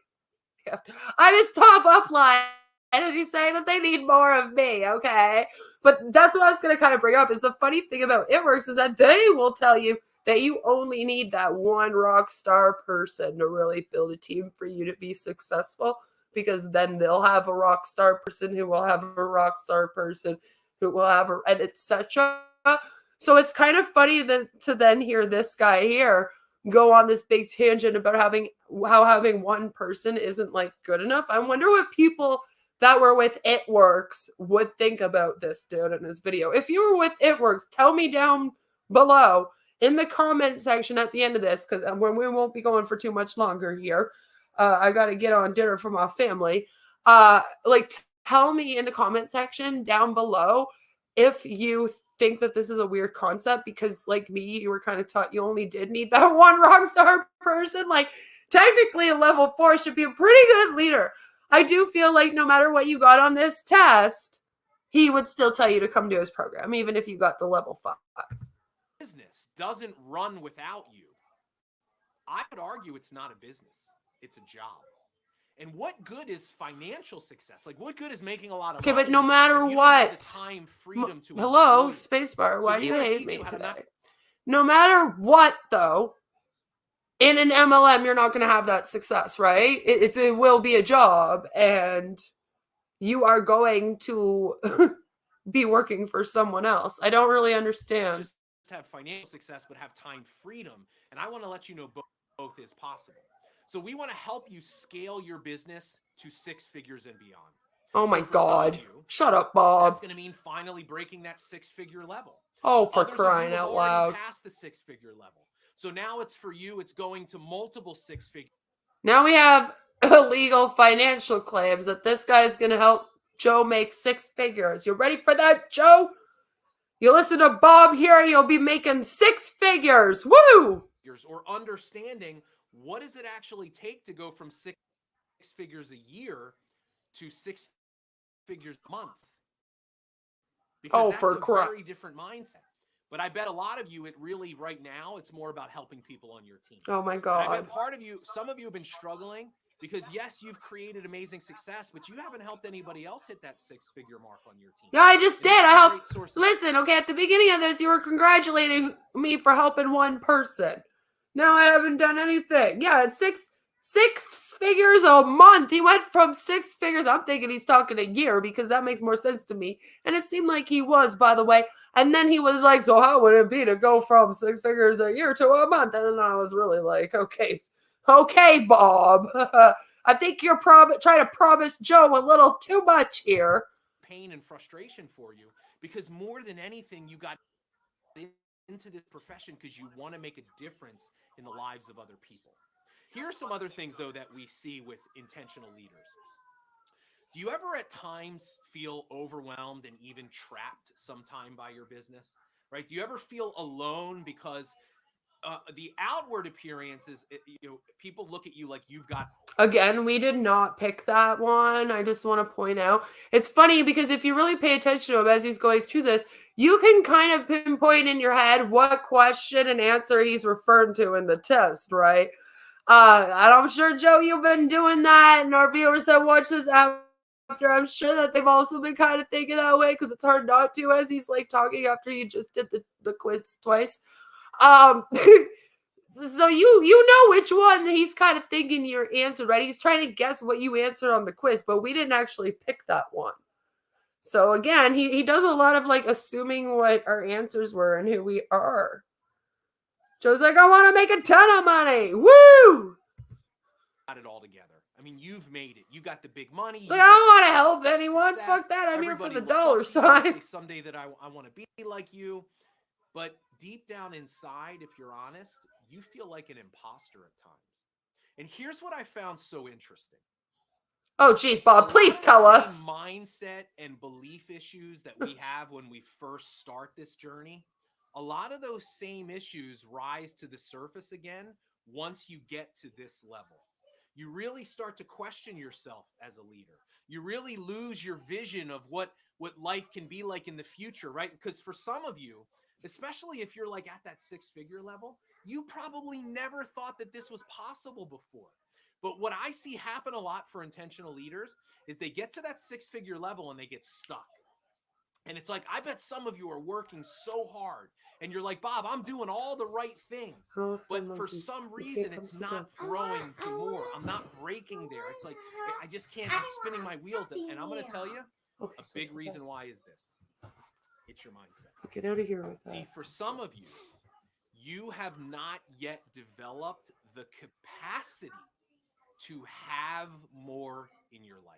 I'm his top upline. And he's saying that they need more of me, okay? But that's what I was going to kind of bring up is the funny thing about It Works is that they will tell you that you only need that one rock star person to really build a team for you to be successful, because then they'll have a rock star person who will have a rock star person who will have a, and it's such a, so it's kind of funny that to then hear this guy here go on this big tangent about having one person isn't like good enough. I wonder what people that were with It Works would think about this dude in this video. If you were with It Works, tell me down below in the comment section at the end of this, because when we won't be going for too much longer here. I got to get on dinner for my family. Like, tell me in the comment section down below if you think that this is a weird concept, because like me, you were kind of taught you only did need that one rock star person. Like, technically a level 4 should be a pretty good leader. I do feel like no matter what you got on this test, he would still tell you to come to his program, even if you got the level 5. business doesn't run without you, I would argue it's not a business. It's a job. And what good is financial success? Like, what good is making a lot of Okay, money? but no matter if you don't have what, the time freedom to hello, enjoy it? spacebar, So why we do you wanna hate teach me you how to today? not- No matter what, though, in an MLM, you're not going to have that success, right? It will be a job, and you are going to be working for someone else. I don't really understand. Just have financial success, but have time freedom. And I want to let you know both is possible. So we want to help you scale your business to 6 figures and beyond. Oh my So for some of God. you, Shut up, that's Bob. going to mean finally breaking that 6-figure level. Oh, for Others of you crying have out already loud. passed the 6-figure level. So now it's for you, it's going to multiple 6-figure. Now we have illegal financial claims that this guy's going to help Joe make 6 figures. You ready for that, Joe? You listen to Bob here, you'll be making 6 figures. Woo! Or understanding what does it actually take to go from 6 figures a year to 6 figures a month? Because that's a very different mindset. But I bet a lot of you, it really right now, it's more about helping people on your team. Oh my And I God. bet part of you, some of you have been struggling because yes, you've created amazing success, but you haven't helped anybody else hit that 6-figure mark on your team. Yeah, I just And did. this is I a helped. great source of- Listen, okay, at the beginning of this, you were congratulating me for helping one person. Now I haven't done anything. Yeah, it's six figures a month. He went from 6 figures. I'm thinking he's talking a year because that makes more sense to me. And it seemed like he was, by the way. And then he was like, so how would it be to go from 6 figures a year to a month? And then I was really like, okay, Bob. I think you're trying to promise Joe a little too much here. Pain and frustration for you because more than anything, you got into this profession because you want to make a difference in the lives of other people. Here are some other things, though, that we see with intentional leaders. Do you ever at times feel overwhelmed and even trapped sometime by your business, right? Do you ever feel alone because the outward appearance is, people look at you like you've got. Again, we did not pick that one. I just want to point out. It's funny because if you really pay attention to him as he's going through this, you can kind of pinpoint in your head what question and answer he's referring to in the test, right? And I'm sure, Joe, you've been doing that, and our viewers that watch this after, I'm sure that they've also been kind of thinking that way, because it's hard not to as he's like talking after you just did the quiz twice. So you know which one he's kind of thinking you answered, right? He's trying to guess what you answered on the quiz, but we didn't actually pick that one. So again, he does a lot of like assuming what our answers were and who we are. Joe's like, I want to make a ton of money. Woo! Got it all together. I mean, you've made it. You got the big money. So I don't want to help anyone. Success. Fuck that. I'm here for Everybody the looks dollar up to you and sign. say someday that I want to be like you. But deep down inside, if you're honest, you feel like an imposter at times. And here's what I found so interesting. Oh, geez, Bob, please tell us. Mindset and belief issues that we have when we first start this journey, a lot of those same issues rise to the surface again once you get to this level. You really start to question yourself as a leader. You really lose your vision of what life can be like in the future, right? Because for some of you, especially if you're like at that six-figure level, you probably never thought that this was possible before. But what I see happen a lot for intentional leaders is they get to that six-figure level and they get stuck. And it's like, I bet some of you are working so hard and you're like, Bob, I'm doing all the right things, but for some reason it's not growing to more. I'm not breaking there. It's like, I just can't, I'm spinning my wheels. And I'm going to tell you, a big reason why is this. It's your mindset. Get out of here with that. See, for some of you, you have not yet developed the capacity to have more in your life.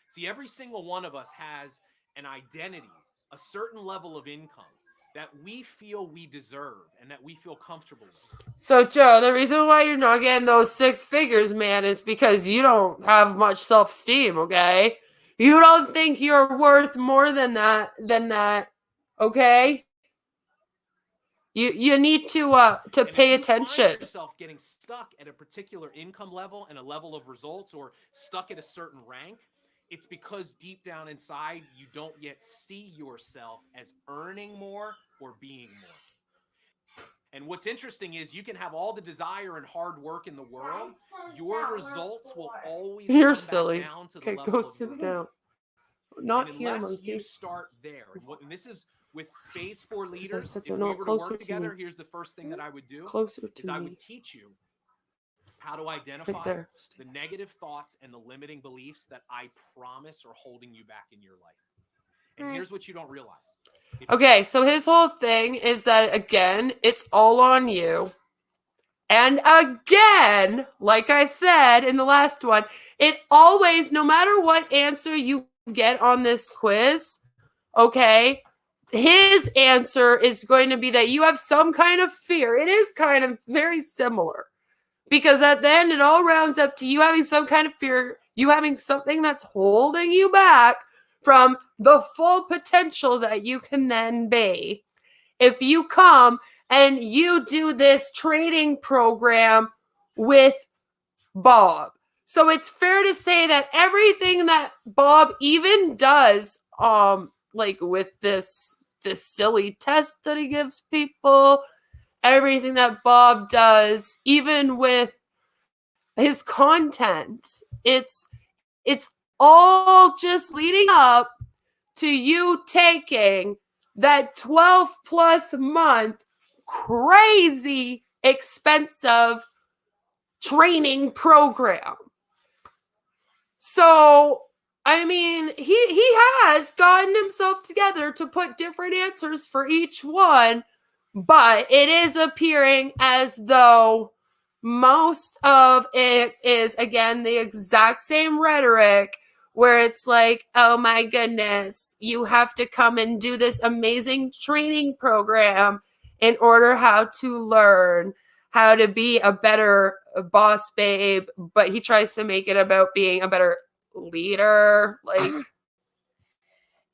See, every single one of us has an identity, a certain level of income that we feel we deserve and that we feel comfortable with. So, Joe, the reason why you're not getting those six figures, man, is because you don't have much self-esteem, okay? You don't think you're worth more than that, okay? You need to pay attention. If you find yourself getting stuck at a particular income level and a level of results, or stuck at a certain rank, it's because deep down inside, you don't yet see yourself as earning more or being more. And what's interesting is you can have all the desire and hard work in the world. Your results will always come back down to the level of your down. Not and here, unless monkey. you start there. And this is with phase 4 leaders. If we no, were to closer work to together, me. here's the first thing that I would do. Closer to is me. I would teach you how to identify Right there. the negative thoughts and the limiting beliefs that I promise are holding you back in your life. And here's what you don't realize. Okay, so his whole thing is that, again, it's all on you. And again, like I said in the last one, it always, no matter what answer you get on this quiz, okay, his answer is going to be that you have some kind of fear. It is kind of very similar. Because at the end, it all rounds up to you having some kind of fear, you having something that's holding you back from the full potential that you can then be. If you come and you do this training program with Bob. So it's fair to say that everything that Bob even does, like with this silly test that he gives people, everything that Bob does, even with his content, it's all just leading up to you taking that 12 plus month crazy expensive training program. So, I mean, he has gotten himself together to put different answers for each one, but it is appearing as though most of it is, again, the exact same rhetoric where it's like, oh my goodness, you have to come and do this amazing training program in order how to learn how to be a better boss babe, but he tries to make it about being a better leader, like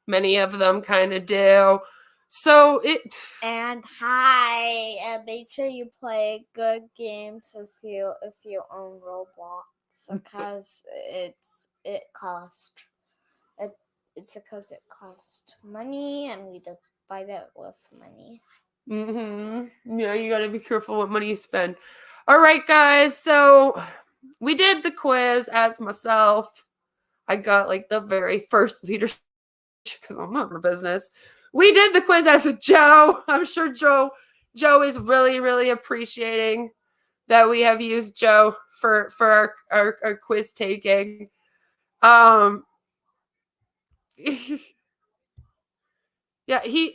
many of them kind of do. So and hi, and make sure you play good games if you own Roblox, because it's because it costs money, and we just buy it with money. Yeah, you got to be careful what money you spend. All right, guys. So we did the quiz as myself. I got like the very first leadership because I'm not in business. We did the quiz as a Joe. I'm sure Joe is really, really appreciating that we have used Joe for our quiz taking. Yeah,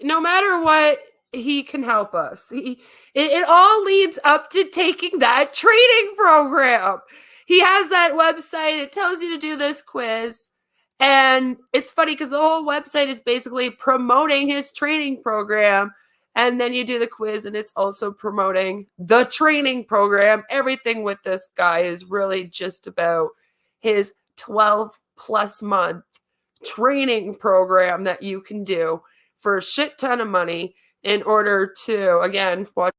no matter what, he can help us. It all leads up to taking that training program. He has that website. It tells you to do this quiz. And it's funny because the whole website is basically promoting his training program. And then you do the quiz, and it's also promoting the training program. Everything with this guy is really just about his 12+ month training program that you can do for a shit ton of money in order to, again, watch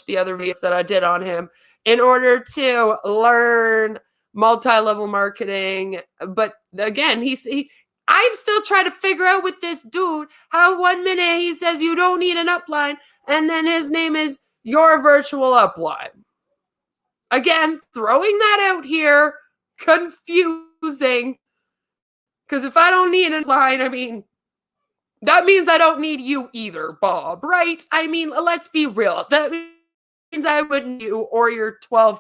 the other videos that I did on him, in order to learn multi-level marketing. But again, I'm still trying to figure out with this dude how 1 minute he says you don't need an upline, and then his name is Your Virtual Upline. Again, throwing that out here, confusing. Because if I don't need an upline, I mean, that means I don't need you either, Bob, right? I mean, let's be real. That means I wouldn't need you or your 12+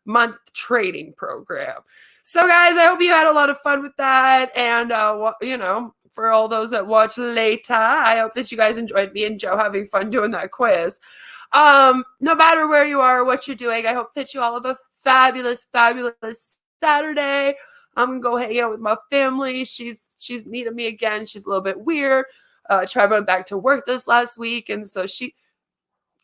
month training program. So, guys, I hope you had a lot of fun with that. And, for all those that watch later, I hope that you guys enjoyed me and Joe having fun doing that quiz. No matter where you are or what you're doing, I hope that you all have a fabulous, fabulous Saturday. I'm gonna go hang out with my family. She's needing me again. She's a little bit weird. Tried went back to work this last week, and so she's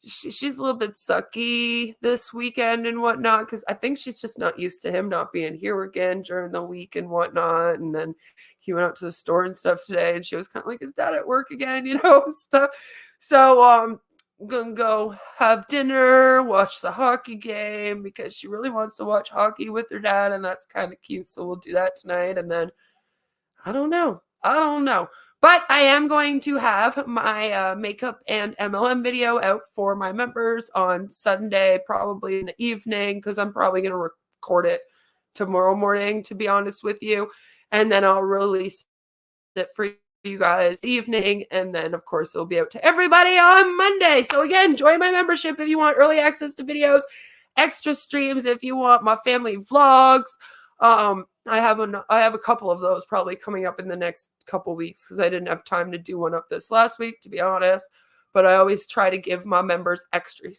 a little bit sucky this weekend and whatnot, because I think she's just not used to him not being here again during the week and whatnot. And then he went out to the store and stuff today, and she was kind of like, "Is Dad at work again?" And stuff. So I'm gonna go have dinner, watch the hockey game, because she really wants to watch hockey with her dad, and that's kind of cute. So we'll do that tonight. And then I don't know. But I am going to have my makeup and MLM video out for my members on Sunday, probably in the evening, because I'm probably going to record it tomorrow morning, to be honest with you. And then I'll release it for you guys evening, and then of course it'll be out to everybody on Monday. So again, join my membership if you want early access to videos, extra streams if you want my family vlogs. I have a couple of those probably coming up in the next couple weeks, because I didn't have time to do one up this last week, to be honest. But I always try to give my members extra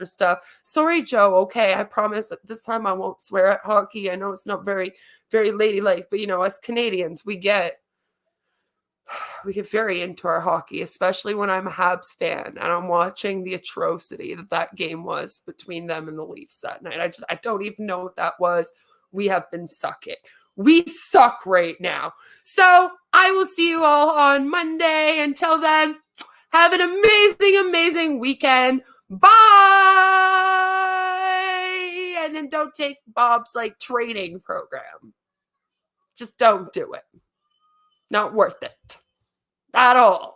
stuff. Sorry, Joe. Okay, I promise that this time I won't swear at hockey. I know it's not very, very ladylike, but us Canadians, we get very into our hockey, especially when I'm a Habs fan and I'm watching the atrocity that game was between them and the Leafs that night. I don't even know what that was. We have been sucking. We suck right now. So I will see you all on Monday. Until then, have an amazing, amazing weekend. Bye. And then don't take Bob's training program. Just don't do it. Not worth it at all.